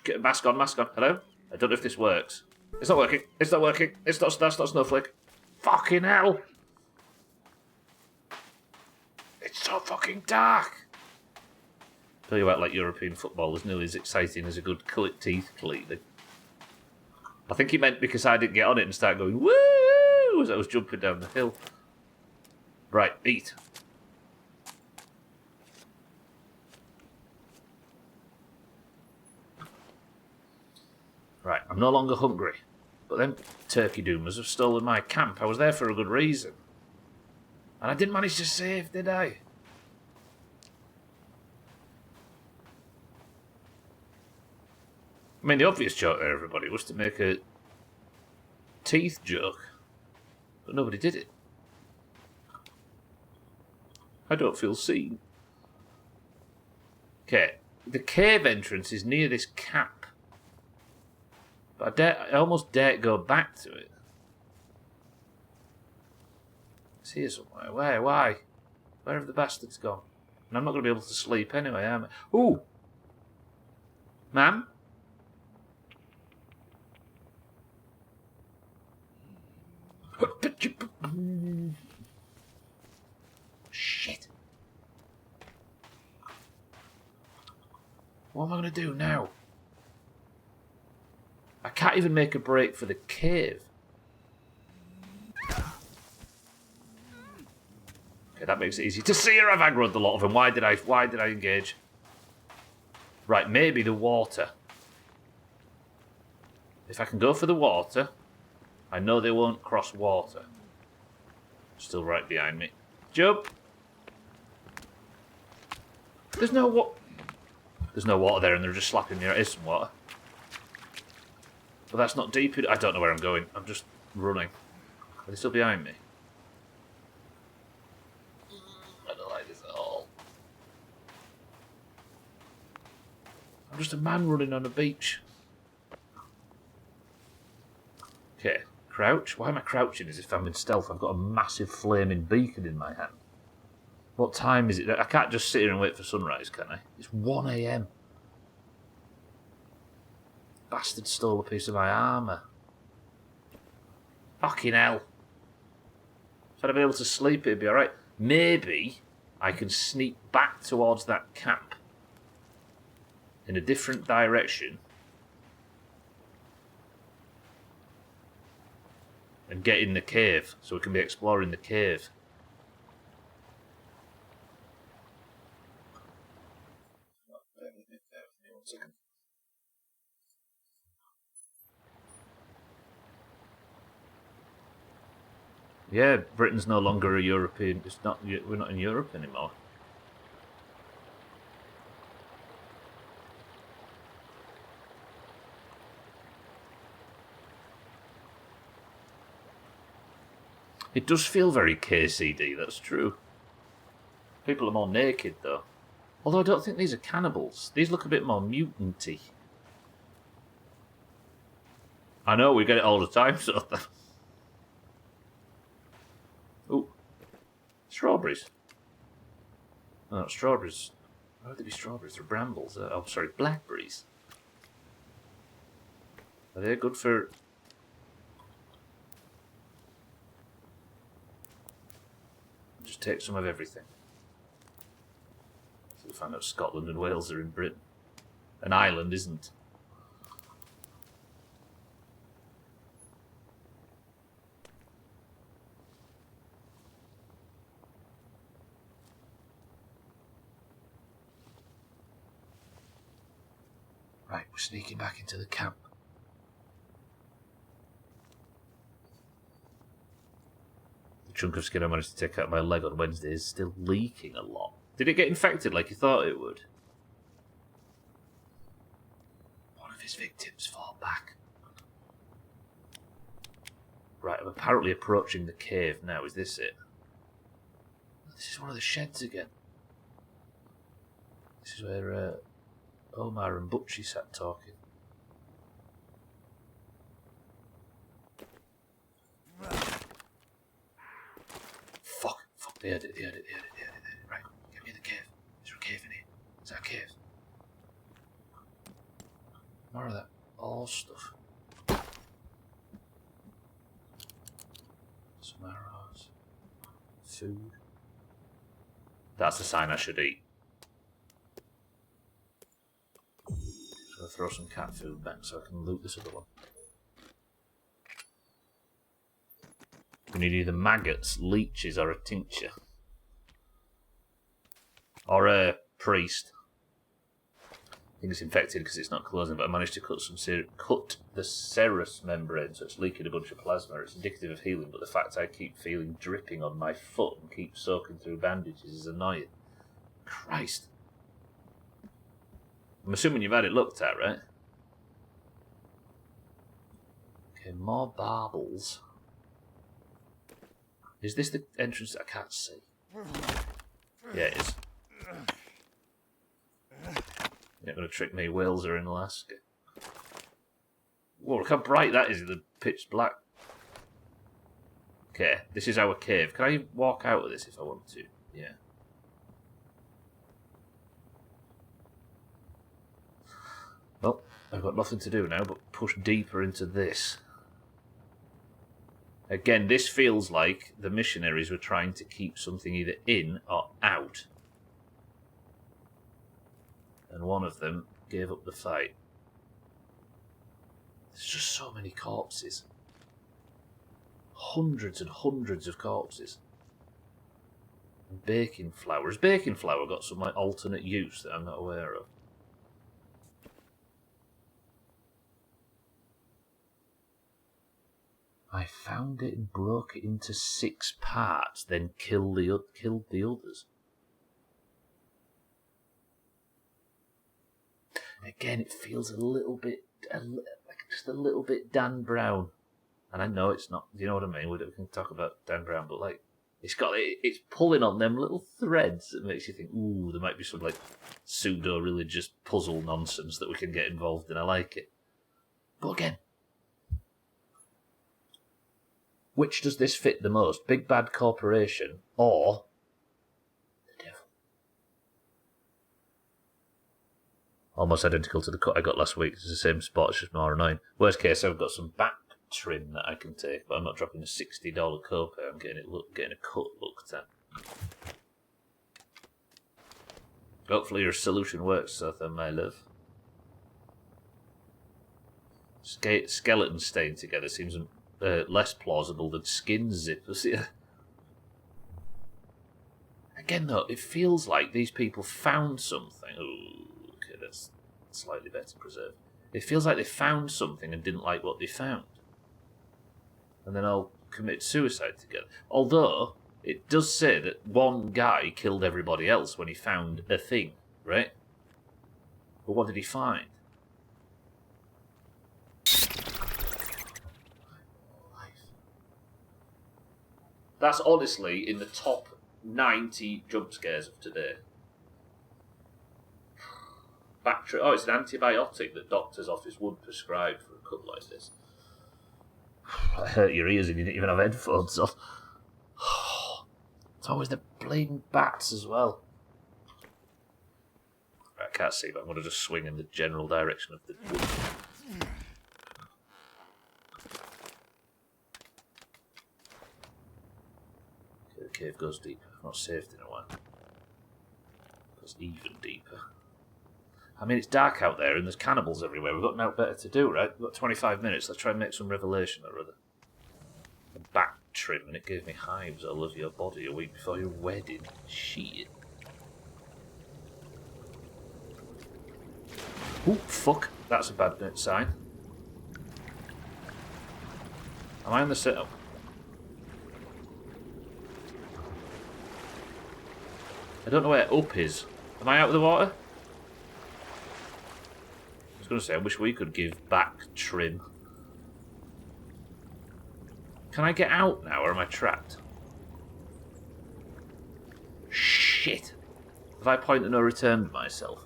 Get mask on, mask on. Hello? I don't know if this works. It's not working. It's not working. That's not Snowflake. Fucking hell! It's so fucking dark! Tell you what, like European football is nearly as exciting as a good teeth cleaning. I think he meant because I didn't get on it and start going woo as I was jumping down the hill. Right, eat. Right, I'm no longer hungry. But them turkey doomers have stolen my camp. I was there for a good reason. And I didn't manage to save, did I? I mean, the obvious joke there, everybody, was to make a teeth joke. But nobody did it. I don't feel seen. Okay, the cave entrance is near this cap. But I almost dare go back to it. It's here somewhere. Where? Why? Where have the bastards gone? And I'm not going to be able to sleep anyway, am I? Ooh! Ma'am? Shit. What am I going to do now? I can't even make a break for the cave. Okay, that makes it easy to see her. I've aggroed a lot of them. Why did I engage? Right, maybe the water. If I can go for the water, I know they won't cross water. Still right behind me. Jump! There's no water there, and they're just slapping me. There is some water. But that's not deep. I don't know where I'm going. I'm just running. Are they still behind me? I don't like this at all. I'm just a man running on a beach. Okay, crouch. Why am I crouching as if I'm in stealth? I've got a massive flaming beacon in my hand. What time is it? I can't just sit here and wait for sunrise, can I? It's 1 AM. Bastard stole a piece of my armour. Fucking hell. If I'd be able to sleep, it'd be alright. Maybe I can sneak back towards that camp in a different direction and get in the cave so we can be exploring the cave. One second. Yeah, Britain's no longer a European. It's not. We're not in Europe anymore. It does feel very KCD. That's true. People are more naked though. Although I don't think these are cannibals. These look a bit more mutant-y. I know we get it all the time, so. Ooh. Strawberries. Oh, strawberries. Why would they be strawberries? They're brambles. Oh, sorry, blackberries. Are they good for... Just take some of everything. So we find out Scotland and Wales are in Britain. An island isn't. Right, we're sneaking back into the camp. The chunk of skin I managed to take out of my leg on Wednesday is still leaking a lot. Did it get infected like you thought it would? One of his victims fought back. Right, I'm apparently approaching the cave now. Is this it? This is one of the sheds again. This is where Omar and Butchie sat talking. Fuck, they had it. Right, get me in the cave. Is there a cave in here? Is that a cave? More of that all stuff. Some arrows. Food. That's the sign I should eat. So I'll throw some cat food back so I can loot this other one. We need either maggots, leeches, or a tincture. Or a priest. I think it's infected because it's not closing, but I managed to cut the serous membrane, so it's leaking a bunch of plasma. It's indicative of healing, but the fact I keep feeling dripping on my foot and keep soaking through bandages is annoying. Christ. I'm assuming you've had it looked at, right? Okay, more barbels. Is this the entrance that I can't see? Yeah, it is. You're not going to trick me, Wales are in Alaska. Whoa, look how bright that is in the pitch black. Okay, this is our cave. Can I walk out of this if I want to? Yeah. Well, I've got nothing to do now but push deeper into this. Again, this feels like the missionaries were trying to keep something either in or out. And one of them gave up the fight. There's just so many corpses. Hundreds and hundreds of corpses. And baking flour. Has baking flour got some like alternate use that I'm not aware of? I found it and broke it into 6 parts, then killed the others. Again, it feels a little bit, like just a little bit Dan Brown. And I know it's not, you know what I mean? We can talk about Dan Brown, but like, it's pulling on them little threads that makes you think, ooh, there might be some like pseudo-religious puzzle nonsense that we can get involved in. I like it. But again, which does this fit the most? Big Bad Corporation or the devil? Almost identical to the cut I got last week. It's the same spot, it's just more annoying. Worst case, I've got some back trim that I can take, but I'm not dropping a $60 copay. I'm getting a cut looked at. Hopefully your solution works, Sotha, my love. Skeletons staying together seems less plausible than skin zippers. Yeah. Again, though, it feels like these people found something. Ooh, okay, that's slightly better preserved. It feels like they found something and didn't like what they found. And then all commit suicide together. Although, it does say that one guy killed everybody else when he found a thing, right? But what did he find? That's honestly in the top 90 jump scares of today. Oh, it's an antibiotic that doctor's office would prescribe for a cut like this. That hurt your ears and you didn't even have headphones on. It's always the bleeding bats as well. I can't see, but I'm going to just swing in the general direction of the wood. Okay, the cave goes deeper. I've not saved in a while. It goes even deeper. I mean, it's dark out there and there's cannibals everywhere. We've got no better to do, right? We've got 25 minutes. Let's try and make some revelation or other. A back trim, and it gave me hives all over your body a week before your wedding. Shit. Oh, fuck. That's a bad sign. Am I on the setup? I don't know where up is. Am I out of the water? I was going to say, I wish we could give back trim. Can I get out now, or am I trapped? Shit! Have I point of no returned myself?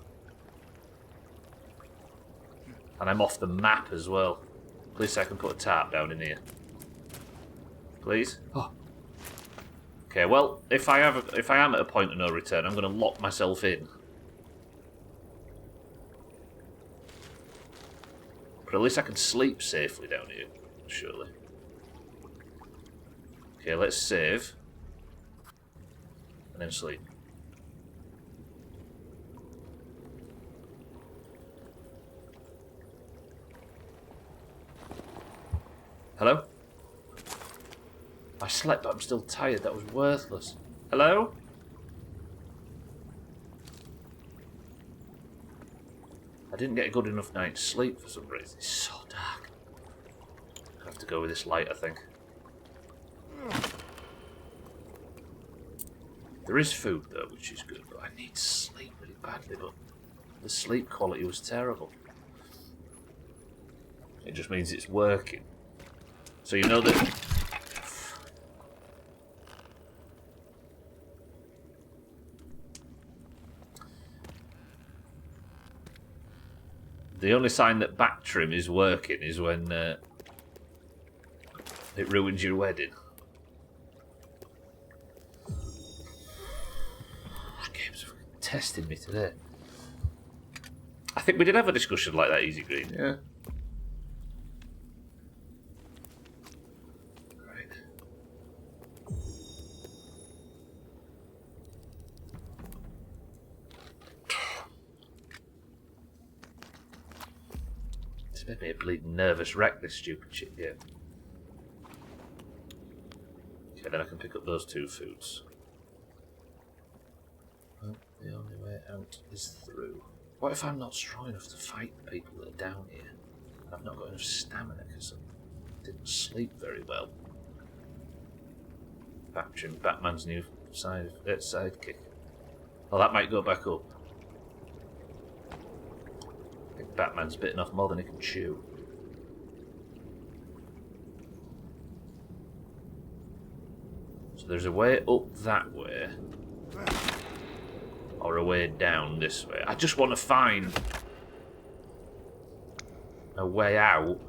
And I'm off the map as well. Please, I can put a tarp down in here. Please? Oh. Okay, well, if I am at a point of no return, I'm going to lock myself in. But at least I can sleep safely down here, surely. Okay, let's save. And then sleep. Hello? I slept, but I'm still tired. That was worthless. Hello? I didn't get a good enough night's sleep for some reason. It's so dark. I have to go with this light, I think. There is food, though, which is good, but I need sleep really badly, but the sleep quality was terrible. It just means it's working. So you know that... The only sign that back trim is working is when it ruins your wedding. This game's testing me today. I think we did have a discussion like that, Easy Green. Yeah. Right. It's made me a bleeding nervous wreck, this stupid shit game. Okay, then I can pick up those 2 foods. Well, the only way out is through. What if I'm not strong enough to fight the people that are down here? I've not got enough stamina because I didn't sleep very well. Batching Batman's new sidekick. Oh, that might go back up. I think Batman's bitten off more than he can chew. So there's a way up that way. Or a way down this way. I just want to find a way out.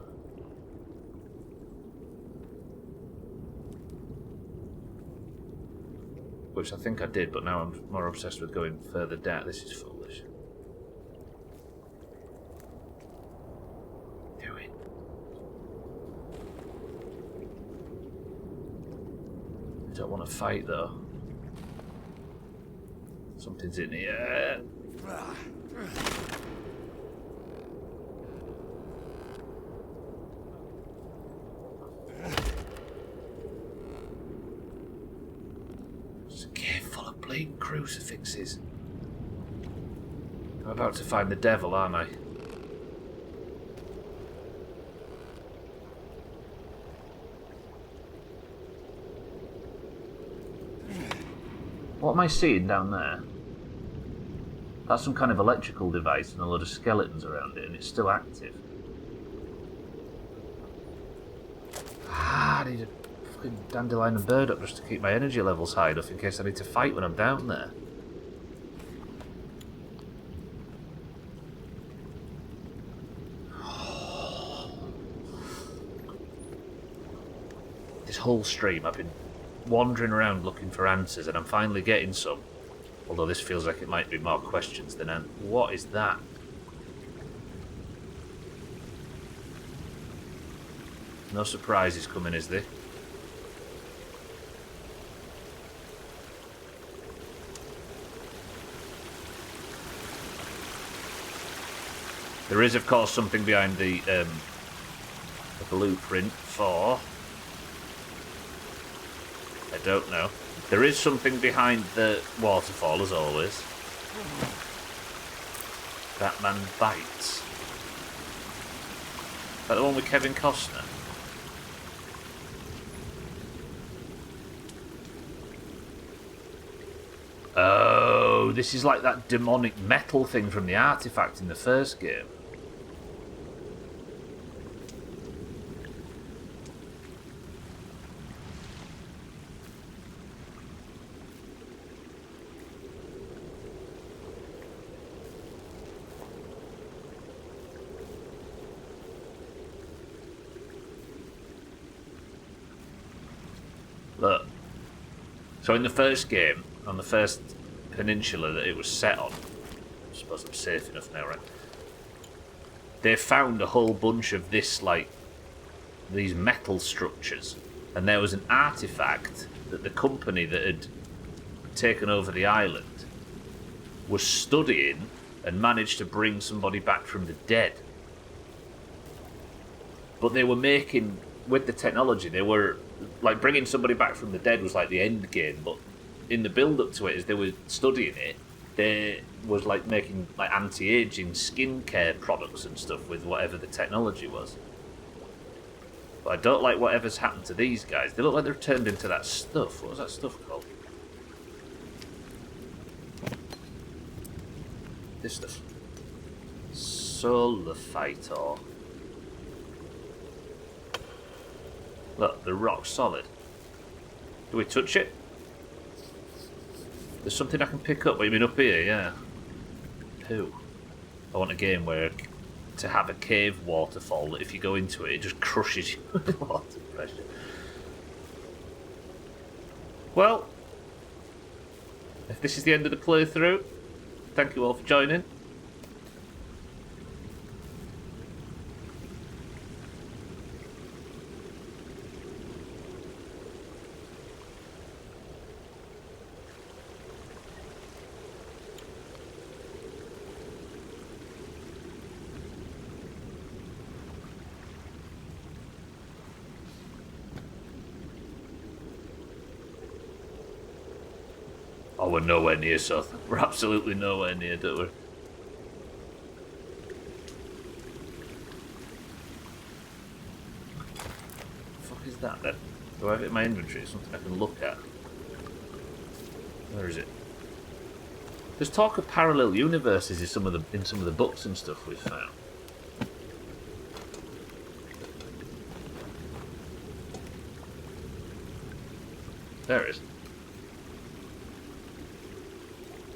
Which I think I did, but now I'm more obsessed with going further down. This is foolish. Do it. I don't want to fight though. Something's in here. It's a cave full of bleeding crucifixes. I'm about to find the devil, aren't I? What am I seeing down there? That's some kind of electrical device and a load of skeletons around it, and it's still active. I need a fucking dandelion and burdock just to keep my energy levels high enough in case I need to fight when I'm down there. This whole stream I've been wandering around looking for answers, and I'm finally getting some. Although this feels like it might be more questions than answers. What is that? No surprises coming, is there? There is, of course, something behind the blueprint for... I don't know. There is something behind the waterfall, as always. Batman Bites. Is that the one with Kevin Costner? Oh. Oh, this is like that demonic metal thing from the artifact in the first game. Look. So in the first game, on the first peninsula that it was set on, I suppose I'm safe enough now, right? They found a whole bunch of this, like, these metal structures. And there was an artifact that the company that had taken over the island was studying and managed to bring somebody back from the dead. But they were making, with the technology, they were, like, bringing somebody back from the dead was like the end game, but in the build-up to it, as they were studying it, they was, like, making, like, anti-aging skincare products and stuff with whatever the technology was. But I don't like whatever's happened to these guys. They look like they're turned into that stuff. What was that stuff called? This stuff. Sulfitor. Look, they're rock solid. Do we touch it? There's something I can pick up. What, you mean up here? Yeah. Who? I want a game where to have a cave waterfall that if you go into it, it just crushes you with water pressure. Well, if this is the end of the playthrough, thank you all for joining. Oh, we're nowhere near South. We're absolutely nowhere near, don't we? What the fuck is that then? Do I have it in my inventory? Something I can look at. Where is it? There's talk of parallel universes in some of the books and stuff we've found. There it is.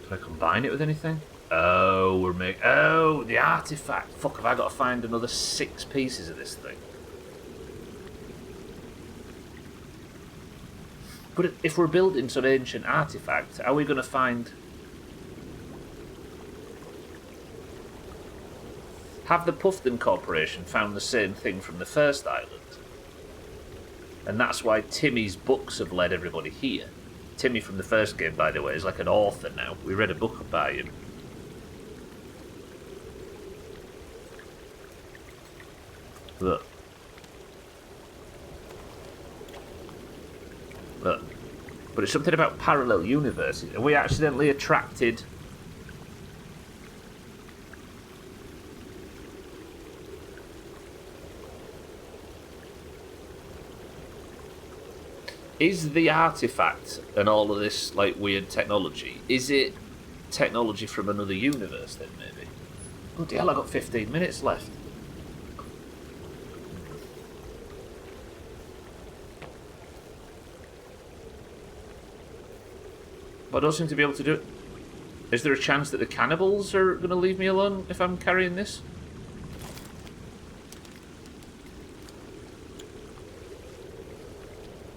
Can I combine it with anything? Oh, we're making... Oh, the artifact. Fuck, have I got to find another 6 pieces of this thing? But if we're building some ancient artifact, are we going to find... Have the Puffton Corporation found the same thing from the first island? And that's why Timmy's books have led everybody here. Timmy from the first game, by the way, is like an author now. We read a book by him. Look. Look. But it's something about parallel universes. Are we accidentally attracted... Is the artifact and all of this, like, weird technology, is it technology from another universe then, maybe? Bloody hell, I've got 15 minutes left. But I don't seem to be able to do it. Is there a chance that the cannibals are going to leave me alone if I'm carrying this?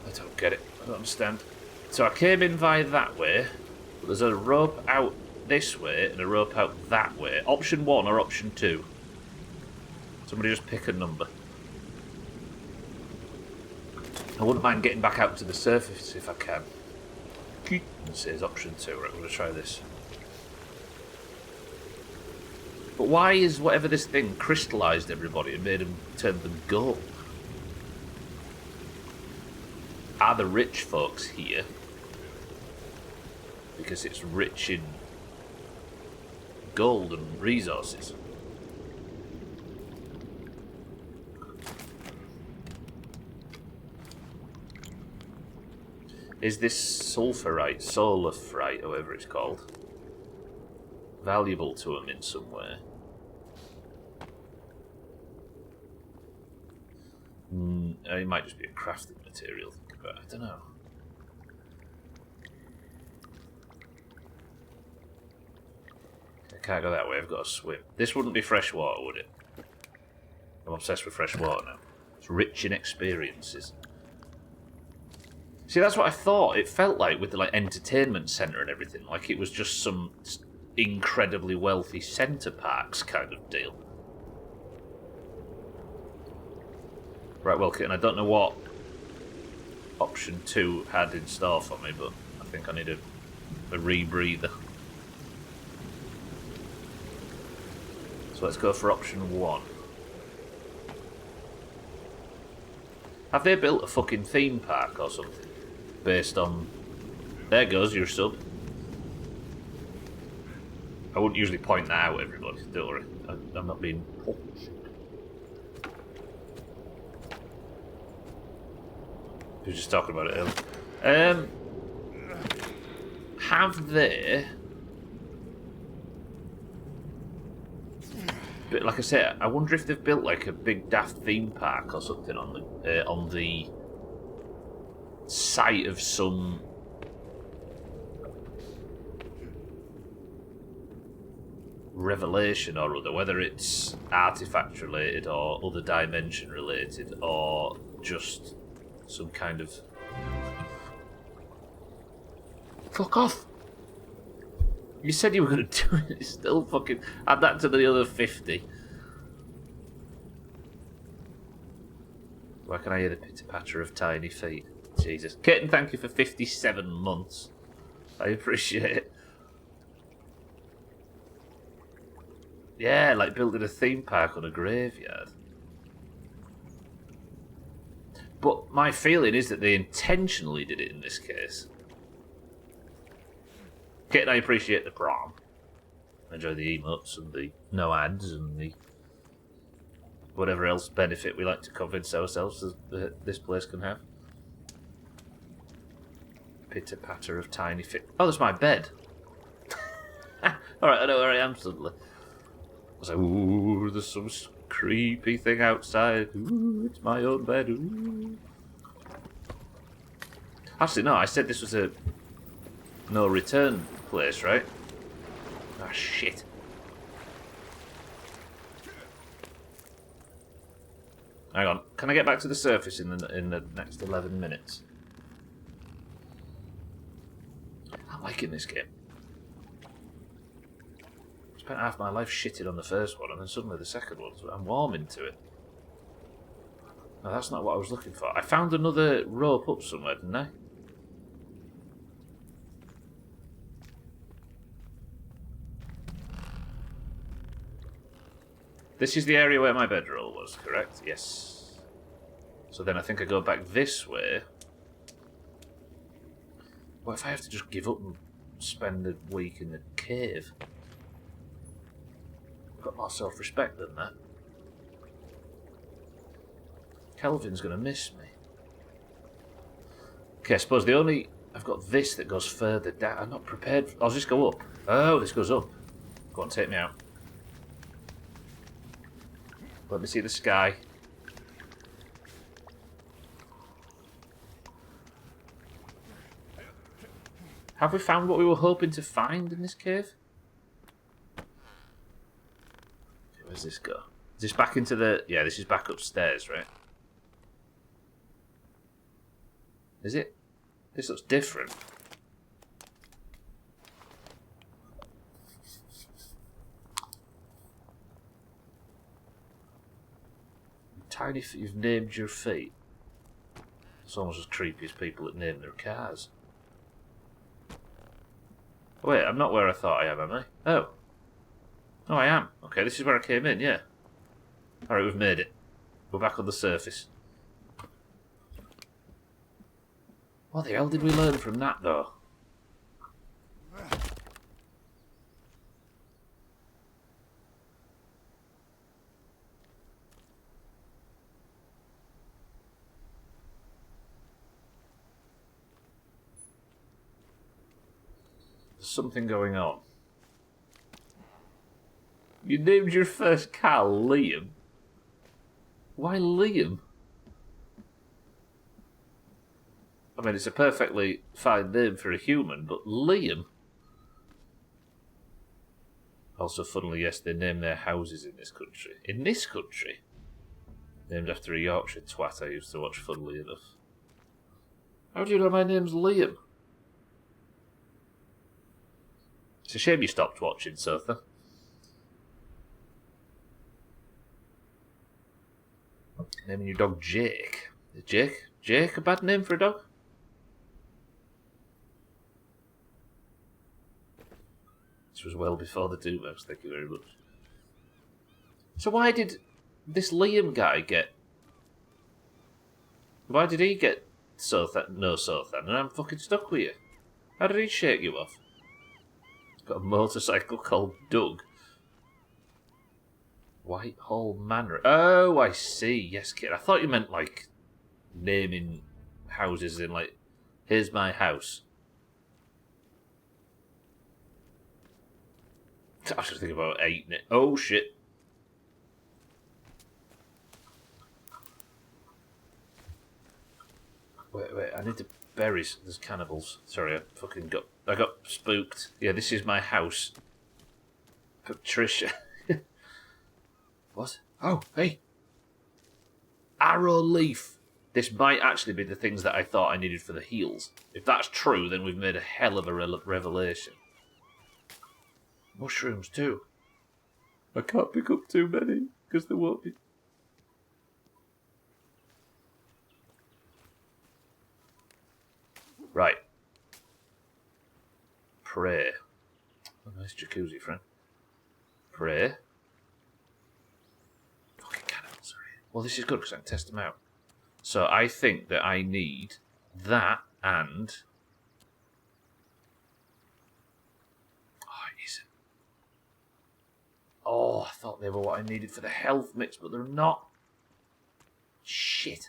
I don't get it. I don't understand. So I came in via that way, but there's a rope out this way and a rope out that way. Option 1 or option 2? Somebody just pick a number. I wouldn't mind getting back out to the surface if I can. It says option 2. Right, I'm going to try this. But why is whatever this thing crystallised everybody and made them turn them gold? Are the rich folks here because it's rich in gold and resources? Is this sulfurite, or whatever it's called? valuable to them in some way. It might just be a crafting material, but I don't know. I can't go that way, I've got to swim. This wouldn't be fresh water, would it? I'm obsessed with fresh water now. It's rich in experiences. See, that's what I thought. It felt like with the entertainment centre and everything, like it was just some incredibly wealthy centre parks kind of deal. Right, well, and I don't know what option 2 had in store for me, but I think I need a rebreather. So let's go for option 1. Have they built a fucking theme park or something? Based on... There goes your sub. I wouldn't usually point that out, everybody. Don't worry. I'm not being punched. We were just talking about it earlier. Have they... But like I said, I wonder if they've built like a big daft theme park or something on the site of some revelation or other, whether it's artifact related or other dimension related or just some kind of... Fuck off! You said you were going to do it, it's still fucking... Add that to the other 50. Why can I hear the pitter-patter of tiny feet? Jesus. Kitten, thank you for 57 months. I appreciate it. Yeah, like building a theme park on a graveyard. But my feeling is that they intentionally did it in this case. Kitten, I appreciate the prom. I enjoy the emotes and the no ads and the whatever else benefit we like to convince ourselves that this place can have. Pitter patter of tiny feet. Oh, that's my bed. Alright, I know where I am suddenly. I was like, ooh, there's some creepy thing outside. Ooh, it's my own bed. Ooh. Actually, no, I said this was a no return place, right? Ah, shit. Hang on, can I get back to the surface in the next 11 minutes? I'm liking this game. I spent half my life shitting on the first one, and then suddenly the second one, so I'm warming to it. No, that's not what I was looking for. I found another rope up somewhere, didn't I? This is the area where my bedroll was, correct? Yes. So then I think I go back this way. What if I have to just give up and spend a week in the cave? I've got more self-respect than that. Kelvin's going to miss me. Okay, I suppose the only... I've got this that goes further down. I'm not prepared. I'll just go up. Oh, this goes up. Go on, take me out. Let me see the sky. Have we found what we were hoping to find in this cave? Where's this go? Is this back into the... Yeah, this is back upstairs, right? Is it? This looks different. Tiny feet, you've named your feet. It's almost as creepy as people that name their cars. Oh, wait, I'm not where I thought I am I? Oh. Oh, I am. Okay, this is where I came in, yeah. Alright, we've made it. We're back on the surface. What the hell did we learn from that, though? There's something going on. You named your first car Liam. Why Liam? I mean, it's a perfectly fine name for a human, but Liam? Also, funnily, yes, they name their houses in this country. In this country? Named after a Yorkshire twat I used to watch, funnily enough. How do you know my name's Liam? It's a shame you stopped watching, Sotha. Naming your dog Jake. Is Jake a bad name for a dog? This was well before the Doomhaus, thank you very much. So why did this Liam guy get... Why did he get Sothan? No Sothan, and I'm fucking stuck with you. How did he shake you off? He's got a motorcycle called Doug. Whitehall Manor. Oh, I see. Yes, kid. I thought you meant, like, naming houses in, like, here's my house. I should think about eating it. Oh, shit. Wait, I need the berries. There's cannibals. Sorry, I got spooked. Yeah, this is my house. Patricia. What? Oh, hey. Arrow leaf. This might actually be the things that I thought I needed for the heals. If that's true, then we've made a hell of a revelation. Mushrooms, too. I can't pick up too many, because there won't be. Right. Pray. Oh, nice jacuzzi, friend. Pray. Fucking cannibals are here. Well, this is good, because I can test them out. So I think that I need that and... Oh, I thought they were what I needed for the health mix, but they're not. Shit.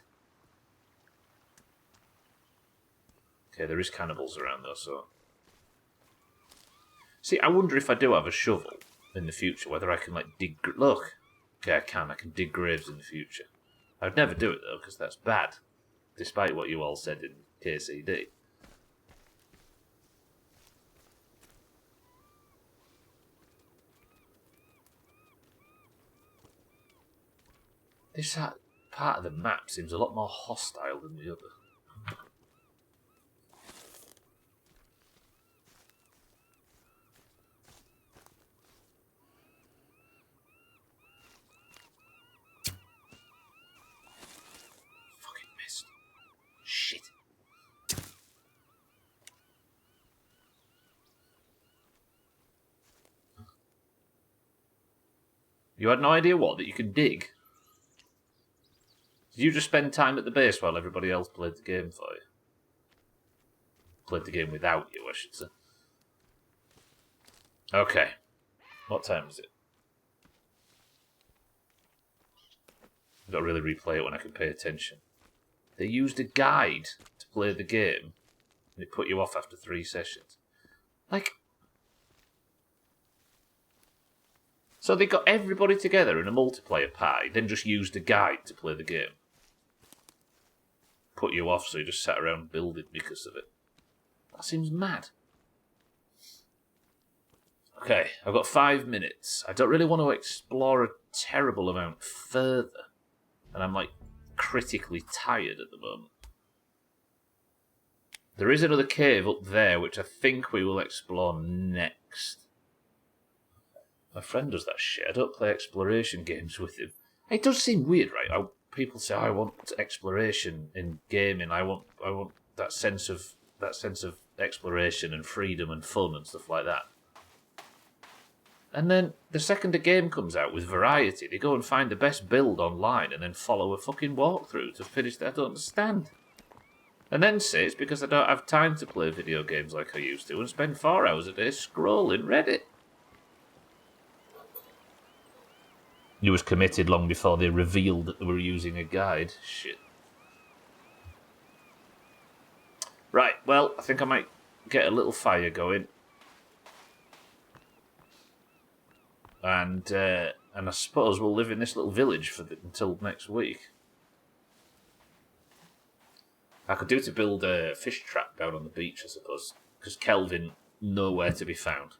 Okay, there is cannibals around though, so... See, I wonder if I do have a shovel in the future, whether I can, like, dig... Look! Okay, I can dig graves in the future. I'd never do it, though, because that's bad. Despite what you all said in KCD. This part of the map seems a lot more hostile than the other. Fucking missed. Shit. You had no idea what? That you can dig? Did you just spend time at the base while everybody else played the game for you? Played the game without you, I should say. Okay. What time is it? I've got to really replay it when I can pay attention. They used a guide to play the game, and it put you off after 3 sessions. Like... So they got everybody together in a multiplayer party, then just used a guide to play the game. Put you off, so you just sat around building because of it. That seems mad. Okay, I've got 5 minutes. I don't really want to explore a terrible amount further. And I'm, like, critically tired at the moment. There is another cave up there, which I think we will explore next. My friend does that shit. I don't play exploration games with him. It does seem weird, right? People say, I want exploration in gaming. I want that sense of exploration and freedom and fun and stuff like that. And then the second a game comes out with variety, they go and find the best build online and then follow a fucking walkthrough to finish that. I don't understand. And then say it's because I don't have time to play video games like I used to and spend 4 hours a day scrolling Reddit. You was committed long before they revealed that they were using a guide. Shit. Right, well, I think I might get a little fire going. and I suppose we'll live in this little village until next week. I could do to build a fish trap down on the beach, I suppose, because Kelvin nowhere to be found.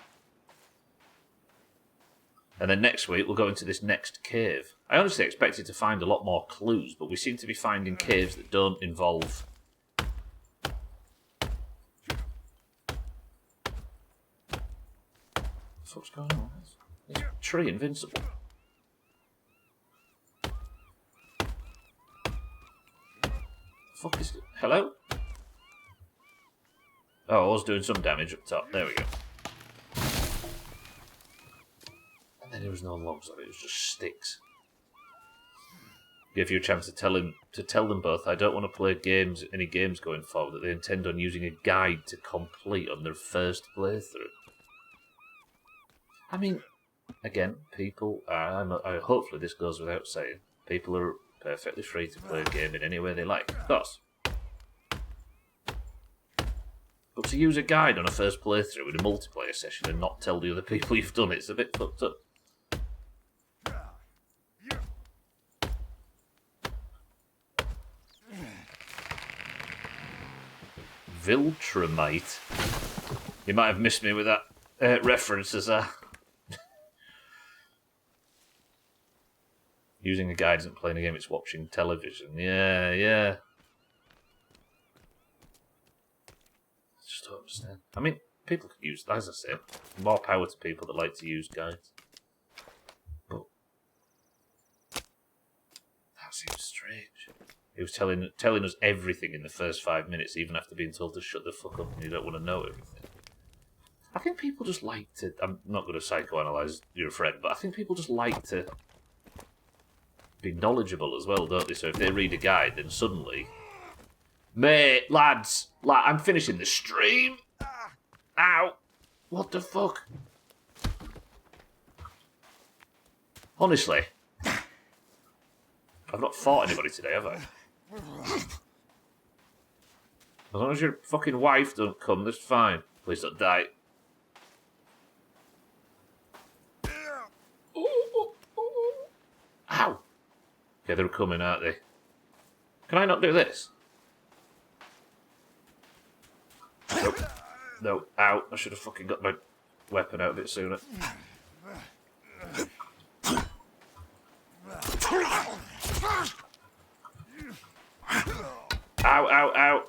And then next week we'll go into this next cave. I honestly expected to find a lot more clues, but we seem to be finding caves that don't involve... What's going on? Is tree invincible? Fuck is it? Hello? Oh, I was doing some damage up top. There we go. And then there was no logs on it. It was just sticks. Give you a chance to tell them both I don't want to play any games going forward that they intend on using a guide to complete on their first playthrough. I mean, again, people are... hopefully this goes without saying. People are perfectly free to play a game in any way they like, of course. But to use a guide on a first playthrough in a multiplayer session and not tell the other people you've done it's a bit fucked up. Viltrumite. You might have missed me with that reference as a... Using a guide isn't playing a game, it's watching television. Yeah. I just don't understand. I mean, people could use, as I say, more power to people that like to use guides. But that seems strange. He was telling us everything in the first 5 minutes, even after being told to shut the fuck up and you don't want to know everything. I think people just like to... I'm not going to psychoanalyse your friend, but I think people just like to be knowledgeable as well, don't they? So if they read a guide, then suddenly... Mate, lads, I'm finishing the stream. Ow. What the fuck? Honestly. I've not fought anybody today, have I? As long as your fucking wife don't come, that's fine. Please don't die. Ow! Yeah, they're coming, aren't they? Can I not do this? Nope. No. Ow. I should have fucking got my weapon out a bit sooner. Ow, ow, ow.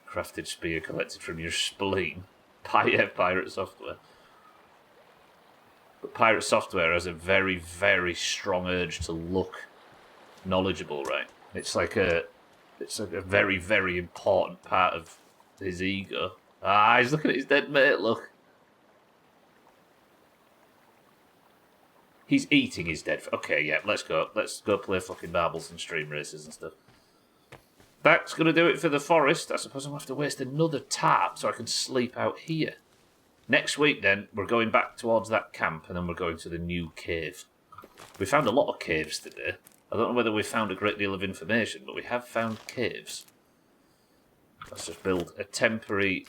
Crafted spear collected from your spleen. Pirate software. But pirate software has a very, very strong urge to look knowledgeable, right? It's like a very, very important part of his ego. Ah, he's looking at his dead mate, look. He's eating his dead... Okay, yeah, let's go. Let's go play fucking marbles and stream races and stuff. That's going to do it for the forest. I suppose I'm going to have to waste another tarp so I can sleep out here. Next week, then, we're going back towards that camp, and then we're going to the new cave. We found a lot of caves today. I don't know whether we found a great deal of information, but we have found caves. Let's just build a temporary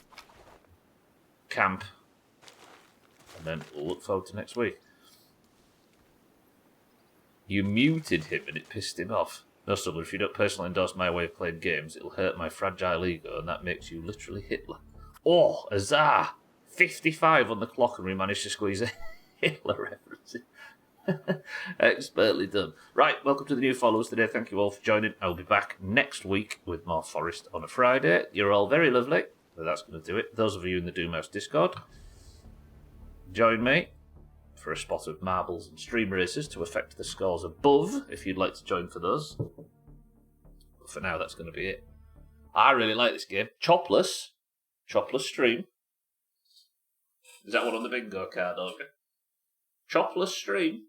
camp, and then we'll look forward to next week. You muted him, and it pissed him off. No trouble, if you don't personally endorse my way of playing games, it'll hurt my fragile ego, and that makes you literally Hitler. Oh, huzzah! 55 on the clock, and we managed to squeeze a Hitler reference in. Expertly done. Right, welcome to the new followers today. Thank you all for joining. I'll be back next week with more Forest on a Friday. You're all very lovely, so that's going to do it. Those of you in the Doomhaus Discord, join me for a spot of marbles and stream races to affect the scores above, if you'd like to join for those. But for now, that's going to be it. I really like this game. Chopless stream. Is that one on the bingo card, okay? Chopless stream.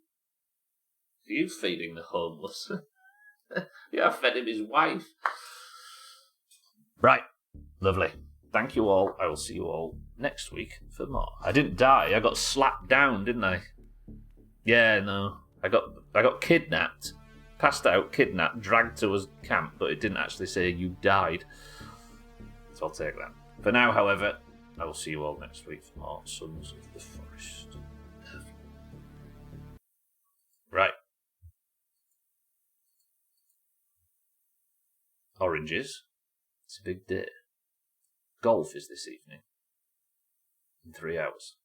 Are you feeding the homeless? Yeah, I fed him his wife. Right. Lovely. Thank you all. I will see you all next week for more. I didn't die. I got slapped down, didn't I? Yeah, no. I got kidnapped passed out, kidnapped, dragged to a camp, but it didn't actually say you died. So I'll take that. For now, however, I will see you all next week for more Sons of the Forest. Right. Oranges. It's a big day. Golf is this evening. In 3 hours.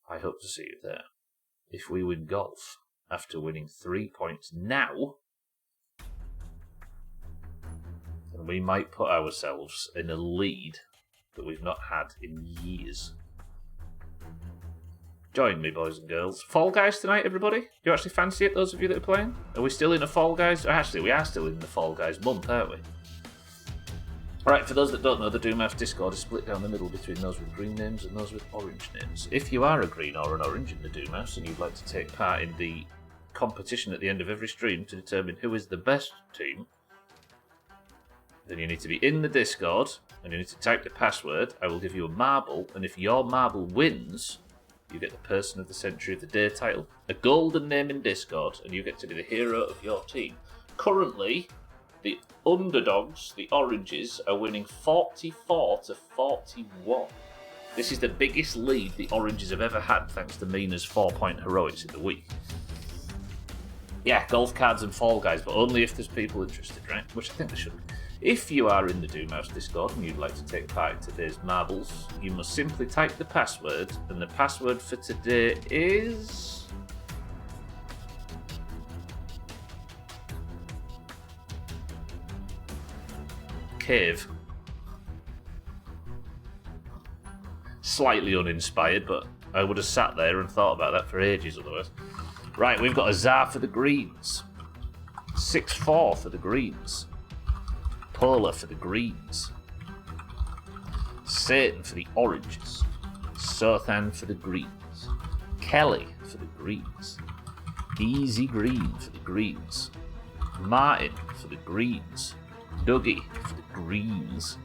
I hope to see you there. If we win golf, after winning 3 points now, then we might put ourselves in a lead that we've not had in years. Join me, boys and girls. Fall Guys tonight, everybody? Do you actually fancy it, those of you that are playing? Are we still in a Fall Guys? Actually, we are still in the Fall Guys month, aren't we? Alright, for those that don't know, the Doomhaus Discord is split down the middle between those with green names and those with orange names. If you are a green or an orange in the Doomhaus and you'd like to take part in the competition at the end of every stream to determine who is the best team, then you need to be in the Discord and you need to type the password. I will give you a marble, and if your marble wins, you get the Person of the Century of the Day title, a golden name in Discord, and you get to be the hero of your team. Currently, the underdogs, the oranges, are winning 44 to 41. This is the biggest lead the oranges have ever had, thanks to Mina's 4-point heroics in the week. Yeah, golf cards and Fall Guys, but only if there's people interested, right? Which I think there should be. If you are in the Doomhaus Discord and you'd like to take part in today's marbles, you must simply type the password, and the password for today is... cave. Slightly uninspired, but I would have sat there and thought about that for ages otherwise. Right, we've got Azar for the greens. 6-4 for the greens. Polar for the greens. Satan for the oranges. Sothan for the greens. Kelly for the greens. Easy Green for the greens. Martin for the greens. Dougie for the greens.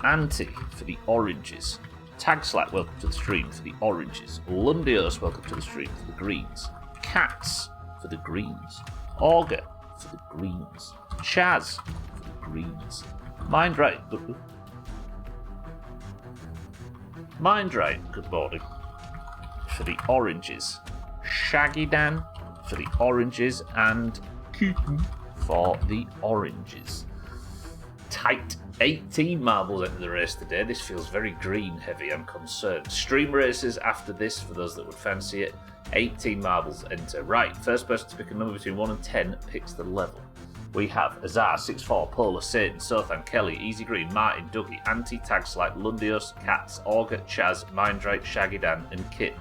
Auntie for the oranges. Tagslack, welcome to the stream for the oranges. Lundios, welcome to the stream for the greens. Cats for the greens. Auger for the greens. Chaz for the greens. Mindright, good morning, for the oranges. Shaggy Dan for the oranges, and Keaton for the oranges. Tight 18 marbles into the race today. This feels very green heavy, I'm concerned. Stream races after this for those that would fancy it. 18 marbles enter. Right, first person to pick a number between 1 and 10 picks the level. We have Azar, 6-4, Polar, Satan, Sothan, Kelly, Easy Green, Martin, Dougie, Anti, Tagslide, Lundios, Cats, Auger, Chaz, Mindright, Shaggy Dan, and Kit.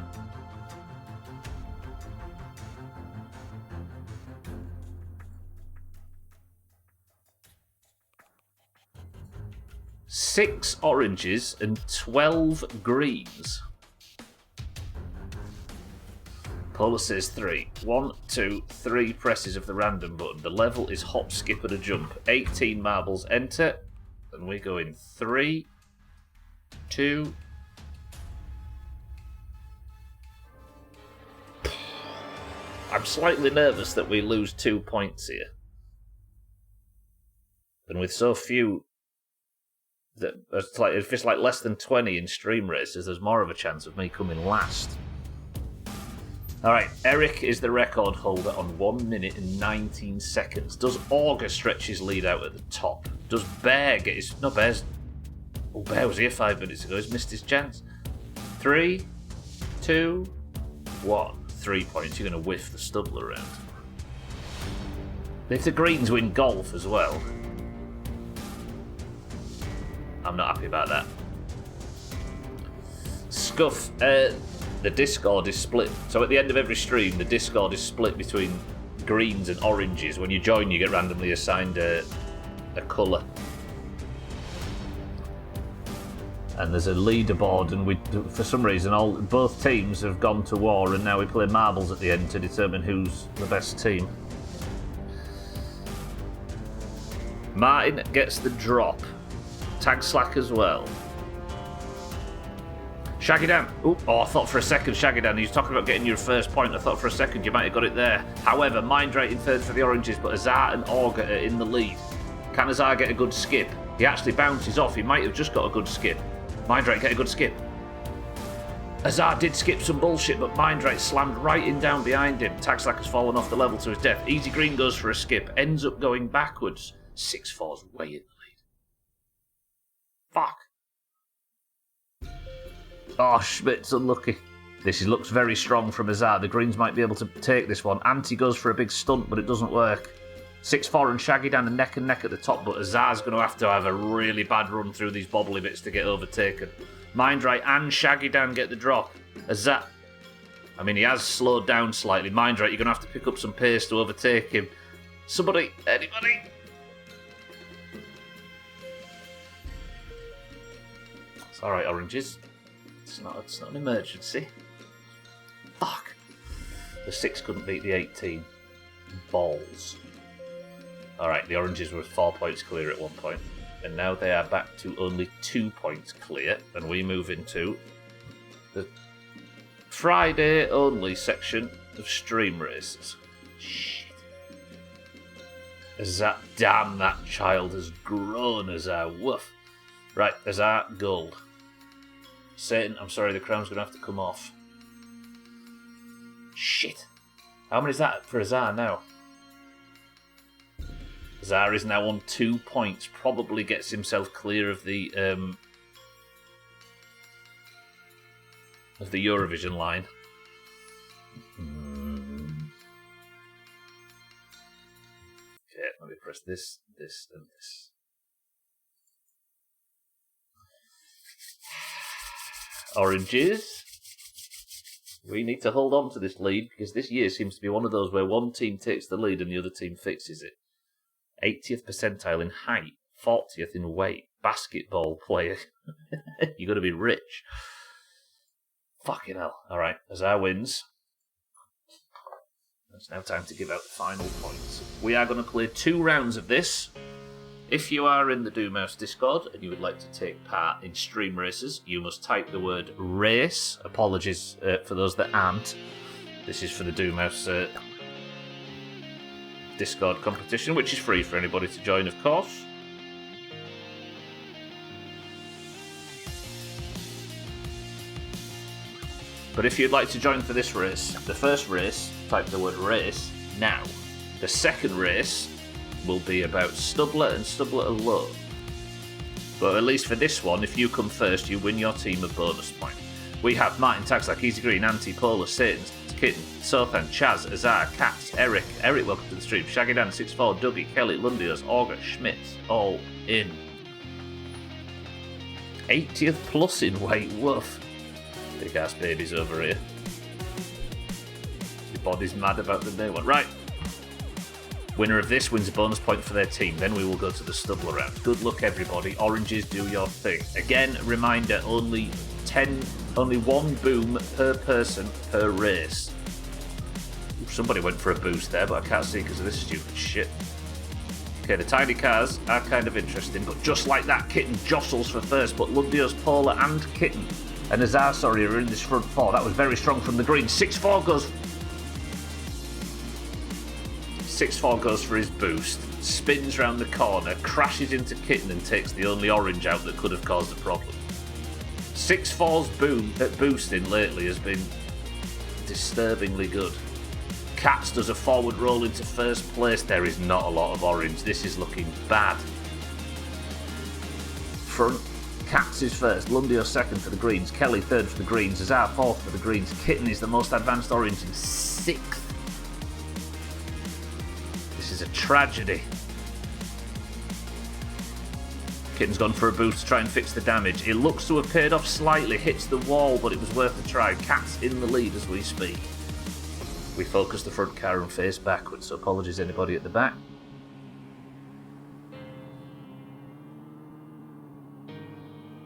Six oranges and 12 greens. Polar says 3. 1, 2, 3 presses of the random button. The level is hop, skip, and a jump. 18 marbles enter. And we go in 3, 2. I'm slightly nervous that we lose 2 points here. And with so few, that it's like, if it's like less than 20 in stream races, there's more of a chance of me coming last. Alright, Eric is the record holder on 1 minute and 19 seconds. Does Auger stretch his lead out at the top? Does Bear get his... No, Bear's... Oh, Bear was here 5 minutes ago. He's missed his chance. 3, 2, 1. 3 points. You're going to whiff the stubble around. If the greens win golf as well, I'm not happy about that. Scuff, the Discord is split. So at the end of every stream, the Discord is split between greens and oranges. When you join, you get randomly assigned a colour. And there's a leaderboard, and we, for some reason, both teams have gone to war, and now we play marbles at the end to determine who's the best team. Martin gets the drop. Tag Slack as well. Shaggy Dan. Ooh, oh, I thought for a second, Shaggy Dan, he was talking about getting your first point. I thought for a second you might have got it there. However, Mindrake in third for the oranges, but Azar and Augur are in the lead. Can Azar get a good skip? He actually bounces off. He might have just got a good skip. Mindrake get a good skip. Azar did skip some bullshit, but Mindrake slammed right in down behind him. Taxlack has fallen off the level to his death. Easy Green goes for a skip, ends up going backwards. 6-4's way in the lead. Fuck. Oh, Schmidt's unlucky. This looks very strong from Azar. The Greens might be able to take this one. Anti goes for a big stunt, but it doesn't work. 6-4 and Shaggy Dan are neck and neck at the top, but Azar's going to have a really bad run through these bobbly bits to get overtaken. Mindrake and Shaggy Dan get the drop. Azar... I mean, he has slowed down slightly. Mindrake, you're going to have to pick up some pace to overtake him. Somebody, anybody... It's alright, oranges. It's not an emergency. Fuck. The 6 couldn't beat the 18. Balls. Alright, the oranges were 4 points clear at one point. And now they are back to only 2 points clear. And we move into the Friday only section of stream races. Shit. Damn, that child has grown, Azar. Woof. Right, Azar, gold. Satan, I'm sorry, the crown's going to have to come off. Shit. How many is that for Azar now? Azar is now on 2 points. Probably gets himself clear of the Eurovision line. Okay, let me press this, this, and this. Oranges. We need to hold on to this lead because this year seems to be one of those where one team takes the lead and the other team fixes it. 80th percentile in height, 40th in weight, basketball player. You're going to be rich. Fucking hell. Alright, Azar wins. It's now time to give out the final points. We are going to play 2 rounds of this. If you are in the Doomhaus Discord and you would like to take part in stream races, you must type the word race. Apologies for those that aren't. This is for the Doomhaus Discord competition, which is free for anybody to join, of course. But if you'd like to join for this race, the first race, type the word race now. The second race will be about Stubbler and Stubbler alone. But at least for this one, if you come first, you win your team a bonus point. We have Martin, Taxlack, Easy Green, Anti, Polar, Satan, Kitten, Sothan, Chaz, Azar, Katz, Eric, welcome to the stream, Shaggy Dan, 6-4, Dougie, Kelly, Lundios, Augur, Schmidt, all in. 80th plus in weight, woof. Big ass babies over here. Your body's mad about the new one. Right. Winner of this wins a bonus point for their team. Then we will go to the Stubbler round. Good luck, everybody. Oranges, do your thing. Again, reminder: only 1 boom per person per race. Ooh, somebody went for a boost there, but I can't see because of this stupid shit. Okay, the tiny cars are kind of interesting, but just like that, Kitten jostles for first, but Lundios, Polar, and Kitten and Azar, sorry, are in this front 4. That was very strong from the green. 6-4 goes. 6-4 goes for his boost, spins round the corner, crashes into Kitten and takes the only orange out that could have caused a problem. 6-4's boosting lately has been disturbingly good. Katz does a forward roll into first place. There is not a lot of orange. This is looking bad. Front, Katz is first, Lundio second for the greens, Kelly third for the greens, Azar fourth for the greens, Kitten is the most advanced orange in 6th. This is a tragedy. Kitten's gone for a boost to try and fix the damage. It looks to have paid off slightly, hits the wall, but it was worth a try. Cat's in the lead as we speak. We focus the front car and face backwards, so apologies anybody at the back.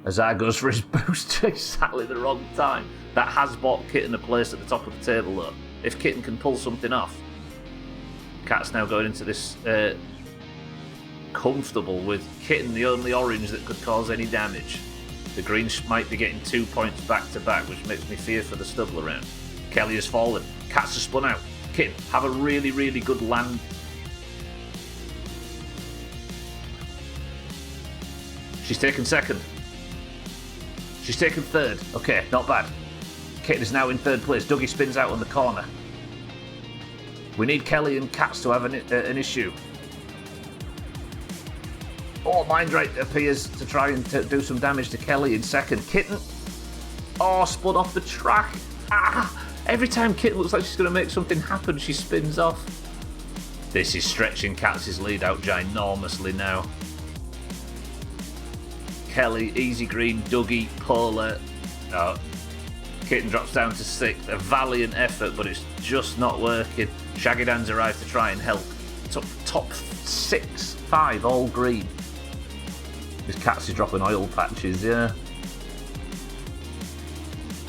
Azar goes for his boost at exactly the wrong time. That has bought Kitten a place at the top of the table though. If Kitten can pull something off. Cat's now going into this comfortable with Kitten the only orange that could cause any damage. The Greens might be getting 2 points back to back, which makes me fear for the stubble round. Kelly has fallen. Cats have spun out. Kitten, have a really, really good land. She's taken second. She's taken third. Okay, not bad. Kitten is now in third place. Dougie spins out on the corner. We need Kelly and Cats to have an issue. Oh, Mindright appears to try and do some damage to Kelly in second. Kitten. Oh, spun off the track. Ah! Every time Kitten looks like she's going to make something happen, she spins off. This is stretching Cats' lead out ginormously now. Kelly, easy green, Dougie, Paula. Oh, Kitten drops down to 6th. A valiant effort, but it's just not working. Shaggy Dan's arrived to try and help. Top 6, 5, all green. This Cats is dropping oil patches, yeah.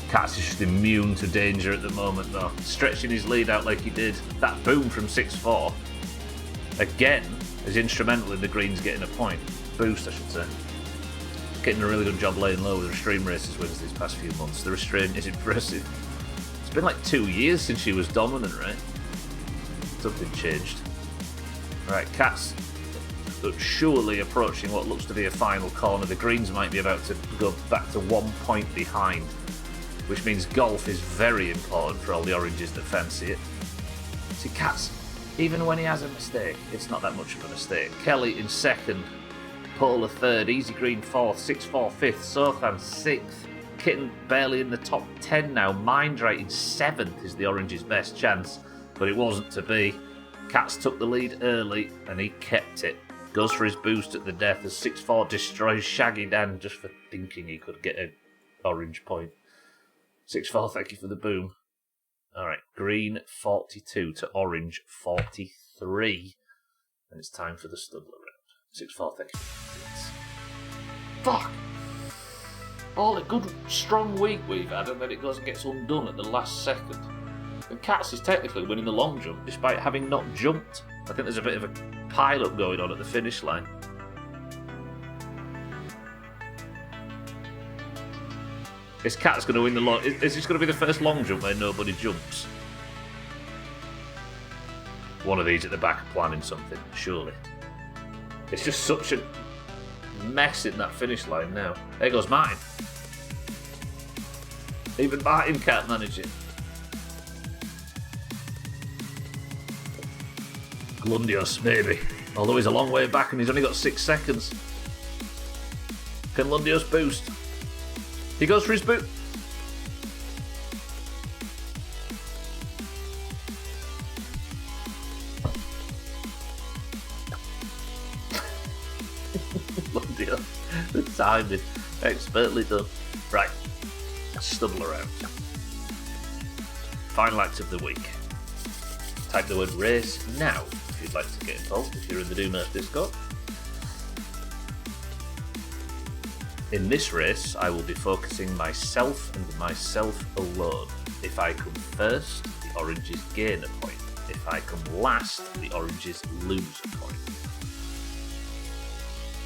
Cats is just immune to danger at the moment, though. Stretching his lead out like he did. That boom from 6-4, again, is instrumental in the Greens getting a point. Boost, I should say. Getting a really good job laying low with Restrain Races wins these past few months. The Restrain is impressive. It's been like 2 years since she was dominant, right? Something changed. Right, Cats surely approaching what looks to be a final corner. The Greens might be about to go back to 1 point behind, which means golf is very important for all the oranges that fancy it. See, Cats, even when he has a mistake, it's not that much of a mistake. Kelly in second, Paula third, Easy Green fourth, 6-4 fifth, Sothan sixth, Kitten barely in the top 10 now. Mindright in 7th is the orange's best chance, but it wasn't to be. Cats took the lead early and he kept it. Goes for his boost at the death as 6-4 destroys Shaggy Dan just for thinking he could get an orange point. 6-4, thank you for the boom. Alright, green 42 to orange 43. And it's time for the stubble round. 6-4, thank you. Fuck! All a good strong week we've had, and then it goes and gets undone at the last second. And Cats is technically winning the long jump despite having not jumped. I think there's a bit of a pile-up going on at the finish line. Is Cat's going to win the long... Is this going to be the first long jump where nobody jumps? One of these at the back are planning something, surely. It's just such a mess in that finish line now. There goes Martin. Even Martin can't manage it. Lundios, maybe. Although he's a long way back and he's only got 6 seconds. Can Lundios boost? He goes for his boot. Lundios. The timing. Expertly done. Right. Stubble around. Final act of the week. Type the word race now if you'd like to get involved, if you're in the Doomhaus Discord. In this race, I will be focusing myself and myself alone. If I come first, the oranges gain a point. If I come last, the oranges lose a point.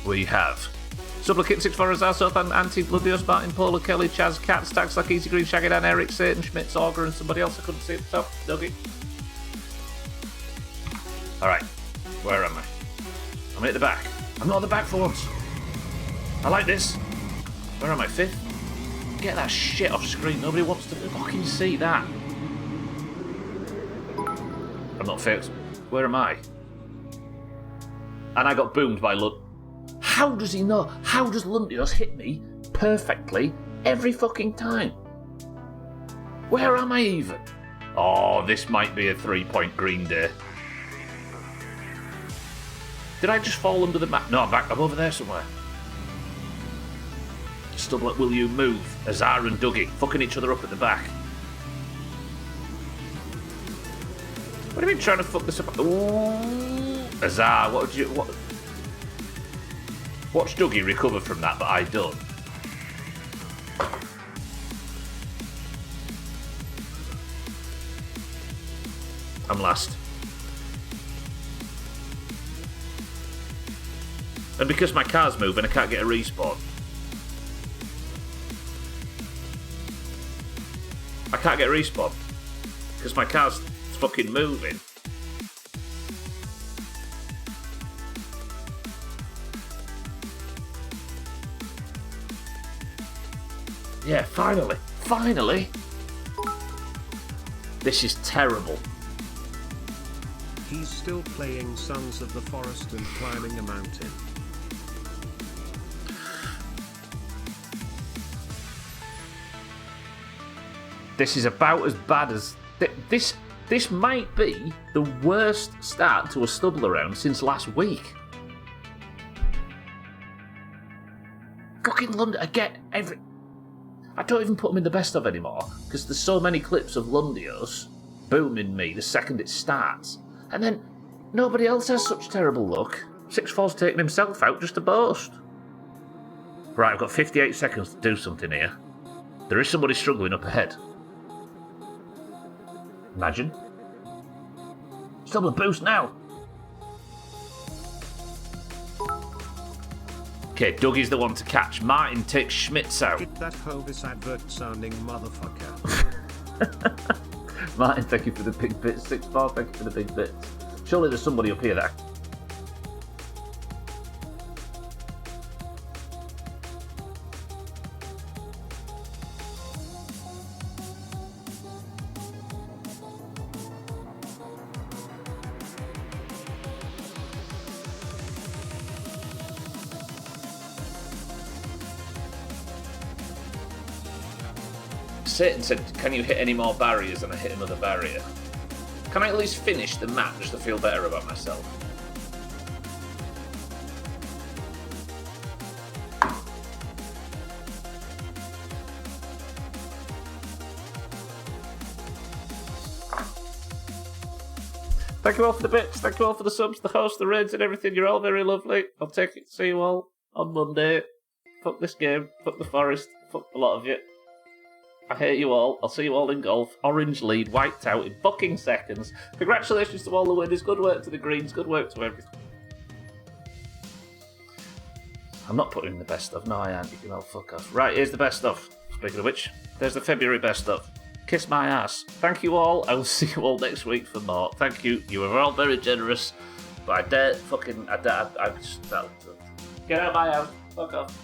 We have Supplicant 6-4 Azar, Sothan, Anti, Bloodios, Martin, Paula, Kelly, Chaz, Cat, Stacks like Easy Green, Shaggy Dan, Eric, Satan, Schmidt, Auger, and somebody else I couldn't see at the top. Dougie. Alright, where am I? I'm at the back. I'm not at the back for once. I like this. Where am I? 5th? Get that shit off screen. Nobody wants to fucking see that. I'm not fixed. Where am I? And I got boomed by Lund. How does he know? How does Lundios hit me perfectly every fucking time? Where am I even? Oh, this might be a 3-point green day. Did I just fall under the map? No, I'm back. I'm over there somewhere. Stubble, will you move? Azar and Dougie fucking each other up at the back. What do you mean trying to fuck this up? Ooh. Azar, what would you... What? Watch Dougie recover from that, but I don't. I'm last. And because my car's moving, I can't get a respawn. can't get respawn because my car's fucking moving. Yeah, finally. Finally! This is terrible. He's still playing Sons of the Forest and climbing a mountain. This is about as bad as... This might be the worst start to a stubble round since last week. Fucking London, I get every... I don't even put them in the best of anymore, because there's so many clips of Lundios booming me the second it starts. And then nobody else has such terrible luck. 6-4's taking himself out just to boast. Right, I've got 58 seconds to do something here. There is somebody struggling up ahead. Imagine. Stop the boost now. Okay, Dougie's the one to catch. Martin takes Schmitz out. Get that Hovis advert sounding motherfucker. Martin, thank you for the big bits. 6-4, thank you for the big bits. Surely there's somebody up here that... Satan said, can you hit any more barriers? And I hit another barrier. Can I at least finish the map just to feel better about myself? Thank you all for the bits, thank you all for the subs, the hosts, the raids and everything. You're all very lovely. I'll take it to see you all on Monday. Fuck this game, fuck the forest, fuck a lot of you. I hate you all. I'll see you all in golf. Orange lead, wiped out in fucking seconds. Congratulations to all the winners. Good work to the Greens. Good work to everything. I'm not putting in the best stuff. No, I am. You can all fuck off. Right, here's the best stuff. Speaking of which, there's the February best stuff. Kiss my ass. Thank you all. I will see you all next week for more. Thank you. You were all very generous. But I dare fucking... I just... Get out of my house. Fuck off.